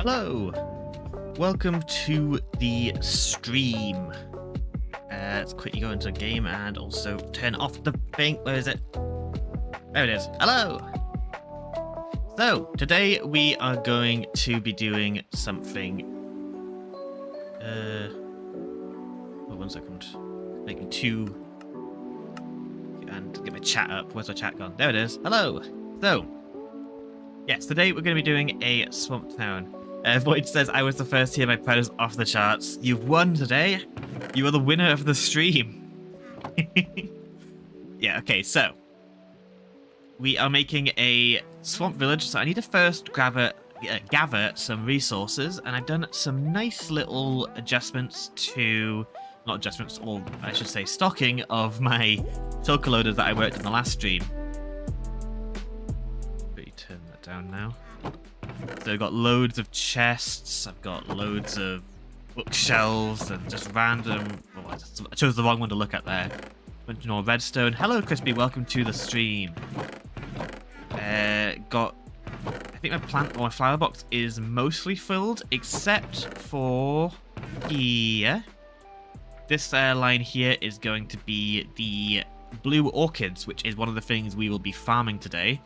Hello, welcome to the stream. Let's quickly go into a game and also turn off the thing. Where is it? There it is. Hello. So today we are going to be doing something. Oh, 1 second. Making two. And get my chat up. Where's my chat gone? There it is. Hello. So, yes, today we're going to be doing a Swamp Town. Void says, I was the first to hear my predators off the charts. You've won today. You are the winner of the stream. Yeah, okay, so. We are making a swamp village, so I need to first gather some resources, and I've done some nice little adjustments to... Not adjustments, or I should say stocking of my shulker loaders that I worked in the last stream. But you turn that down now. So I've got loads of chests, I've got loads of bookshelves, and just random... Oh, I chose the wrong one to look at there. Bunch more redstone. Hello, Crispy, welcome to the stream. Got... I think my flower box is mostly filled, except for here. This line here is going to be the blue orchids, which is one of the things we will be farming today.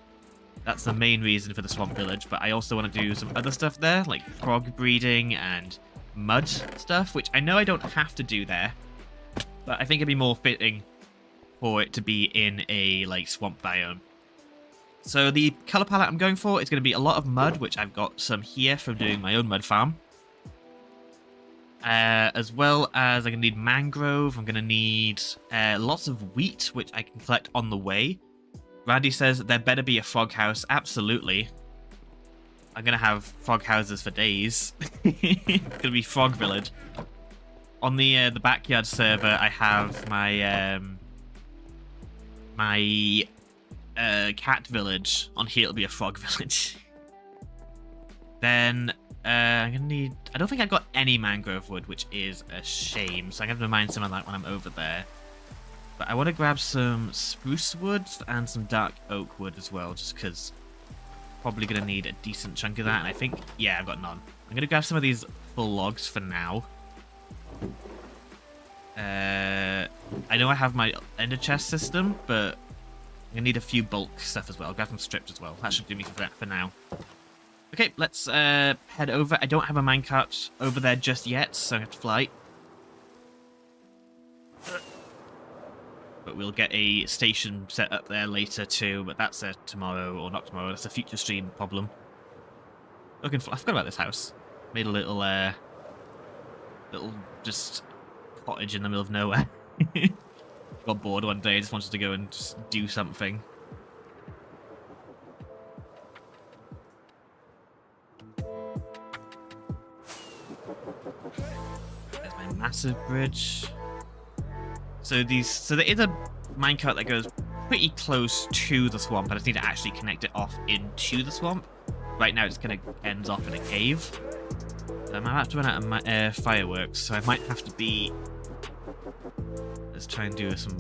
That's the main reason for the swamp village, but I also want to do some other stuff there, like frog breeding and mud stuff, which I know I don't have to do there, but I think it'd be more fitting for it to be in a like swamp biome. So the color palette I'm going for is going to be a lot of mud, which I've got some here from doing my own mud farm. As well as I'm going to need mangrove, I'm going to need lots of wheat, which I can collect on the way. Randy says there better be a frog house. Absolutely. I'm going to have frog houses for days. It's going to be frog village. On the backyard server, I have my cat village. On here, it'll be a frog village. Then I'm going to need... I don't think I've got any mangrove wood, which is a shame. So I'm going to remind some of that when I'm over there. But I want to grab some spruce wood and some dark oak wood as well, just because probably going to need a decent chunk of that. And I think, yeah, I've got none. I'm going to grab some of these full logs for now. I know I have my ender chest system, but I'm going to need a few bulk stuff as well. I'll grab some strips as well. That should do me for that for now. Okay, let's head over. I don't have a minecart over there just yet, so I have to fly. But we'll get a station set up there later too, but that's tomorrow, or not tomorrow, that's a future stream problem. I forgot about this house. Made a little just cottage in the middle of nowhere. Got bored one day, just wanted to go and just do something. There's my massive bridge. So there is a minecart that goes pretty close to the swamp. I just need to actually connect it off into the swamp. Right now, it just kind of ends off in a cave. So I might have to run out of my fireworks, so I might have to be... Let's try and do some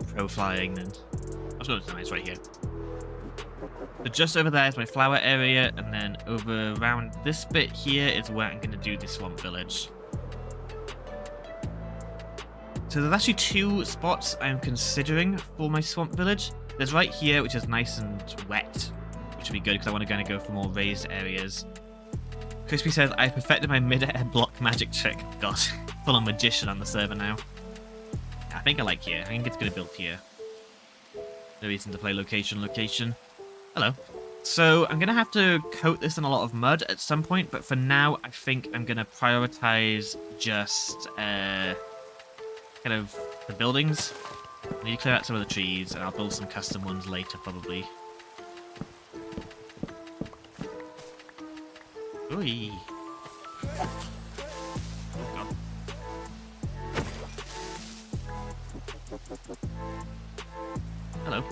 pro flying then. I'll show you nice right here. So just over there is my flower area, and then over around this bit here is where I'm going to do the swamp village. So there's actually two spots I'm considering for my swamp village. There's right here, which is nice and wet, which would be good because I want to go for more raised areas. Crispy says, I perfected my mid-air block magic trick. God, full on magician on the server now. I think I like here. I think it's going to build here. No reason to play location. Hello. So I'm going to have to coat this in a lot of mud at some point, but for now, I think I'm going to prioritize just... kind of the buildings. I need to clear out some of the trees, and I'll build some custom ones later, probably. Oi. Oh, God. Hello.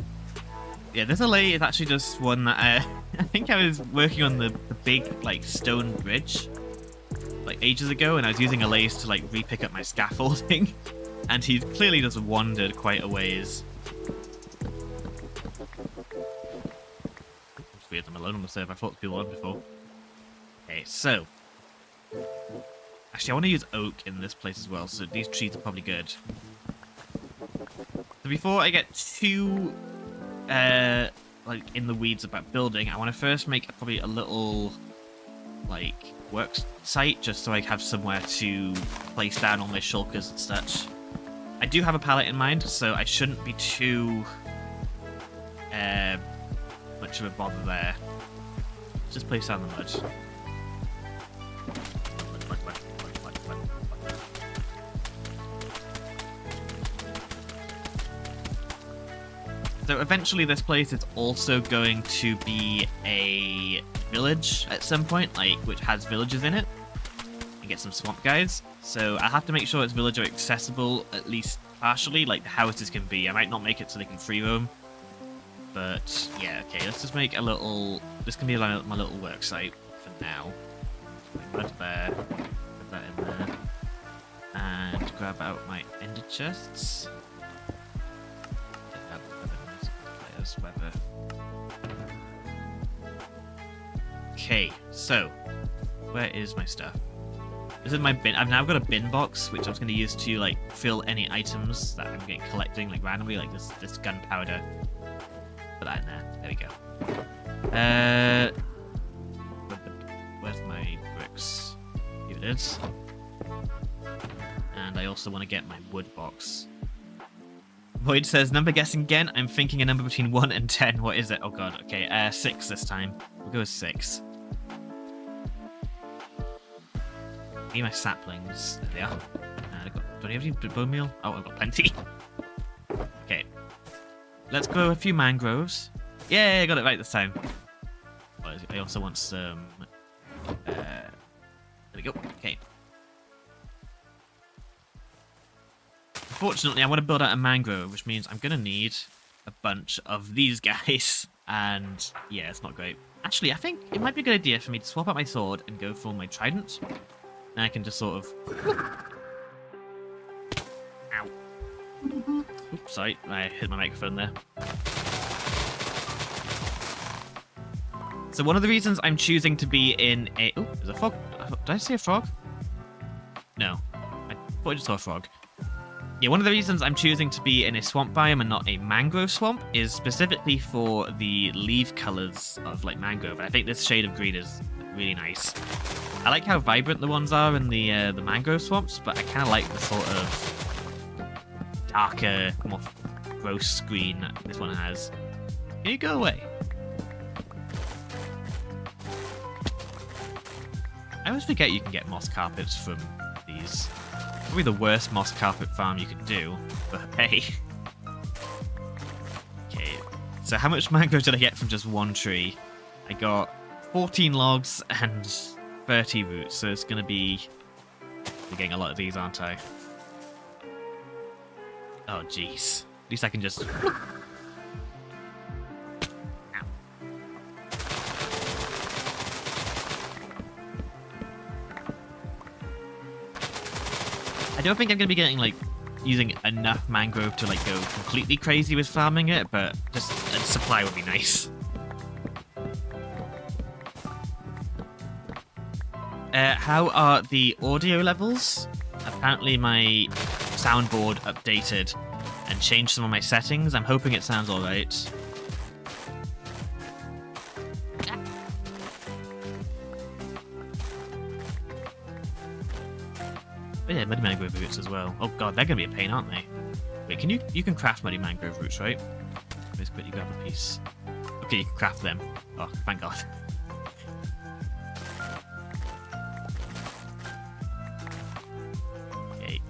Yeah, this alley is actually just one that I think I was working on the big, like, stone bridge, like, ages ago, and I was using allays to, like, re-pick up my scaffolding. And he clearly just wandered quite a ways. It's weird I'm alone on the server. I thought people were on before. Okay, so Actually, I want to use oak in this place as well, so these trees are probably good. So before I get too, like, in the weeds about building, I want to first make probably a little, like, work site, just so I have somewhere to place down all my shulkers and such. I do have a pallet in mind, so I shouldn't be too much of a bother there. Just place down the mud. So eventually this place is also going to be a village at some point, like, which has villages in it. And get some swamp guys. So I have to make sure its villager accessible, at least partially, like the houses can be. I might not make it so they can free roam. But yeah, okay, let's just make a little... This can be my little work site for now. Put that there, put that in there. And grab out my ender chests. Okay, so where is my stuff? This is my bin. I've now got a bin box, which I was going to use to like fill any items that I'm getting collecting like randomly, like this gunpowder. Put that in there. There we go. Where's my bricks? Here it is. And I also want to get my wood box. Void says, number guessing again. I'm thinking a number between 1 and 10. What is it? Oh god, okay. 6 this time. We'll go with 6. Need my saplings. There they are. Do I have any bone meal? Oh, I've got plenty. Okay. Let's grow a few mangroves. Yeah, I got it right this time. Oh, I also want some... there we go. Okay. Unfortunately, I want to build out a mangrove, which means I'm going to need a bunch of these guys. And yeah, it's not great. Actually, I think it might be a good idea for me to swap out my sword and go for my trident. And I can just sort of... Ow. Oops, sorry, I hit my microphone there. So one of the reasons I'm choosing to be in a... Oh, there's a frog. Did I see a frog? No. I thought I just saw a frog. Yeah, one of the reasons I'm choosing to be in a swamp biome and not a mangrove swamp is specifically for the leaf colors of like mangrove. I think this shade of green is really nice. I like how vibrant the ones are in the mangrove swamps, but I kind of like the sort of darker, more gross green that this one has. Can you go away? I always forget you can get moss carpets from these. Probably the worst moss carpet farm you could do, but hey. Okay, so how much mangrove did I get from just one tree? I got 14 logs and 30 roots, so it's going to be... I'm getting a lot of these, aren't I? Oh, jeez. At least I can just... I don't think I'm going to be getting, like, using enough mangrove to, like, go completely crazy with farming it, but just a supply would be nice. How are the audio levels? Apparently my soundboard updated and changed some of my settings. I'm hoping it sounds alright. Oh yeah, muddy mangrove roots as well. Oh god, they're gonna be a pain, aren't they? Wait, you can craft muddy mangrove roots, right? Let's quickly grab a piece. Okay, you can craft them. Oh, thank god. Okay,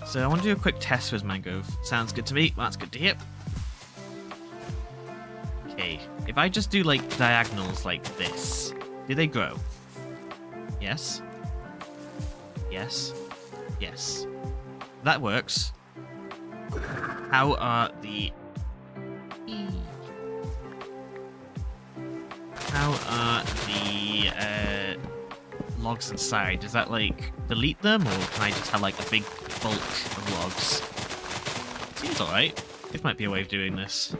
so I want to do a quick test with mangrove. Sounds good to me. Well, that's good to hear. Okay, if I just do like diagonals like this, do they grow? Yes. Yes. Yes. That works. How are the... logs inside? Does that, like, delete them? Or can I just have, like, a big bulk of logs? Seems alright. This might be a way of doing this.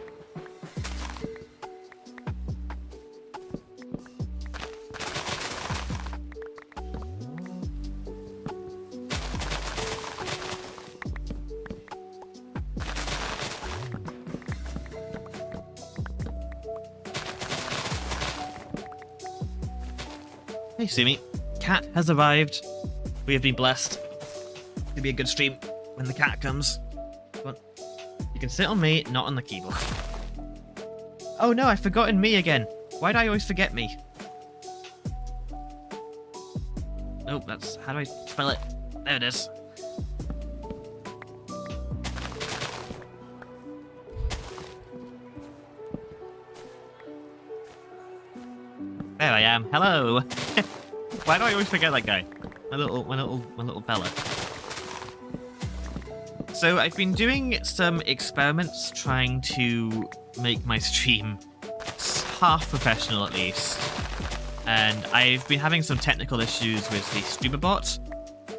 Hey, Sumi. Cat has arrived. We have been blessed. It'll be a good stream when the cat comes. Come on. You can sit on me, not on the keyboard. Oh no, I've forgotten me again. Why do I always forget me? Oh, that's... How do I spell it? There it is. There I am. Hello. Why do I always forget that guy? My little fella. So I've been doing some experiments trying to make my stream half professional at least. And I've been having some technical issues with the streamer bot,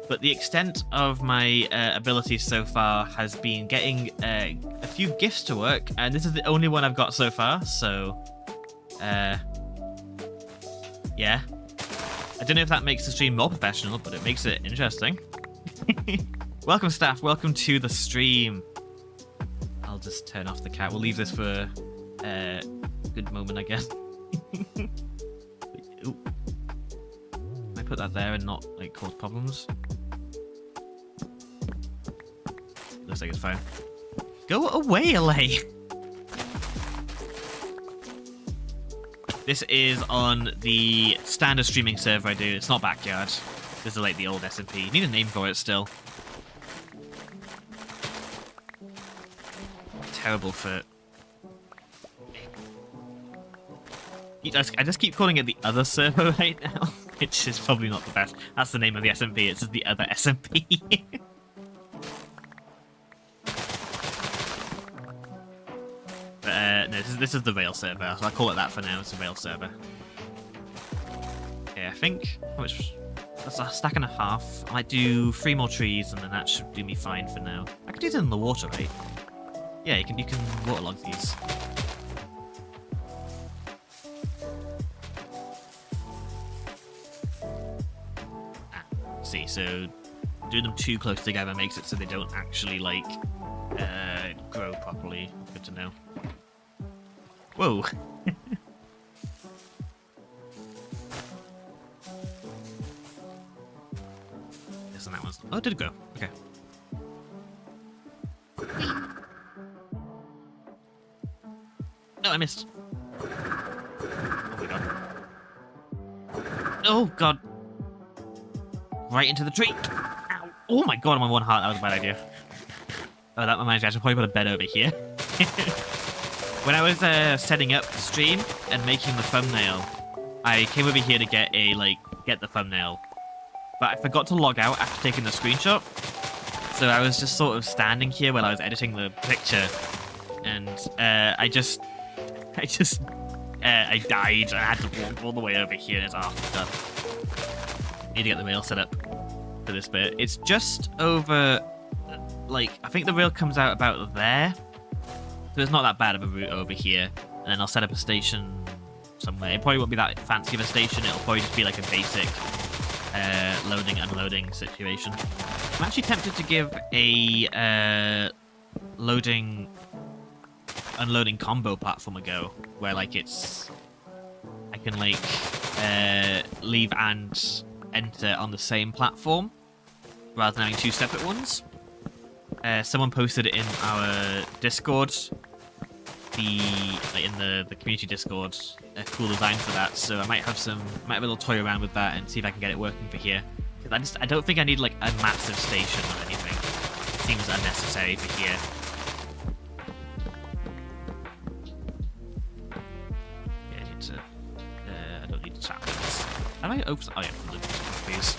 but the extent of my abilities so far has been getting a few gifts to work, and this is the only one I've got so far, so yeah. I don't know if that makes the stream more professional, but it makes it interesting. Welcome, staff. Welcome to the stream. I'll just turn off the cat. We'll leave this for a good moment, I guess. Ooh. I put that there and not like cause problems. Looks like it's fine. Go away, LA. This is on the standard streaming server I do. It's not Backyard. This is like the old SMP. You need a name for it still. Terrible for... I just keep calling it the other server right now, which is probably not the best. That's the name of the SMP. It's just the other SMP. No, this is the Rail server, so I'll call it that for now. It's a Rail server. Okay, I think... How much... That's a stack and a half. I might do 3 more trees, and then that should do me fine for now. I could do this in the water, right? Yeah, you can waterlog these. See, so doing them too close together makes it so they don't actually, like, grow properly. Good to know. Whoa! This and that one's... Oh, it did grow. Okay. No, I missed. Oh my god. Oh god. Right into the tree. Ow. Oh my god, I'm on 1 heart. That was a bad idea. Oh, that reminds me, I should probably put a bed over here. When I was setting up the stream and making the thumbnail, I came over here to get the thumbnail. But I forgot to log out after taking the screenshot. So I was just sort of standing here while I was editing the picture. And I died. I had to walk all the way over here and it's done. Need to get the rail set up for this bit. It's just over, like, I think the rail comes out about there. So it's not that bad of a route over here. And then I'll set up a station somewhere. It probably won't be that fancy of a station. It'll probably just be like a basic loading, unloading situation. I'm actually tempted to give a loading, unloading combo platform a go. Where, like, it's... I can, like, leave and enter on the same platform. Rather than having 2 separate ones. Someone posted in our Discord, in the community Discord, a cool design for that. So I might have a little toy around with that and see if I can get it working for here. Because I don't think I need like a massive station or anything. It seems unnecessary for here. Yeah, I need to. I don't need to tap this. How do I open? Oh yeah, from the please.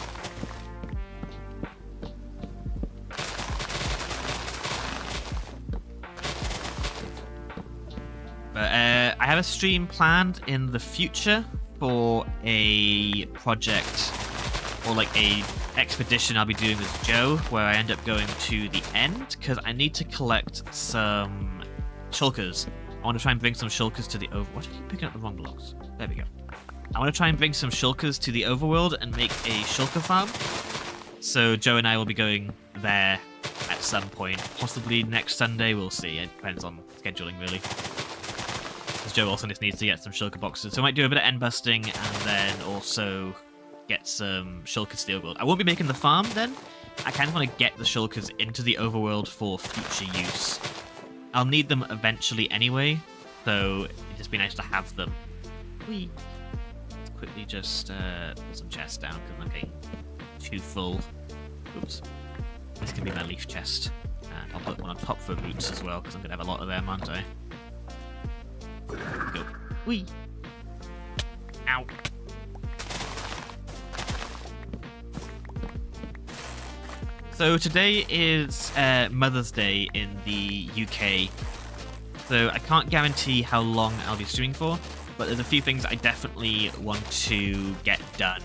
But I have a stream planned in the future for a project or like a expedition I'll be doing with Joe, where I end up going to the end because I need to collect some shulkers. I want to try and bring some shulkers to the overworld. What are you picking up the wrong blocks? There we go. I want to try and bring some shulkers to the overworld and make a shulker farm. So Joe and I will be going there at some point, possibly next Sunday. We'll see. It depends on scheduling, really. Joe also just needs to get some shulker boxes. So I might do a bit of end busting and then also get some shulkers to the overworld. I won't be making the farm then. I kind of want to get the shulkers into the overworld for future use. I'll need them eventually anyway, so it'd just be nice to have them. Whee! Let's quickly just put some chests down because I'm getting too full. Oops. This can be my leaf chest. And I'll put one on top for boots as well because I'm going to have a lot of them, aren't I? Go. Whee! Ow! So today is Mother's Day in the UK, so I can't guarantee how long I'll be streaming for, but there's a few things I definitely want to get done.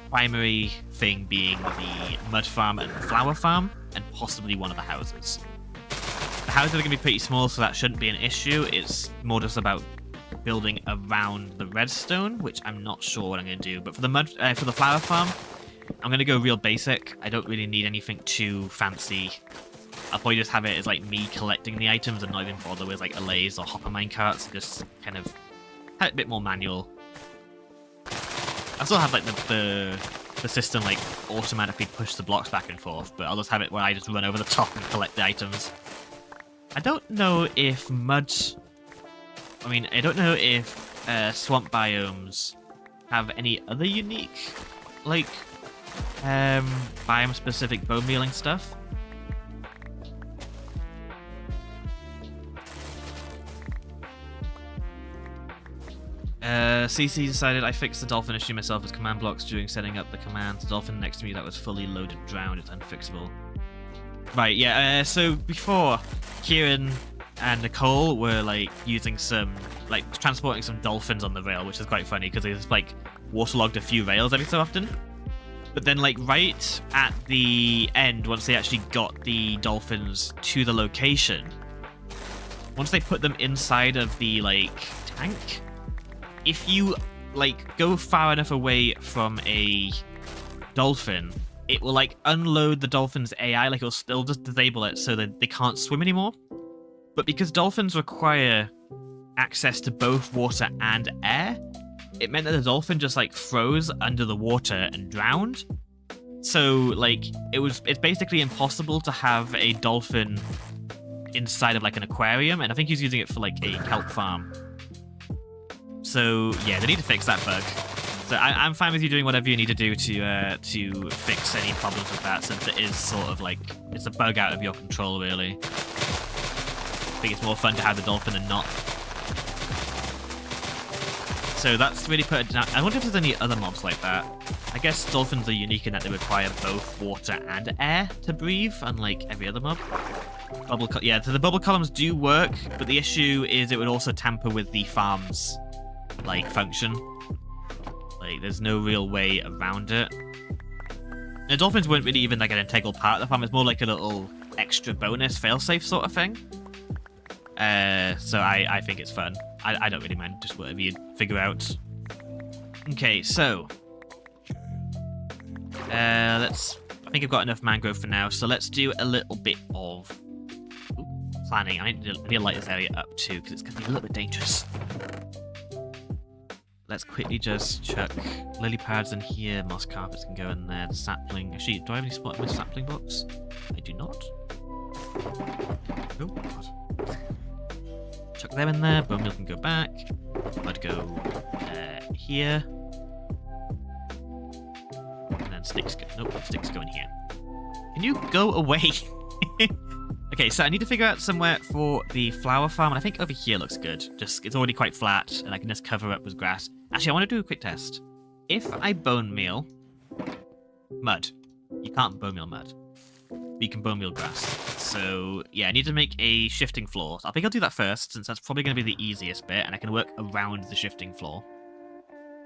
Primary thing being the mud farm and flower farm, and possibly one of the houses. The houses are going to be pretty small, so that shouldn't be an issue. It's more just about building around the redstone, which I'm not sure what I'm going to do. But for the flower farm, I'm going to go real basic. I don't really need anything too fancy. I'll probably just have it as like me collecting the items and not even bother with like allays or hopper minecarts. Just kind of have it a bit more manual. I still have like the system like automatically push the blocks back and forth, but I'll just have it where I just run over the top and collect the items. I don't know if I don't know if swamp biomes have any other unique like biome-specific bone mealing stuff. CC decided I fixed the dolphin issue myself as command blocks during setting up the command. The dolphin next to me that was fully loaded drowned. It's unfixable. Right, yeah, so before, Kieran and Nicole were like using transporting some dolphins on the rail, which is quite funny because they just like waterlogged a few rails every so often. But then, like, right at the end, once they actually got the dolphins to the location, once they put them inside of the, like, tank, if you, like, go far enough away from a dolphin, it will, like, unload the dolphin's AI, like, it'll still just disable it so that they can't swim anymore. But because dolphins require access to both water and air, it meant that the dolphin just like froze under the water and drowned. So like it's basically impossible to have a dolphin inside of like an aquarium, and I think he's using it for like a kelp farm. So yeah, they need to fix that bug. So I'm fine with you doing whatever you need to do to fix any problems with that, since it is sort of like it's a bug out of your control really. I think it's more fun to have the dolphin than not. So that's really put it down. I wonder if there's any other mobs like that. I guess dolphins are unique in that they require both water and air to breathe, unlike every other mob. Yeah, so the bubble columns do work, but the issue is it would also tamper with the farm's like function. Like, there's no real way around it. The dolphins weren't really even like an integral part of the farm. It's more like a little extra bonus failsafe sort of thing. So I think it's fun. I don't really mind, just whatever you figure out. Okay, so I think I've got enough mangrove for now, so let's do a little bit of planning. I need to light this area up too, because it's going to be a little bit dangerous. Let's quickly just chuck lily pads in here, moss carpets can go in there, the sapling. Actually, do I have any spot in my sapling box? I do not. Oh, God. Chuck them in there, bone meal can go back. I'd go here. And then sticks go. Nope, sticks go in here. Can you go away? Okay, so I need to figure out somewhere for the flower farm, and I think over here looks good. Just it's already quite flat, and I can just cover up with grass. Actually, I want to do a quick test. If I bone meal mud, you can't bone meal mud. You can bone meal grass. So yeah, I need to make a shifting floor. I think I'll do that first, since that's probably going to be the easiest bit, and I can work around the shifting floor.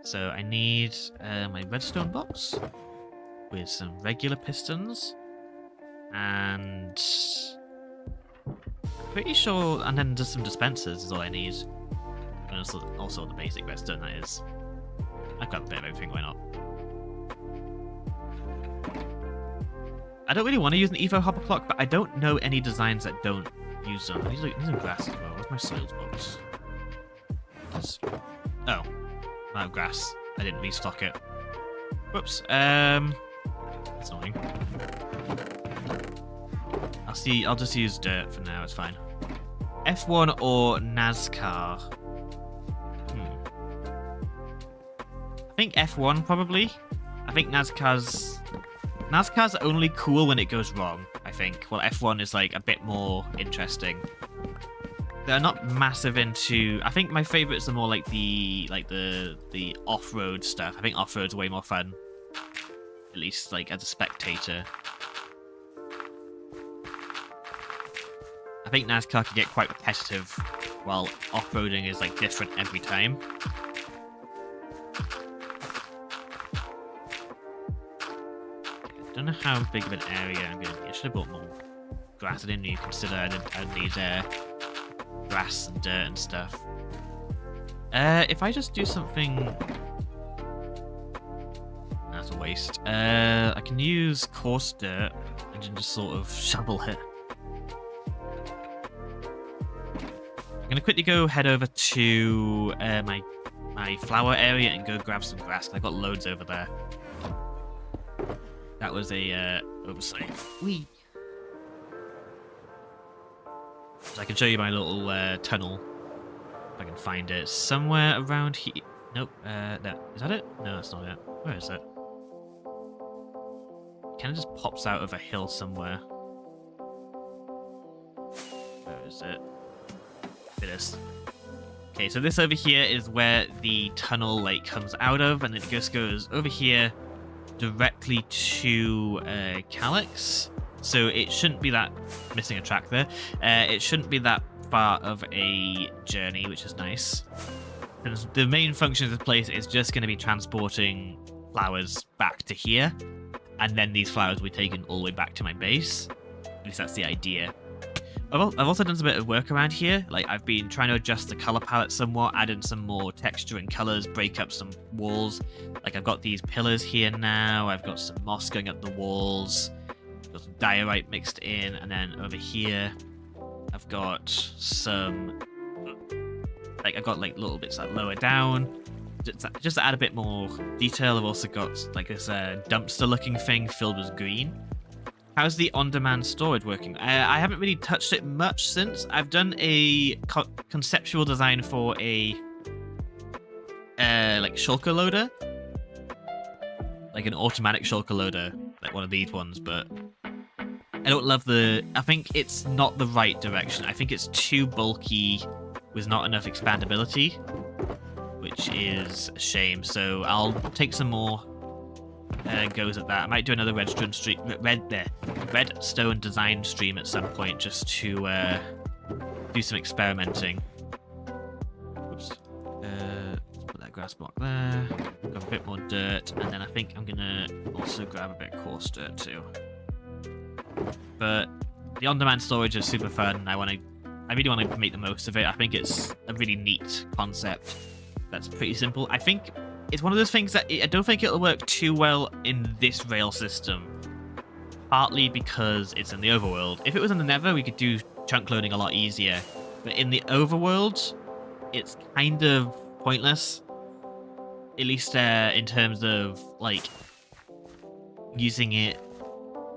So I need my redstone box with some regular pistons, and pretty sure, and then just some dispensers is all I need. And also the basic redstone, that is. I've got a bit of everything going on. I don't really want to use an Evo hopper clock, but I don't know any designs that don't use them. I need some grass as well. Where's my soils box? Oh, no, grass. I didn't restock it. Whoops. That's annoying. I'll just use dirt for now. It's fine. F1 or NASCAR? I think F1 probably. I think NASCAR's only cool when it goes wrong, I think. Well, F1 is like a bit more interesting. They're not massive into. I think my favorites are more like the off-road stuff. I think off-road's way more fun. At least like as a spectator. I think NASCAR can get quite repetitive, while off-roading is like different every time. I don't know how big of an area I'm going to need. I should have bought more grass. I didn't even consider I'd need grass and dirt and stuff. If I just do something... That's a waste. I can use coarse dirt and then just sort of shovel it. I'm going to quickly go head over to my flower area and go grab some grass. I've got loads over there. That was a oversight. Whee! So I can show you my little tunnel. If I can find it. Somewhere around here. Nope. No. Is that it? No, that's not it. Where is it? It kind of just pops out of a hill somewhere. Where is it? It is. Okay, so this over here is where the tunnel like comes out of, and it just goes over here directly to Calyx. So it shouldn't be that... Missing a track there. It shouldn't be that far of a journey, which is nice. And the main function of this place is just going to be transporting flowers back to here, and then these flowers will be taken all the way back to my base. At least that's the idea. I've also done some bit of work around here. Like, I've been trying to adjust the color palette somewhat, add in some more texture and colors, break up some walls. Like, I've got these pillars here now. I've got some moss going up the walls. I've got some diorite mixed in, and then over here, I've got some... Like, I've got like little bits like lower down. Just to add a bit more detail, I've also got like this dumpster-looking thing filled with green. How's the on-demand storage working? I haven't really touched it much since. I've done a conceptual design for a like shulker loader, like an automatic shulker loader, like one of these ones. But I don't love the. I think it's not the right direction. I think it's too bulky with not enough expandability, which is a shame. So I'll take some more. Goes at that. I might do another redstone design stream at some point just to do some experimenting. Oops. Let's put that grass block there. Grab a bit more dirt, and then I think I'm gonna also grab a bit of coarse dirt too. But the on-demand storage is super fun. I really want to make the most of it. I think it's a really neat concept. That's pretty simple. I think it's one of those things that I don't think it'll work too well in this rail system. Partly because it's in the overworld. If it was in the Nether, we could do chunk loading a lot easier. But in the overworld, it's kind of pointless. At least in terms of, like, using it.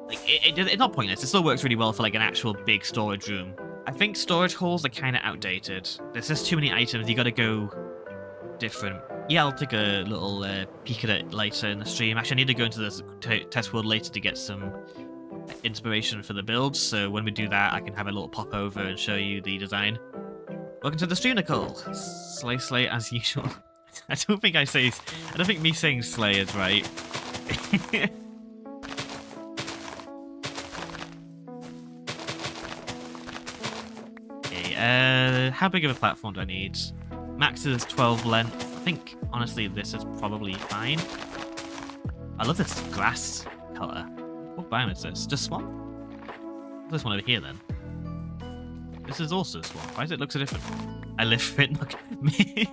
Like, it's not pointless. It still works really well for, like, an actual big storage room. I think storage halls are kind of outdated. There's just too many items. You gotta go different. Yeah, I'll take a little peek at it later in the stream. Actually, I need to go into the test world later to get some inspiration for the build. So when we do that, I can have a little pop over and show you the design. Welcome to the stream, Nicole. Slay as usual. I don't think me saying slay is right. Okay, how big of a platform do I need? Max is 12 length. I think, honestly, this is probably fine. I love this grass color. What biome is this? Just swamp? What's this one over here, then? This is also swamp. Why does it look so different? I live in... Look at me.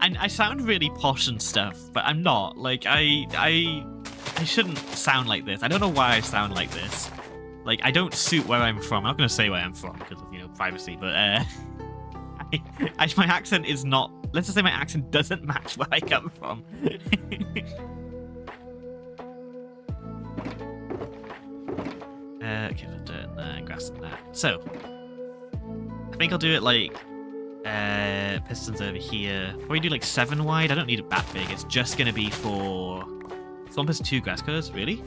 And I sound really posh and stuff, but I'm not. Like, I shouldn't sound like this. I don't know why I sound like this. Like, I don't suit where I'm from. I'm not going to say where I'm from because of, privacy, but my accent is not... Let's just say my accent doesn't match where I come from. give it dirt in there, grass in there. So, I think I'll do it like pistons over here. Probably do like 7 wide. I don't need it that big. It's just going to be for... Swamp has 2 grass colors, really?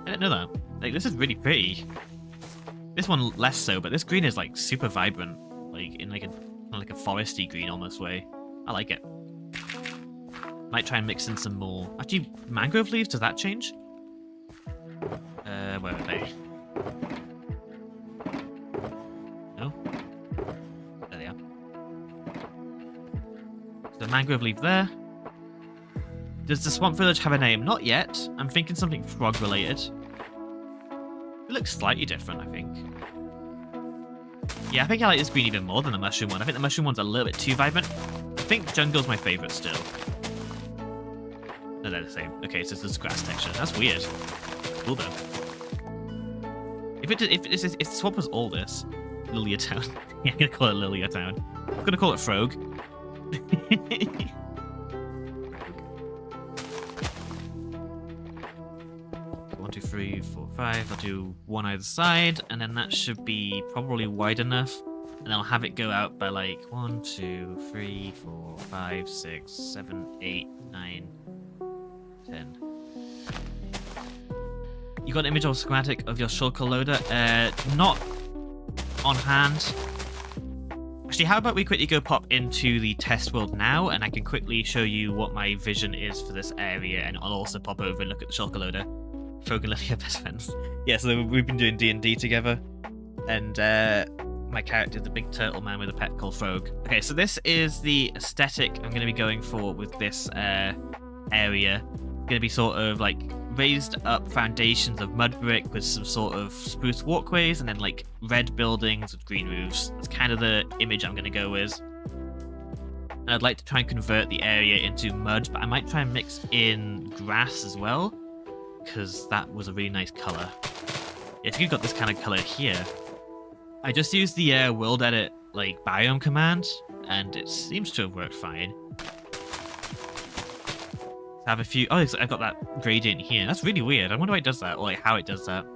I didn't know that. Like, this is really pretty. This one less so, but this green is like super vibrant. Like, in like a foresty green almost way. I like it. Might try and mix in some more. Actually, mangrove leaves, does that change? Where are they? No? There they are. So mangrove leaf there. Does the swamp village have a name? Not yet. I'm thinking something frog related. It looks slightly different, I think. Yeah, I think I like this green even more than the mushroom one. I think the mushroom one's a little bit too vibrant. I think jungle's my favorite still. No, they're the same. Okay, so it's this grass texture. That's weird. Cool though. If the swamp was all this, Lilia Town. Yeah, I'm gonna call it Lilia Town. I'm gonna call it Frog. 1, 2, 3, 4, 5. I'll do 1 either side, and then that should be probably wide enough. And I'll have it go out by like 1, 2, 3, 4, 5, 6, 7, 8, 9, 10. You got an image or schematic of your shulker loader? Not on hand. Actually, how about we quickly go pop into the test world now, and I can quickly show you what my vision is for this area, and I'll also pop over and look at the shulker loader. Frog and Lily are best friends. Yeah, so we've been doing D&D together, and my character is the big turtle man with a pet called Frog. Okay, so this is the aesthetic I'm going to be going for with this area. Going to be sort of like raised up foundations of mud brick with some sort of spruce walkways, and then like red buildings with green roofs. That's kind of the image I'm going to go with. And I'd like to try and convert the area into mud, but I might try and mix in grass as well, because that was a really nice color. If you've got this kind of color here, I just used the world edit like biome command, and it seems to have worked fine. I have a few. Oh, I've got that gradient here. That's really weird. I wonder why it does that, or like how it does that.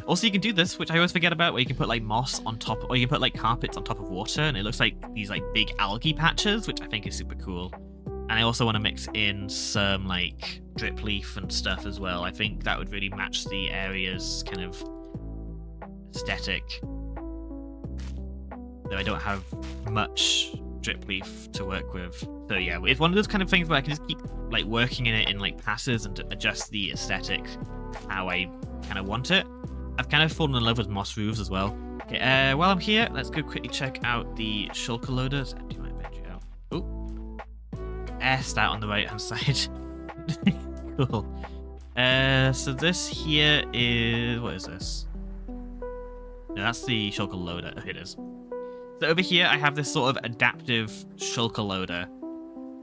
Also, you can do this, which I always forget about, where you can put like moss on top, or you can put like carpets on top of water, and it looks like these like big algae patches, which I think is super cool. And I also want to mix in some like drip leaf and stuff as well. I think that would really match the area's kind of aesthetic. Though I don't have much drip leaf to work with. So yeah, it's one of those kind of things where I can just keep like working in it in like passes and adjust the aesthetic how I kind of want it. I've kind of fallen in love with moss roofs as well. Okay, while I'm here, let's go quickly check out the shulker loaders. Empty my inventory out. Oh, stat on the right hand side. Cool. So this here is, what is this? No, that's the shulker loader. Okay, it is. So over here, I have this sort of adaptive shulker loader.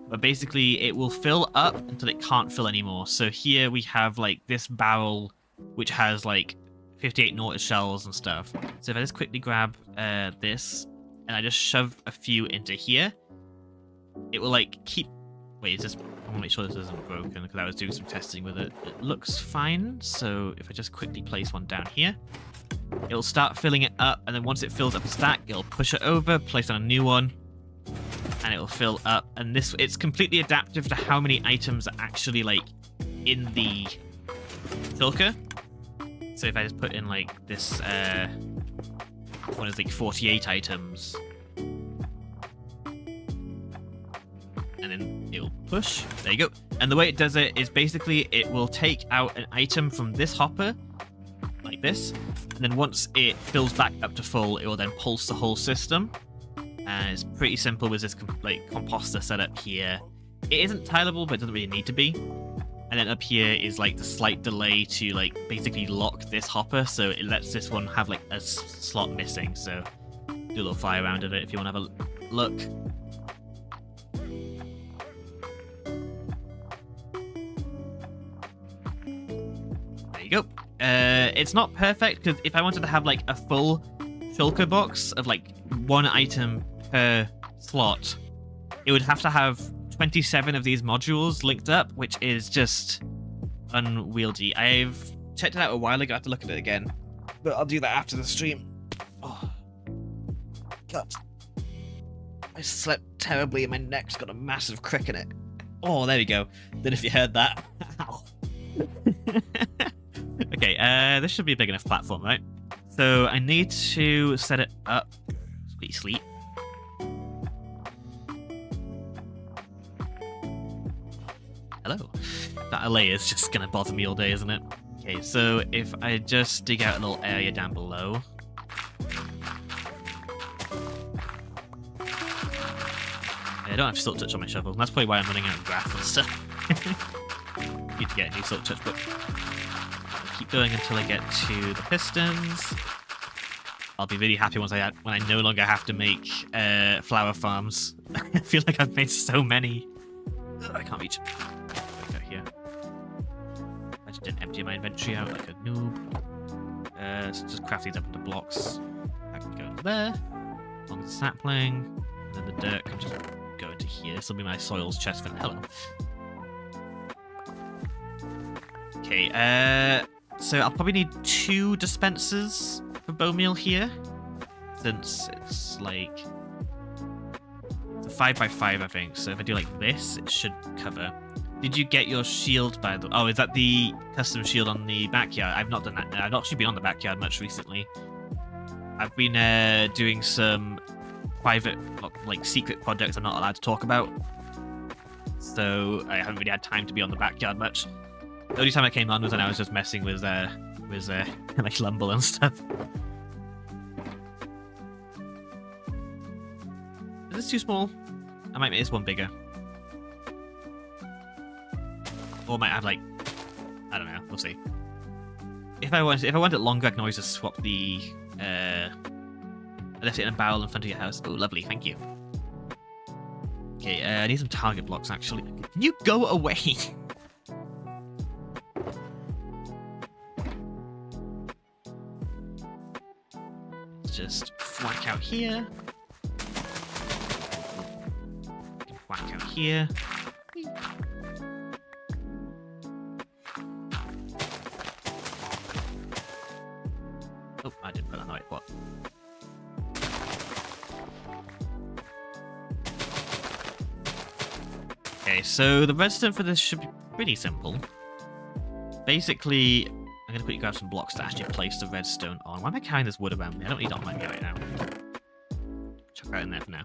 But basically, it will fill up until it can't fill anymore. So here we have like this barrel, which has like 58 nautilus shells and stuff. So if I just quickly grab this, and I just shove a few into here, it will like keep... Wait, is this... I want to make sure this isn't broken, because I was doing some testing with it. It looks fine, so if I just quickly place one down here, it'll start filling it up, and then once it fills up a stack, it'll push it over, place on a new one, and it'll fill up. And this, it's completely adaptive to how many items are actually like in the shulker. So if I just put in like this one is like 48 items, and then it'll push. There you go. And the way it does it is basically it will take out an item from this hopper like this, and then once it fills back up to full, it will then pulse the whole system. And it's pretty simple with this like composter setup here. It isn't tileable, but it doesn't really need to be. And then up here is like the slight delay to like basically lock this hopper, so it lets this one have like a slot missing. So do a little fly around of it if you want to have a look. There you go. It's not perfect, because if I wanted to have like a full shulker box of like one item per slot, it would have to have 27 of these modules linked up, which is just unwieldy. I've checked it out a while ago. I have to look at it again. but I'll do that after the stream. Oh, God. I slept terribly and my neck's got a massive crick in it. Oh, there we go. Then if you heard that. Ow. Okay, this should be a big enough platform, right? So I need to set it up. Sweet sleep. Hello. That allay is just gonna bother me all day, isn't it? Okay, so if I just dig out a little area down below. I don't have silk touch on my shovel, and that's probably why I'm running out of graph and stuff. Need to get a new silk touch, but I'll keep going until I get to the pistons. I'll be really happy when I no longer have to make flower farms. I feel like I've made so many. I can't reach. Go here. I just didn't empty my inventory out like a noob. So just craft these up into blocks. I can go into there, along with the sapling, and then the dirt can just go into here. This will be my soils chest for hello. Okay, so I'll probably need 2 dispensers for bone meal here, since it's like it's a 5x5, I think. So if I do like this, it should cover. Did you get your shield by the? Oh, is that the custom shield on the backyard? I've not done that. I've not actually been on the backyard much recently. I've been doing some private, like secret projects I'm not allowed to talk about. So I haven't really had time to be on the backyard much. The only time I came on was when I was just messing with like Lumble and stuff. Is this too small? I might make this one bigger. Or I might add like, I don't know, we'll see. If I want it longer, I can always just swap the I left it in a barrel in front of your house. Oh, lovely, thank you. Okay, I need some target blocks actually. Can you go away? Just whack out here. Whack out here. Oh, I didn't put that in the right spot. Okay, so the redstone for this should be pretty simple. Basically, I'm going to quickly grab some blocks to actually place the redstone on. Why am I carrying this wood around me? I don't need it on my right now. Chuck that in there for now.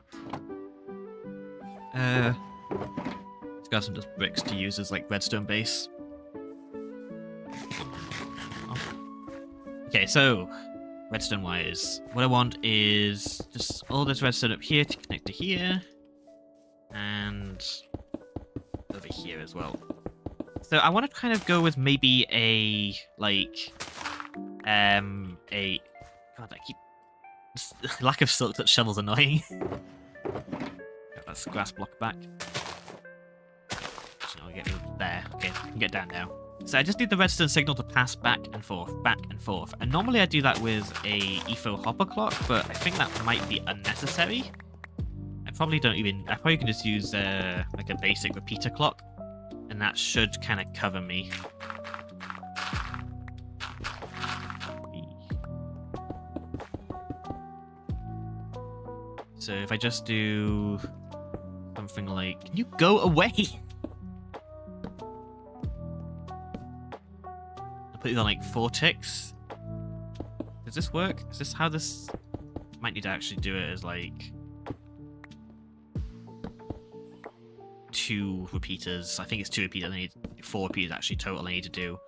Let's grab some just bricks to use as like redstone base. Okay, so redstone wires. What I want is just all this redstone up here to connect to here. And over here as well. So I want to kind of go with maybe a God, I keep lack of silk touch shovel's annoying. That's grass block back. So I'll get there. Okay, I can get down now. So I just need the redstone signal to pass back and forth. And normally I do that with a EFO hopper clock, but I think that might be unnecessary. I probably can just use like a basic repeater clock. And that should kind of cover me. So if I just do something like, can you go away? I'll put these on like 4 ticks. Does this work? Is this how this? Might need to actually do it as like 2 repeaters. I think it's 2 repeaters. I need 4 repeaters actually total I need to do.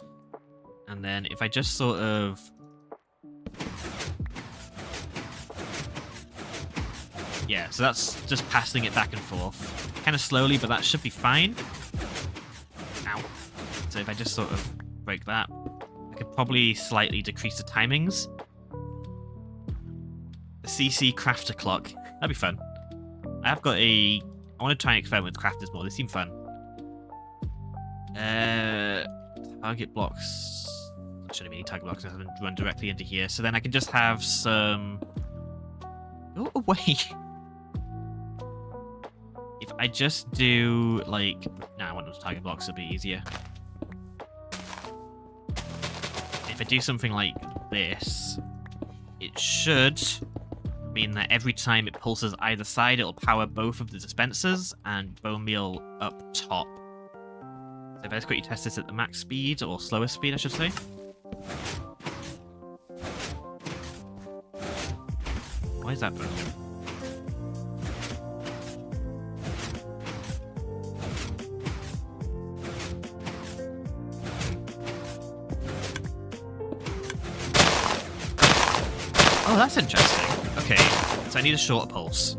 And then if I just sort of yeah, so that's just passing it back and forth. Kind of slowly, but that should be fine. Ow. So if I just sort of break that, I could probably slightly decrease the timings. The CC crafter clock. That'd be fun. I want to try and experiment with crafters more. They seem fun. Target blocks. I shouldn't have any target blocks. I have them run directly into here. So then I can just have some. Go away. If I just do like, nah, I want those target blocks to be easier. If I do something like this, it should mean that every time it pulses either side, it'll power both of the dispensers and bone meal up top. So if I just quickly test this at the max speed, or slower speed, I should say. Why is that broken? Oh, that's interesting. Okay, so I need a shorter pulse.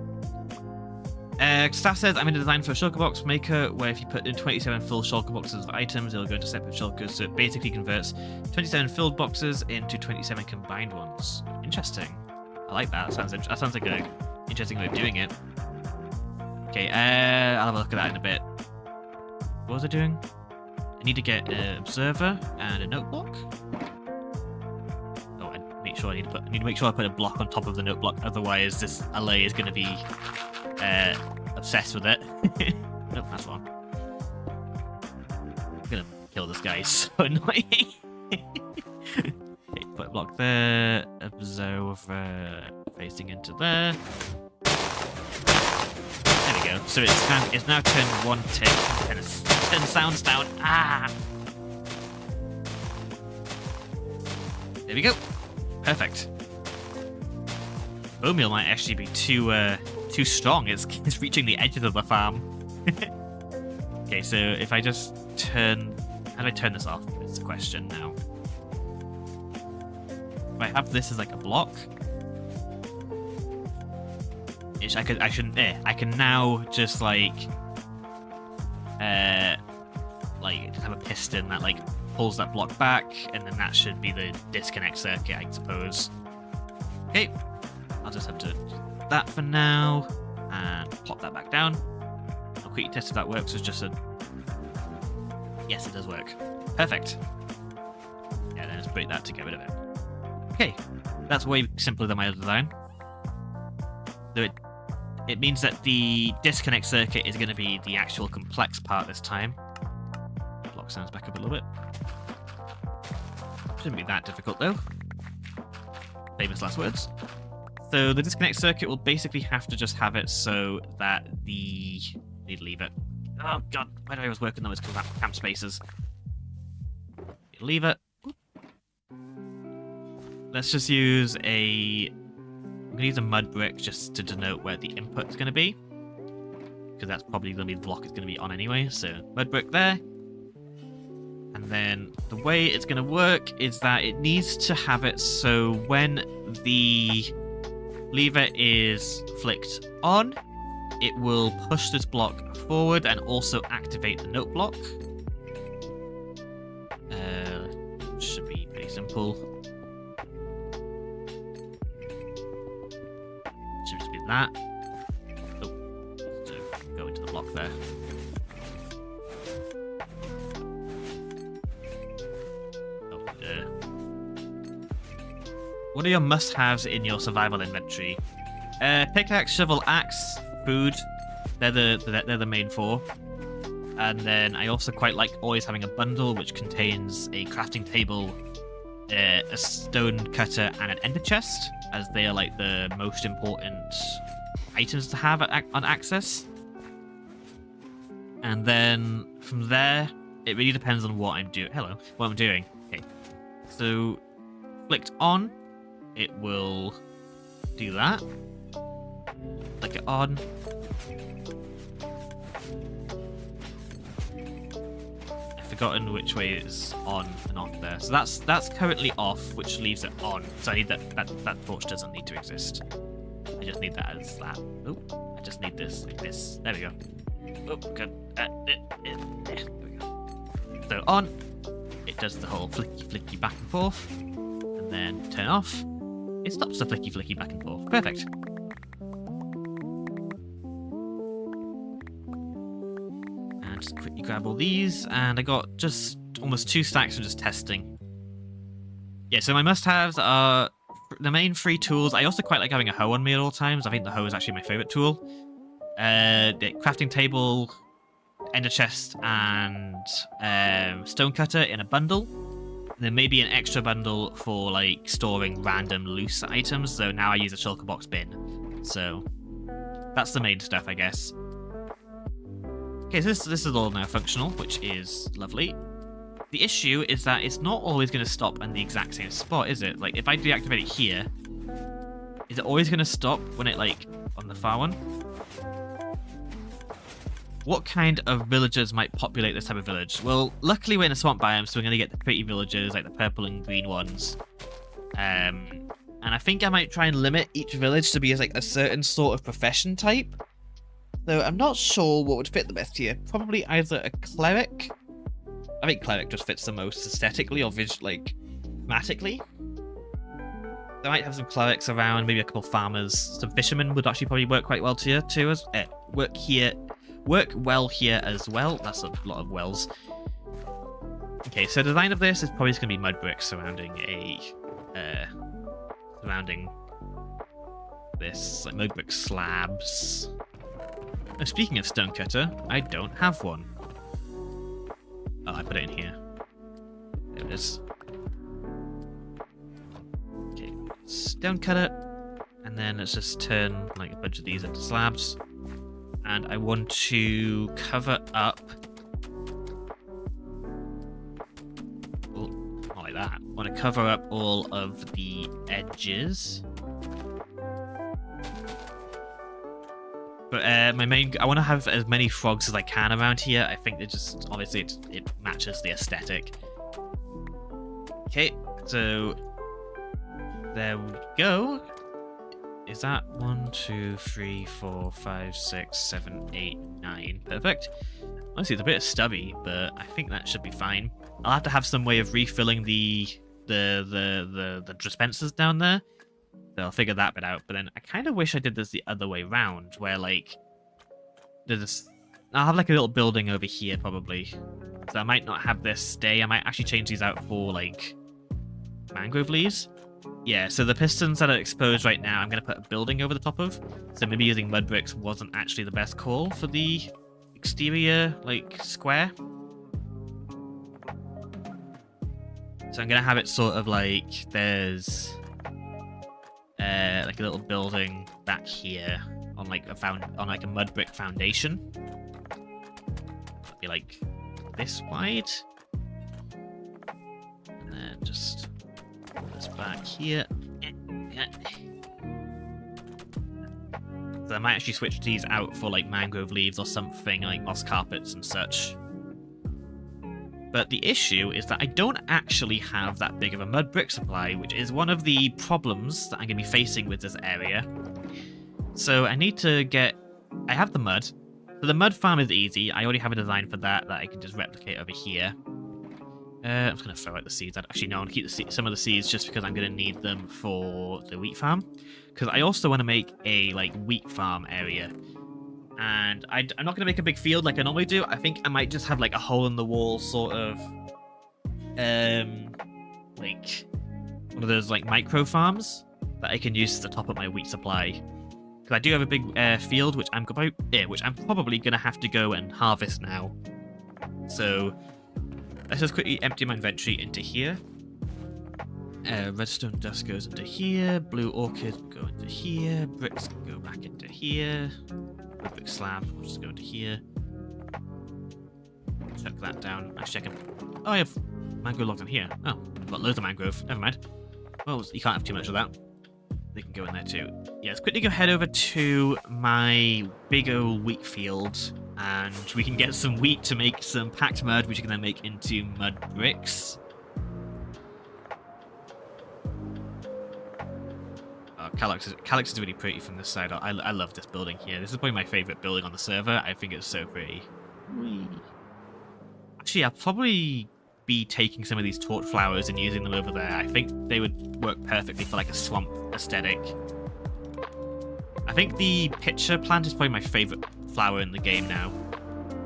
Staff says, I'm in a design for a shulker box maker where if you put in 27 full shulker boxes of items, it'll go into separate shulkers, so it basically converts 27 filled boxes into 27 combined ones. Interesting. I like that. That sounds like an interesting way of doing it. Okay, I'll have a look at that in a bit. What was I doing? I need to get an observer and a note block. Oh, I need to make sure I put a block on top of the note block, otherwise this LA is going to be obsessed with it. Nope, that's wrong. I'm gonna kill this guy. He's so annoying. Okay, put a block there. Observer facing into there. There we go. So it's now turned one tick and it's turned sounds down. Ah. There we go. Perfect. Bone meal might actually be too strong. It's reaching the edges of the farm. Okay, so if I just turn... How do I turn this off? It's the question now. If I have this as like a block... I can now just like have a piston that like pulls that block back, and then that should be the disconnect circuit, I suppose. Okay, I'll just have to do that for now and plop that back down. I'll quickly test if that works. It's just a... Yes, it does work. Perfect. Yeah, then let's break that to get rid of it. Okay, that's way simpler than my other design. So it means that the disconnect circuit is going to be the actual complex part this time. Block sounds back up a little bit. Shouldn't be that difficult though. Famous last words. So the disconnect circuit will basically have to just have it so that the... Need to leave it. Oh god, why did I was working those camp spaces? Leave it. Let's just use a... I'm going to use a mud brick just to denote where the input's going to be. Because that's probably going to be the block it's going to be on anyway. So mud brick there. And then the way it's going to work is that it needs to have it so when the lever is flicked on, it will push this block forward and also activate the note block. Should be pretty simple. Should just be that. Oh, so go into the block there. What are your must-haves in your survival inventory? Pickaxe, shovel, axe, food. They're the main four. And then I also quite like always having a bundle which contains a crafting table, a stone cutter, and an ender chest, as they are like the most important items to have on access. And then from there, it really depends on what I'm doing. What I'm doing. Okay, so flicked on, it will do that. Flick it on. I've forgotten which way it's on and off there. So that's currently off, which leaves it on. So I need that torch doesn't need to exist. I just need that as that. Oh, I just need this like this. There we go. Oh, good. There we go. So on, it does the whole flicky back and forth, and then turn off. It stops the flicky back and forth. Perfect. And just quickly grab all these, and I got just almost 2 stacks of just testing. Yeah, so my must-haves are the main 3 tools. I also quite like having a hoe on me at all times. I think the hoe is actually my favorite tool. The crafting table, ender chest, and stone cutter in a bundle. There may be an extra bundle for like storing random loose items, so now I use a shulker box bin. So that's the main stuff, I guess. Okay, so this is all now functional, which is lovely. The issue is that it's not always going to stop in the exact same spot, is it? Like, if I deactivate it here, is it always going to stop when it, like, on the far one? What kind of villagers might populate this type of village? Well, luckily we're in a swamp biome, so we're going to get the pretty villagers, like the purple and green ones. And I think I might try and limit each village to be like a certain sort of profession type. Though I'm not sure what would fit the best here. Probably either a cleric. I think cleric just fits the most aesthetically or thematically. I might have some clerics around, maybe a couple farmers. Some fishermen would actually probably work quite well here too. Work well here as well. That's a lot of wells. Okay, so the design of this is probably just going to be mud bricks surrounding this, like mud brick slabs. Now, speaking of stonecutter, I don't have one. Oh, I put it in here. There it is. Okay, stonecutter, and then let's just turn like a bunch of these into slabs. And I want to cover up. Oh, not like that. I want to cover up all of the edges. But I want to have as many frogs as I can around here. I think obviously it matches the aesthetic. Okay, so there we go. Is that 1, 2, 3, 4, 5, 6, 7, 8, 9? Perfect. Honestly, it's a bit stubby, but I think that should be fine. I'll have to have some way of refilling the dispensers down there. So I'll figure that bit out. But then I kind of wish I did this the other way around, where like I'll have like a little building over here probably. So I might not have this stay. I might actually change these out for like mangrove leaves. Yeah, so the pistons that are exposed right now, I'm going to put a building over the top of. So maybe using mud bricks wasn't actually the best call for the exterior, like, square. So I'm going to have it sort of like there's like a little building back here on like a mud brick foundation. It'll be like this wide. And then just this back here. So I might actually switch these out for like mangrove leaves or something, like moss carpets and such. But the issue is that I don't actually have that big of a mud brick supply, which is one of the problems that I'm going to be facing with this area. So I need to I have the mud. So the mud farm is easy. I already have a design for that I can just replicate over here. I'm just going to throw out the seeds. Actually, no, I'm going to keep some of the seeds just because I'm going to need them for the wheat farm. Because I also want to make a like wheat farm area. And I'm not going to make a big field like I normally do. I think I might just have like a hole in the wall sort of like one of those like micro farms that I can use to top up my wheat supply. Because I do have a big field which I'm probably going to have to go and harvest now. So let's just quickly empty my inventory into here. Redstone dust goes into here. Blue orchid will go into here. Bricks can go back into here. Brick slab will just go into here. Chuck that down. Actually, I can. Oh, I have mangrove logs in here. Oh, I've got loads of mangrove. Never mind. Well, you can't have too much of that. They can go in there too. Yeah, let's quickly go head over to my big old wheat field. And we can get some wheat to make some packed mud, which we can then make into mud bricks. Calyx is really pretty from this side. I love this building here. This is probably my favorite building on the server. I think it's so pretty. Whee. Actually, I'll probably be taking some of these torch flowers and using them over there. I think they would work perfectly for like a swamp aesthetic. I think the pitcher plant is probably my favorite flower in the game now.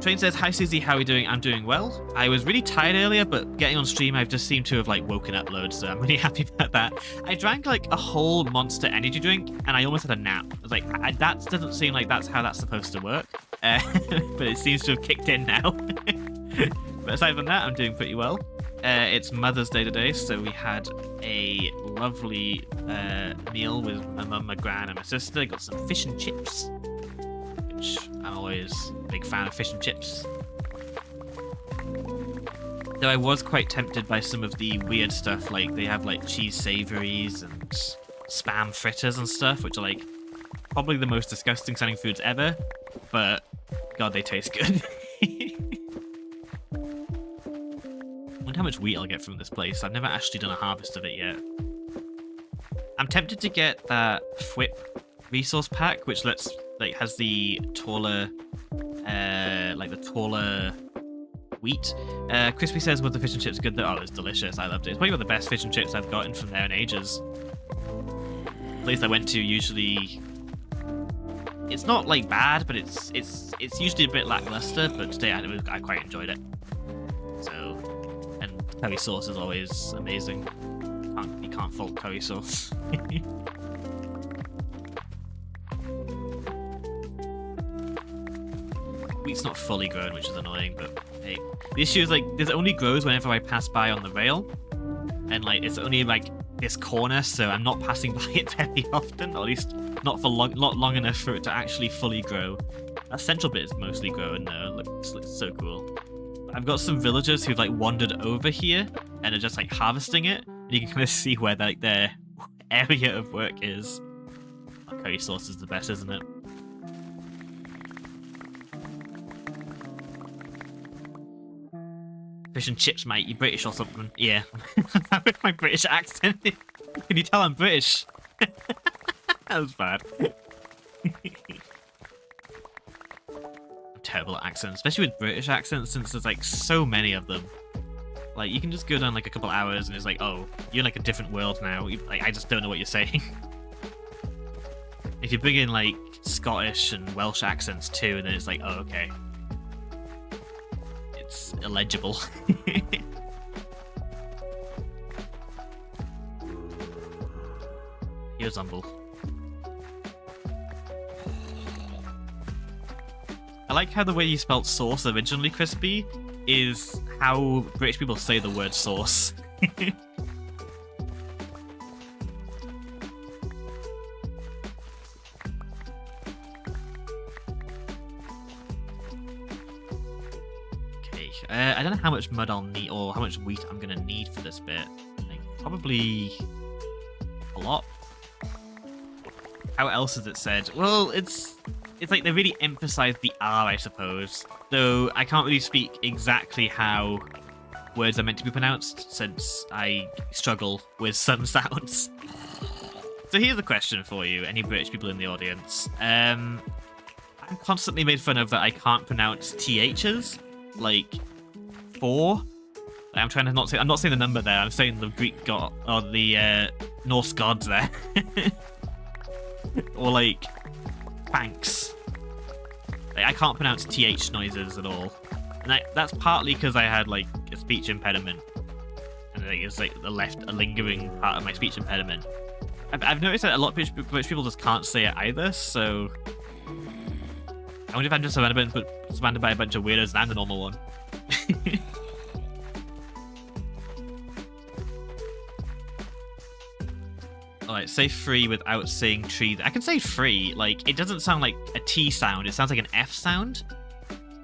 Train says, "Hi Susie, how are you doing?" I'm doing well. I was really tired earlier, but getting on stream, I've just seemed to have like woken up loads, so I'm really happy about that. I drank like a whole Monster energy drink, and I almost had a nap. I was like, that doesn't seem like that's how that's supposed to work, but it seems to have kicked in now. But aside from that, I'm doing pretty well. It's Mother's Day today, so we had a lovely meal with my mum, my gran, and my sister. Got some fish and chips, which I'm always a big fan of fish and chips. Though I was quite tempted by some of the weird stuff, like they have like cheese savories and spam fritters and stuff, which are like probably the most disgusting sounding foods ever, but god, they taste good. I wonder how much wheat I'll get from this place. I've never actually done a harvest of it yet. I'm tempted to get that Fwip resource pack, which has the taller, wheat. Crispy says, "Was the fish and chips good?" Oh, it was delicious. I loved it. It's probably one of the best fish and chips I've gotten from there in ages. The place I went to usually, it's not like bad, but it's usually a bit lackluster. But today I quite enjoyed it. So, and curry sauce is always amazing. You can't fault curry sauce. Wheat's not fully grown, which is annoying, but hey. The issue is, like, this only grows whenever I pass by on the rail, and, like, it's only, like, this corner, so I'm not passing by it very often, or at least not long enough for it to actually fully grow. That central bit is mostly growing, though. Looks so cool. I've got some villagers who've, like, wandered over here, and are just, like, harvesting it, and you can kind of see where, like, their area of work is. Oh, curry sauce is the best, isn't it? Fish and chips, mate. You British or something? Yeah. With my British accent. Can you tell I'm British? That was bad. Terrible at accents, especially with British accents, since there's like so many of them. Like, you can just go down like a couple hours and it's like, oh, you're in like a different world now. Like, I just don't know what you're saying. If you bring in like Scottish and Welsh accents too, then it's like, oh, okay. It's illegible. Here's Umble. I like how the way you spelt sauce originally, Crispy, is how British people say the word sauce. I don't know how much mud I'll need, or how much wheat I'm gonna need for this bit. Like, probably a lot. How else is it said? Well, it's like they really emphasize the R, I suppose. Though I can't really speak exactly how words are meant to be pronounced, since I struggle with some sounds. So here's a question for you, any British people in the audience. I'm constantly made fun of that I can't pronounce THs, like 4. I'm trying to not say. I'm not saying the number there. I'm saying the Greek god or the Norse gods there, or like thanks. Like, I can't pronounce TH noises at all, and that's partly because I had like a speech impediment, and I think it's like a lingering part of my speech impediment. I've noticed that a lot of British people just can't say it either. So I wonder if I'm just surrounded by a bunch of weirdos and I'm the normal one. Alright, say free without saying tree. I can say free. Like, it doesn't sound like a T sound. It sounds like an F sound.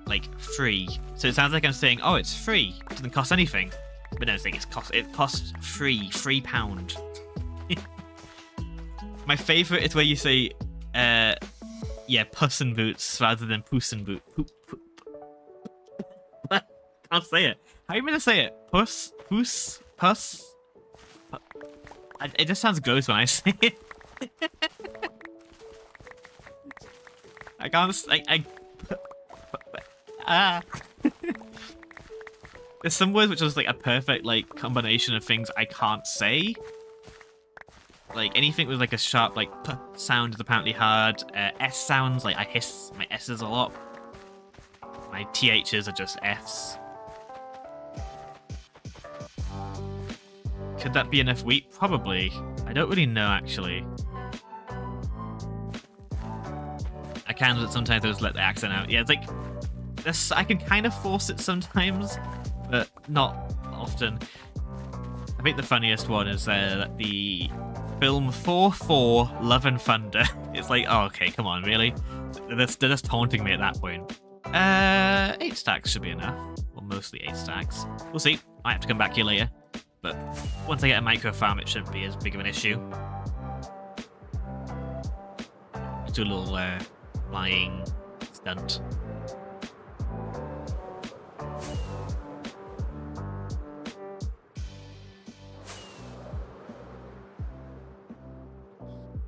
Like, free. So it sounds like I'm saying, oh, it's free. It doesn't cost anything. But no, it's like it costs £3. My favourite is where you say, yeah, puss in boots rather than puss in boot. Can't say it. How are you going to say it? Puss? Puss? Puss? It just sounds gross when I say it. I can't. There's some words which are just like a perfect like combination of things I can't say. Like anything with like a sharp like p sound is apparently hard. S sounds, like I hiss my S's a lot. My THs are just Fs. Could that be enough wheat? Probably. I don't really know, actually. I can sometimes just let the accent out. Yeah, it's like... I can kind of force it sometimes, but not often. I think the funniest one is the film 4-4 Love and Thunder. It's like, oh, okay, come on, really? They're just taunting me at that point. 8 stacks should be enough. Well, mostly 8 stacks. We'll see. I have to come back here later. But once I get a micro farm, it shouldn't be as big of an issue. Do a little flying stunt.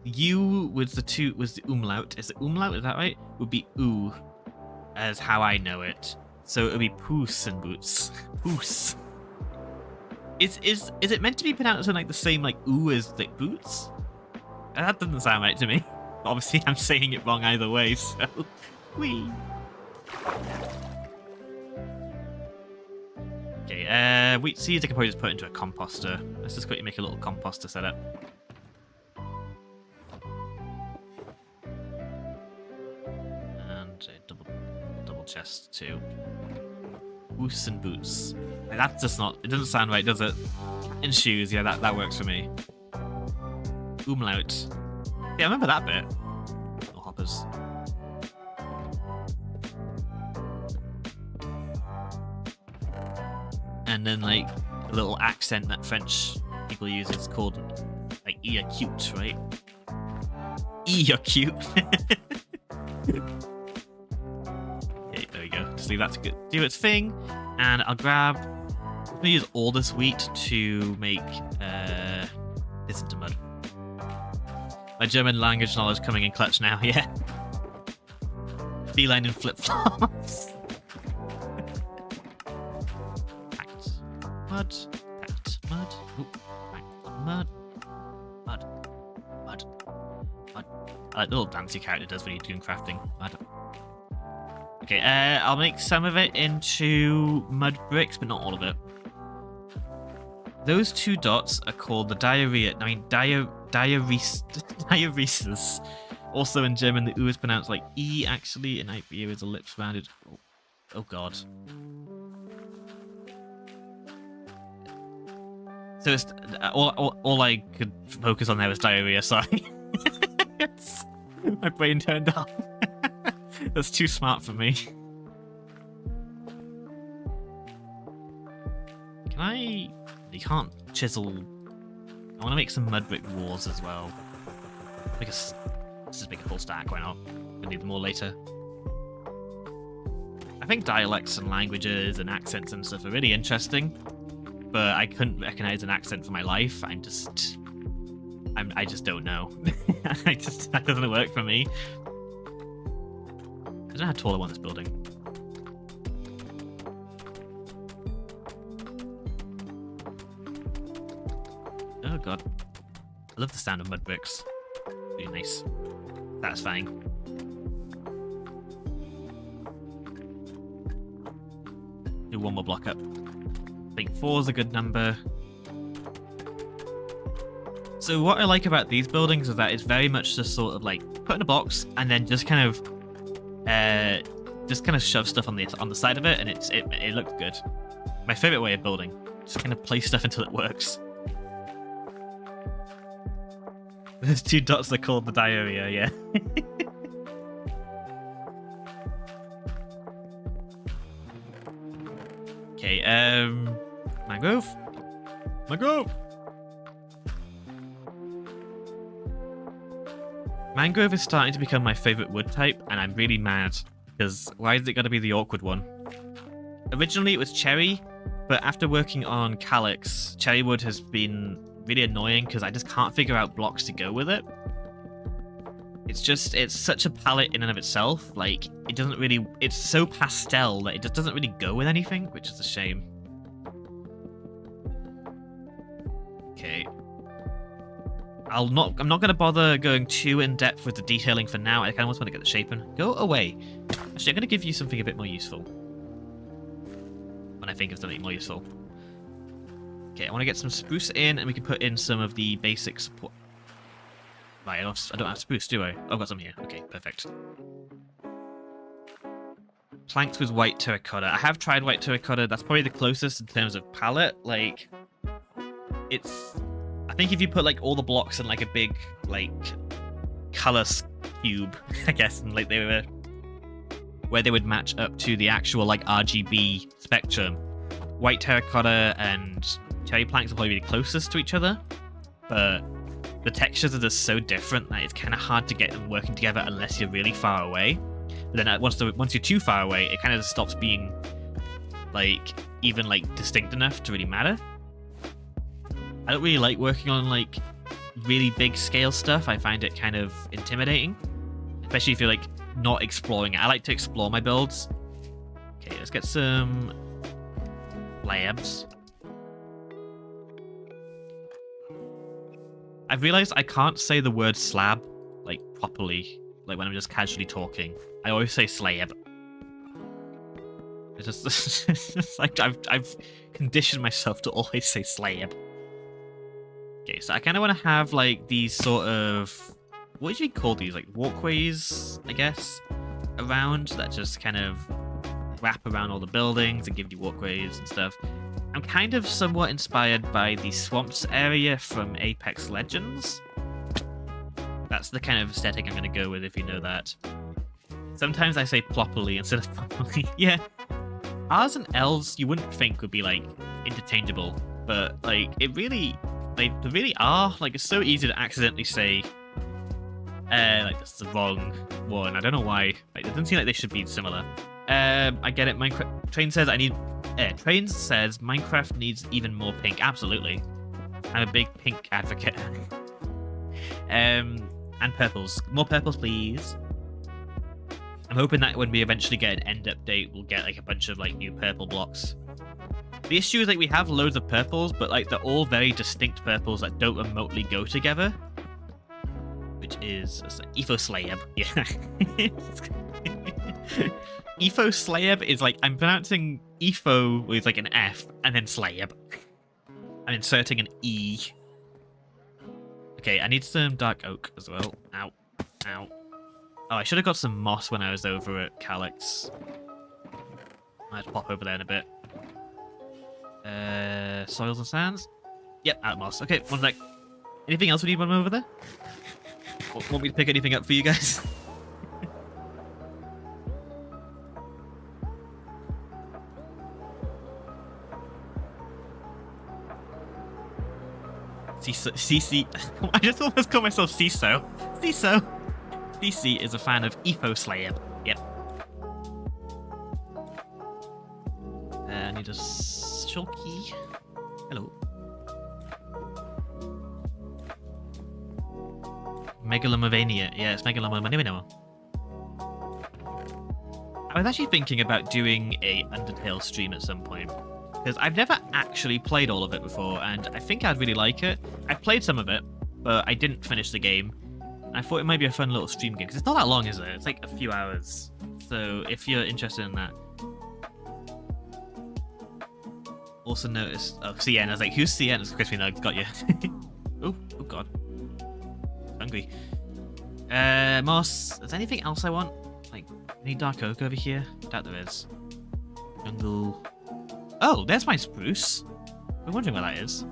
U was the umlaut. Is it umlaut? Is that right? Would be oo, as how I know it. So it would be Puss in Boots. Puss. Is it meant to be pronounced like the same like oo as like boots? That doesn't sound right to me. Obviously, I'm saying it wrong either way. So, wee. Okay. Wheat seeds I can probably just put into a composter. Let's just quickly make a little composter setup. Double chest too. Boots and boots. That's just not. It doesn't sound right, does it? In shoes, yeah, that works for me. Umlaut. Yeah, I remember that bit. Little hoppers. And then like a little accent that French people use is called like "you're cute," right? You're cute. Okay, there we go. Just leave that to do its thing, and I'll grab. I'm gonna use all this wheat to make this into mud. My German language knowledge coming in clutch now, yeah. Feline in flip-flops. Packed mud, packed mud, oop, packed mud, mud, mud, mud. I like the little dance your character does when you're doing crafting. Mud. Okay, I'll make some of it into mud bricks, but not all of it. Those 2 dots are called the diuresis. Also in German, the U is pronounced like E, actually, and here is a lips rounded. Oh god. So it's all I could focus on there was diarrhea, sorry. My brain turned off. That's too smart for me. Can I... You can't chisel... I want to make some mud brick walls as well. Let's just make a full stack, why not? We'll need them all later. I think dialects and languages and accents and stuff are really interesting, but I couldn't recognize an accent for my life. I just don't know. That doesn't work for me. I don't know how tall I want this building. Oh god. I love the sound of mud bricks. Really nice. Satisfying. Do one more block up. I think 4 is a good number. So what I like about these buildings is that it's very much just sort of like put in a box and then just kind of shove stuff on the side of it, and it looks good. My favorite way of building. Just kind of place stuff until it works. Those 2 dots are called the diarrhea, yeah. Okay, mangrove? Mangrove! Mangrove is starting to become my favorite wood type, and I'm really mad, because why is it got to be the awkward one? Originally it was cherry, but after working on Calyx, cherry wood has been really annoying because I just can't figure out blocks to go with it. It's such a palette in and of itself. Like, it's so pastel that it just doesn't really go with anything, which is a shame. Okay. I'm not going to bother going too in depth with the detailing for now. I kind of just want to get the shape in. Go away. Actually, I'm going to give you something a bit more useful. When I think of something more useful. Okay, I want to get some spruce in, and we can put in some of the basic support. Right, I don't have spruce, do I? Oh, I've got some here. Okay, perfect. planks with white terracotta. I have tried white terracotta. That's probably the closest in terms of palette. Like, it's... I think if you put, like, all the blocks in, like, a big, like, color cube, I guess, and, like, they were... where they would match up to the actual, like, RGB spectrum, white terracotta and cherry planks will probably be the closest to each other, but the textures are just so different that it's kind of hard to get them working together unless you're really far away. But then once you're too far away, it kind of stops being like even like distinct enough to really matter. I don't really like working on like really big scale stuff. I find it kind of intimidating, especially if you're like not exploring it. I like to explore my builds. Okay, let's get some slabs. I've realized I can't say the word slab like properly, like when I'm just casually talking. I always say slab. It's just like I've conditioned myself to always say slab. Okay, so I kind of want to have like these sort of, what do you call these? Like walkways, I guess, around that just kind of wrap around all the buildings and give you walkways and stuff. I'm kind of somewhat inspired by the swamps area from Apex Legends. That's the kind of aesthetic I'm going to go with, if you know that. Sometimes I say ploppily instead of properly. Yeah. R's and L's you wouldn't think would be, like, interchangeable. But, like, they really are. Like, it's so easy to accidentally say, like, that's the wrong one. I don't know why. Like, it doesn't seem like they should be similar. I get it. Train says Train says Minecraft needs even more pink. Absolutely. I'm a big pink advocate. And purples. More purples, please. I'm hoping that when we eventually get an end update, we'll get like a bunch of like new purple blocks. The issue is like we have loads of purples, but like they're all very distinct purples that don't remotely go together. Which is Epho Slab. Yeah. Epho Slab is like, I'm pronouncing Epho with like an F and then Slab. I'm inserting an E. Okay, I need some dark oak as well. Ow. Ow. Oh, I should have got some moss when I was over at Calyx. I'll have to pop over there in a bit. Soils and sands? Yep, out of moss. Okay, one sec. Anything else we need when I'm over there? Want me to pick anything up for you guys? CC. I just almost called myself CISO. CISO. CC is a fan of Epho Slab. Yep. I need a shulky. Hello. Megalomania. Yeah, it's Megalomania. I was actually thinking about doing a Undertale stream at some point. Because I've never actually played all of it before, and I think I'd really like it. I've played some of it, but I didn't finish the game. I thought it might be a fun little stream game, because it's not that long, is it? It's like a few hours. So if you're interested in that. Also noticed... Oh, CN. I was like, who's CN? It's Crispy. No, got you. Oh god. Hungry. Moss. Is there anything else I want? Like, any dark oak over here? Doubt there is. Jungle. Oh, there's my spruce. I'm wondering where that is.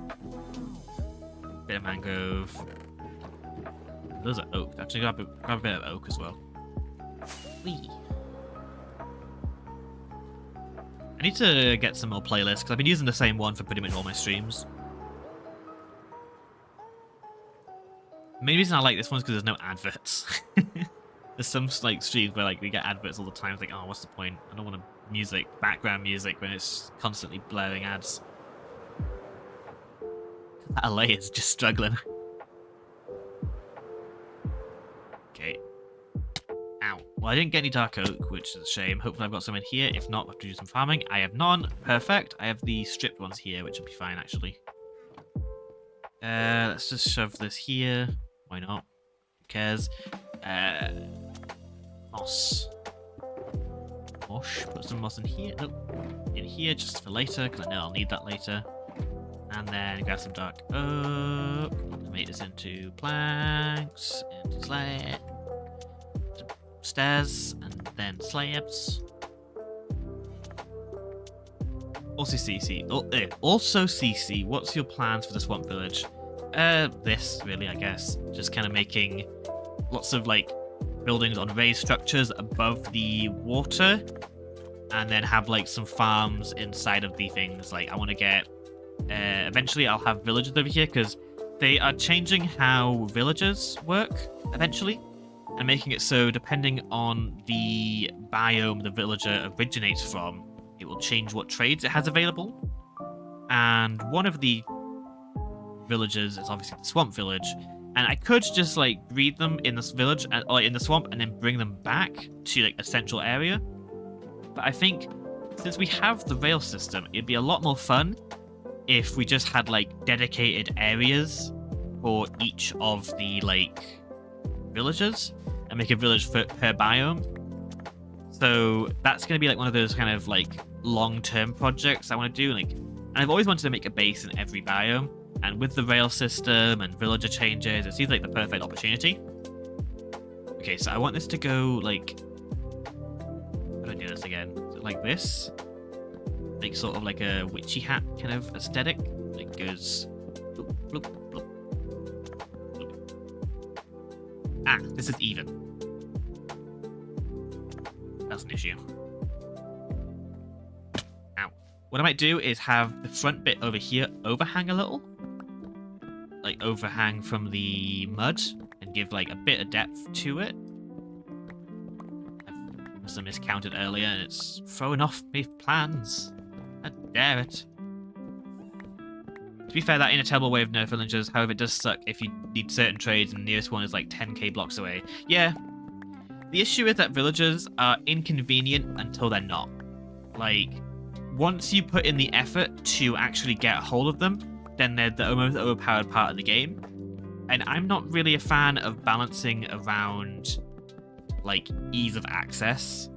Bit of mangrove. Those are oak. Actually, grab a bit of oak as well. Whee. I need to get some more playlists because I've been using the same one for pretty much all my streams. The main reason I like this one is because there's no adverts. There's some like streams where like we get adverts all the time. It's like, oh, what's the point? I don't want background music when it's constantly blaring ads. LA is just struggling. Okay. Ow. Well, I didn't get any dark oak, which is a shame. Hopefully I've got some in here. If not, I'll have to do some farming. I have none. Perfect. I have the stripped ones here, which will be fine, actually. Let's just shove this here. Why not? Who cares? Moss. Mosh. Put some moss in here. Nope. In here, just for later, because I know I'll need that later. And then grab some dark oak. Make this into planks, into stairs, and then slabs. Also CC. Also CC. What's your plans for the Swamp Village? This really, I guess. Just kind of making lots of like buildings on raised structures above the water, and then have like some farms inside of the things. Like I want to get. Eventually, I'll have villagers over here because they are changing how villagers work eventually, and making it so depending on the biome the villager originates from, it will change what trades it has available. And one of the villages is obviously the Swamp Village, and I could just like breed them in this village or in the swamp and then bring them back to like a central area. But I think since we have the rail system, it'd be a lot more fun if we just had like dedicated areas for each of the like villages and make a village per biome. So that's going to be like one of those kind of like long-term projects I want to do. Like, and I've always wanted to make a base in every biome, and with the rail system and villager changes, it seems like the perfect opportunity. Okay, so I want this to go like, how do I do this again? Is it like this? Like sort of like a witchy hat kind of aesthetic. Like goes bloop, bloop, bloop, bloop. Ah, this is even. That's an issue. Now, what I might do is have the front bit over here overhang a little. Like overhang from the mud and give like a bit of depth to it. I must have miscounted earlier and it's throwing off my plans. How dare it. To be fair, that ain't a terrible way of nerf villagers. However, it does suck if you need certain trades and the nearest one is like 10k blocks away. Yeah. The issue is that villagers are inconvenient until they're not. Like, once you put in the effort to actually get a hold of them, then they're the almost overpowered part of the game. And I'm not really a fan of balancing around, like, ease of access.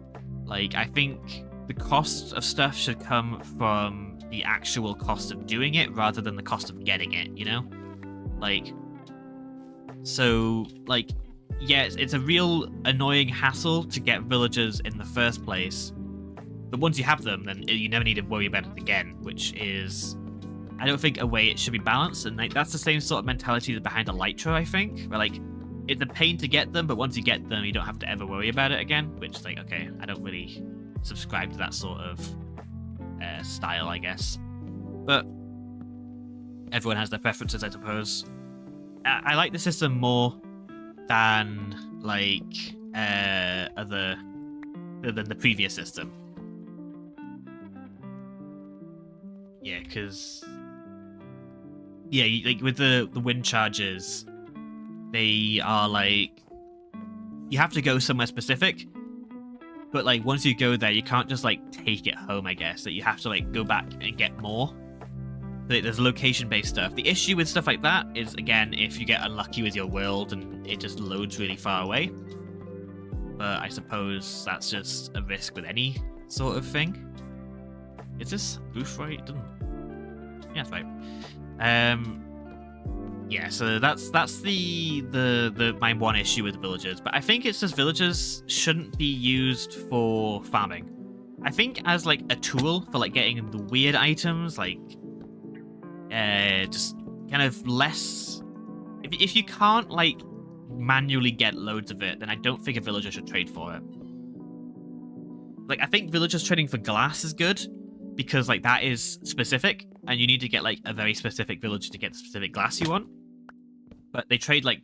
Like, I think the cost of stuff should come from the actual cost of doing it rather than the cost of getting it, you know? Like, so, like, yeah, it's a real annoying hassle to get villagers in the first place. But once you have them, then you never need to worry about it again, which is, I don't think, a way it should be balanced. And like, that's the same sort of mentality behind Elytra, I think, where like, it's a pain to get them, but once you get them, you don't have to ever worry about it again, which is like, okay, I don't really subscribe to that sort of style, I guess. But everyone has their preferences, I suppose. I like the system more than like other than the previous system. Yeah, because like with the wind charges, they are like, you have to go somewhere specific. But like once you go there, you can't just like take it home, I guess. That you have to like go back and get more. So there's location-based stuff. The issue with stuff like that is, again, if you get unlucky with your world and it just loads really far away. But I suppose that's just a risk with any sort of thing. Is this booth right? Yeah, that's right. Yeah, so that's the my one issue with villagers. But I think it's just villagers shouldn't be used for farming. I think as like a tool for like getting the weird items, like just kind of less. If you can't like manually get loads of it, then I don't think a villager should trade for it. Like I think villagers trading for glass is good because like that is specific, and you need to get like a very specific villager to get the specific glass you want. But they trade like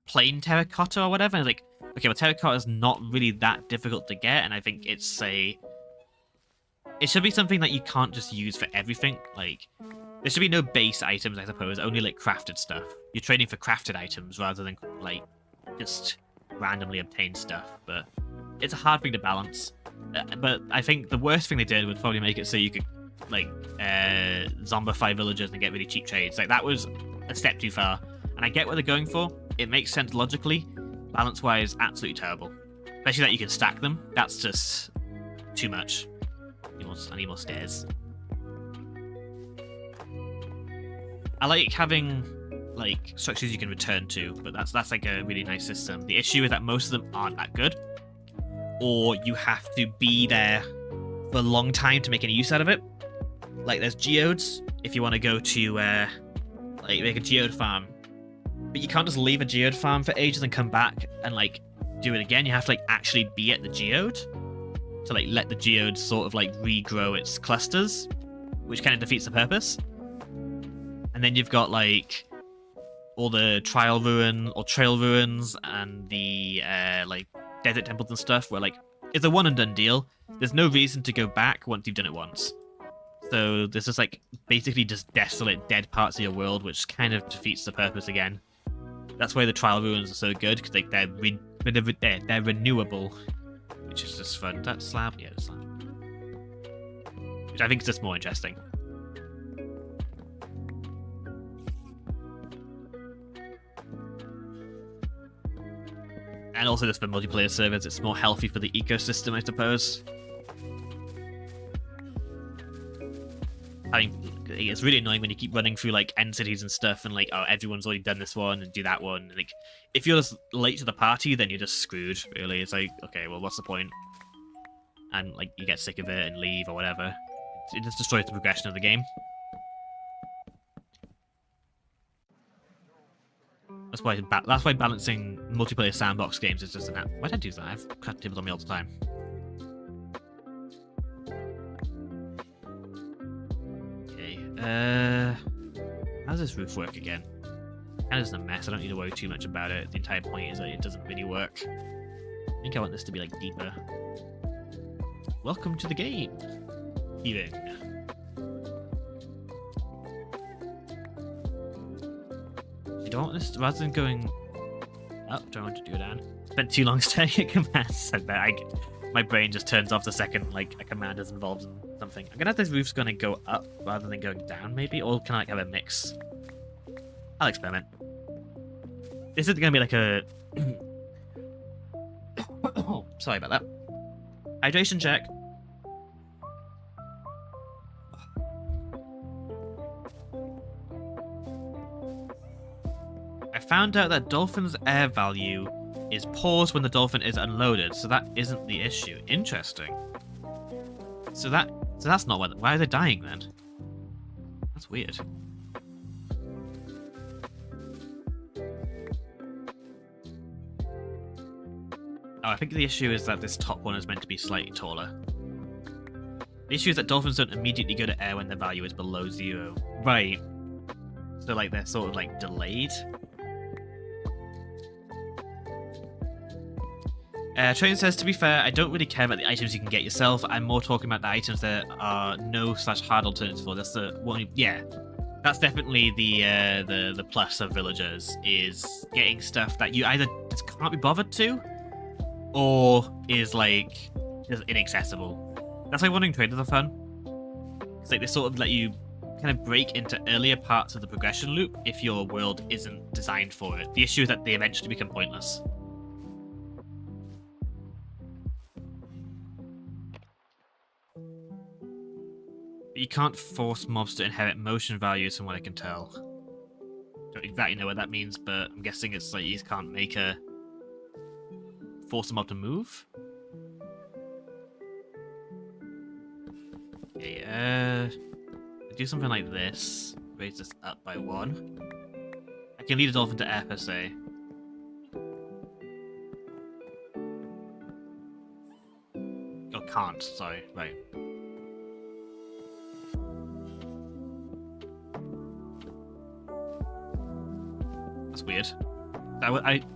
plain terracotta or whatever, and it's like, okay, well terracotta is not really that difficult to get, and I think it should be something that you can't just use for everything. Like there should be no base items, I suppose, only like crafted stuff. You're trading for crafted items rather than like just randomly obtained stuff. But it's a hard thing to balance. But I think the worst thing they did would probably make it so you could like zombify villagers and get really cheap trades. Like that was a step too far. And I get what they're going for. It makes sense logically. Balance-wise, absolutely terrible. Especially that you can stack them. That's just too much. I need more stairs. I like having like structures you can return to, but that's like a really nice system. The issue is that most of them aren't that good, or you have to be there for a long time to make any use out of it. Like, there's geodes if you want to go to, like, make a geode farm. But you can't just leave a geode farm for ages and come back and, like, do it again. You have to, like, actually be at the geode to, like, let the geode sort of, like, regrow its clusters, which kind of defeats the purpose. And then you've got, like, all the trail ruins and the, like, desert temples and stuff where, like, it's a one and done deal. There's no reason to go back once you've done it once. So there's just, like, basically just desolate, dead parts of your world, which kind of defeats the purpose again. That's why the trial ruins are so good, because, like, they're renewable, which is just fun. That slab? Yeah, the slab. Which I think is just more interesting. And also just for multiplayer servers, it's more healthy for the ecosystem, I suppose. I mean, it's really annoying when you keep running through, like, end cities and stuff, and, like, oh, everyone's already done this one and do that one. And, like, if you're just late to the party, then you're just screwed, really. It's like, okay, well, what's the point? And, like, you get sick of it and leave or whatever. It just destroys the progression of the game. That's why balancing multiplayer sandbox games is just an app. Why did I do that? I've cut tables on me all the time. Okay, how does this roof work again? Kind of just a mess. I don't need to worry too much about it. The entire point is that it doesn't really work. I think I want this to be, like, deeper. Welcome to the game, Steven. You don't want this, rather than going up, do I want to do it down? Spent too long staring at commands. I bet my brain just turns off the second, like, a command is involved in something. I'm gonna have this roof's gonna go up rather than going down, maybe, or can I, like, have a mix? I'll experiment. This is gonna be like a sorry about that. Hydration check. I found out that dolphin's air value is paused when the dolphin is unloaded, so that isn't the issue. Interesting. So that's not why are they dying then? That's weird. Oh, I think the issue is that this top one is meant to be slightly taller. The issue is that dolphins don't immediately go to air when their value is below 0. Right. So, like, they're sort of, like, delayed. Train says, to be fair, I don't really care about the items you can get yourself. I'm more talking about the items that are no/hard alternatives for. That's the one. Yeah, that's definitely the plus of villagers, is getting stuff that you either just can't be bothered to, or is, like, just inaccessible. That's why wandering traders are fun. It's like they sort of let you kind of break into earlier parts of the progression loop if your world isn't designed for it. The issue is that they eventually become pointless. You can't force mobs to inherit motion values from what I can tell. Don't exactly know what that means, but I'm guessing it's like you can't make a... force a mob to move? Okay, do something like this. Raise this up by 1. I can lead a dolphin to air, per se. Oh, can't, sorry, right. That's weird.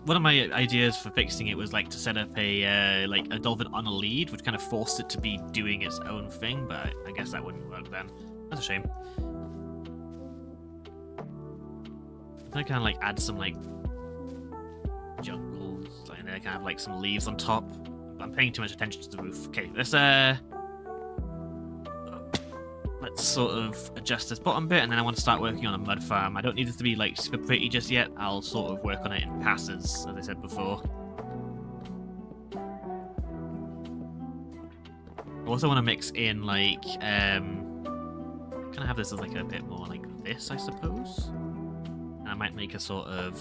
One of my ideas for fixing it was, like, to set up a like a dolphin on a lead, which kind of forced it to be doing its own thing, but I guess that wouldn't work then. That's a shame. I kind of, like, add some, like, jungles, and then I kind of, like, some leaves on top. But I'm paying too much attention to the roof. Okay, let's sort of adjust this bottom bit, and then I want to start working on a mud farm. I don't need this to be, like, super pretty just yet. I'll sort of work on it in passes, as I said before. I also want to mix in, like, kind of have this as, like, a bit more like this, I suppose. And I might make a sort of...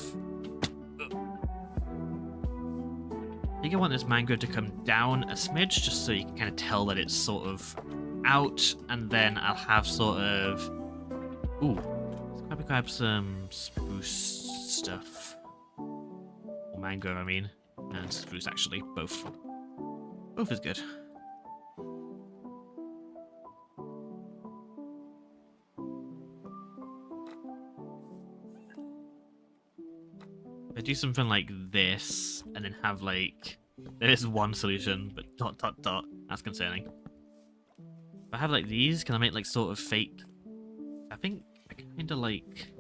I think I want this mangrove to come down a smidge, just so you can kind of tell that it's sort of out, and then I'll have sort of... Ooh, let's probably grab some spruce stuff. Or mangrove, I mean. And spruce, actually. Both. Both is good. I do something like this, and then have like... There is one solution, but ... That's concerning. If I have like these, can I make like sort of fake... I think I kind of like...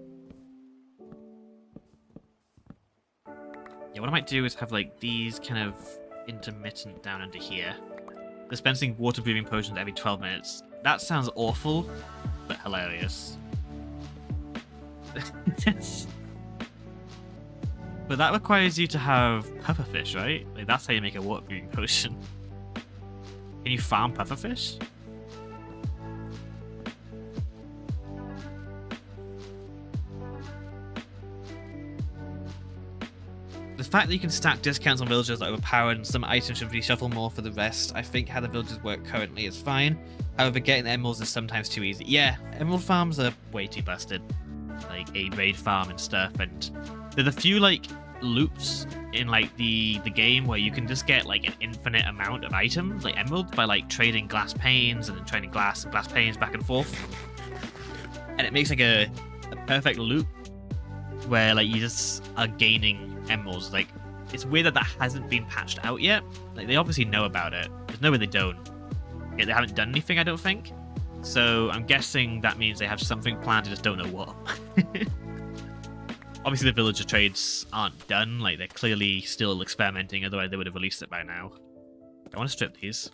Yeah, what I might do is have like these kind of intermittent down under here. Dispensing water-breathing potions every 12 minutes. That sounds awful, but hilarious. But that requires you to have pufferfish, right? Like, that's how you make a water-breathing potion. Can you farm pufferfish? The fact that you can stack discounts on villagers that are overpowered and some items should reshuffle more for the rest. I think how the villagers work currently is fine. However, getting emeralds is sometimes too easy. Yeah, emerald farms are way too busted. Like a raid farm and stuff, and there's a few like loops in like the game where you can just get like an infinite amount of items, like emeralds, by like trading glass panes and then trading glass and glass panes back and forth. And it makes like a perfect loop where like you just are gaining emeralds. Like, it's weird that that hasn't been patched out yet. Like, they obviously know about it. There's no way they don't. Yeah, they haven't done anything, I don't think. So I'm guessing that means they have something planned, they just don't know what. Obviously the villager trades aren't done, like they're clearly still experimenting, otherwise they would have released it by now. I want to strip these.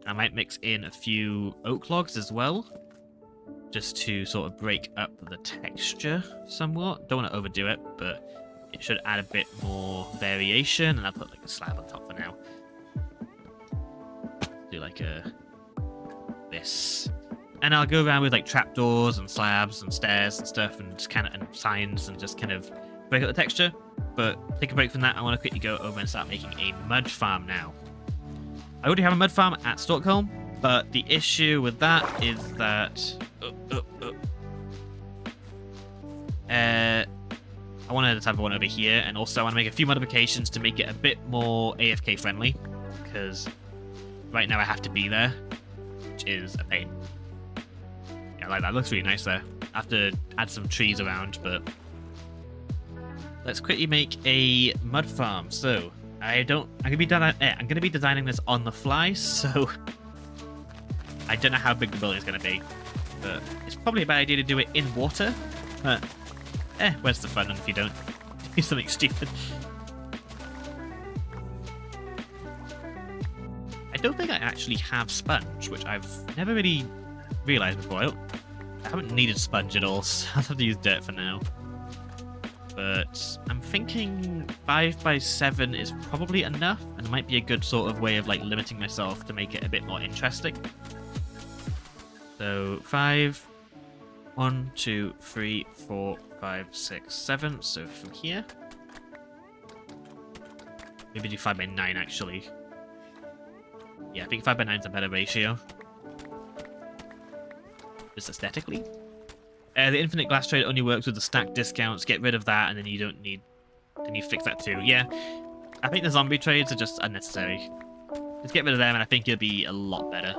I might mix in a few oak logs as well, just to sort of break up the texture somewhat. Don't want to overdo it, but it should add a bit more variation, and I'll put like a slab on top for now. Do like a... this. And I'll go around with like trapdoors and slabs and stairs and stuff and just kind of and signs and just kind of break up the texture. But take a break from that. I want to quickly go over and start making a mud farm now. I already have a mud farm at Stockholm, but the issue with that is that I wanted to have one over here, and also I want to make a few modifications to make it a bit more AFK friendly, because right now I have to be there, which is a pain. Yeah, like that looks really nice there. I have to add some trees around, but let's quickly make a mud farm. So I'm gonna be designing this on the fly, so I don't know how big the building is gonna be, but it's probably a bad idea to do it in water. But where's the fun if you don't do something stupid? I don't think I actually have sponge, which I've never really realized before. I haven't needed sponge at all, so I'll have to use dirt for now. But I'm thinking 5x7 is probably enough, and it might be a good sort of way of like limiting myself to make it a bit more interesting. So 5, 1, 2, 3, 4, 5, 6, 7. So from here, maybe do 5x9 actually. Yeah, I think 5x9 is a better ratio. Just aesthetically. The infinite glass trade only works with the stack discounts. Get rid of that, and then you don't need... Then you fix that too. Yeah, I think the zombie trades are just unnecessary. Just get rid of them, and I think it'll be a lot better.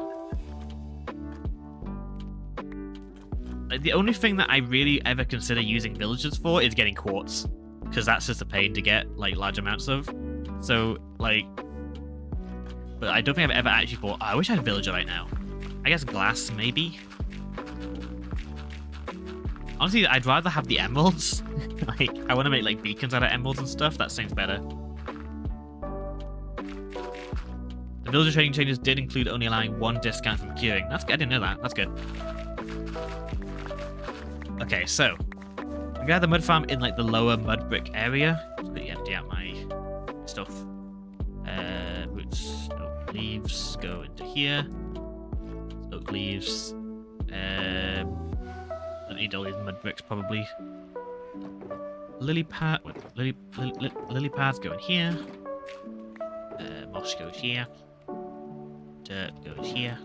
Like, the only thing that I really ever consider using villagers for is getting quartz, because that's just a pain to get like large amounts of. So like, but I don't think I've ever actually bought... Oh, I wish I had a villager right now. I guess glass maybe. Honestly, I'd rather have the emeralds. Like, I want to make like beacons out of emeralds and stuff. That seems better. The villager trading changes did include only allowing 1 discount from queuing. That's good. I didn't know that. That's good. Okay, so I'm gonna have the mud farm in like the lower mud brick area. Let's quickly empty out my stuff. Roots, oak leaves go into here. Oak leaves. Don't need all these mud bricks probably. Lily pads go in here. Moss goes here. Dirt goes here.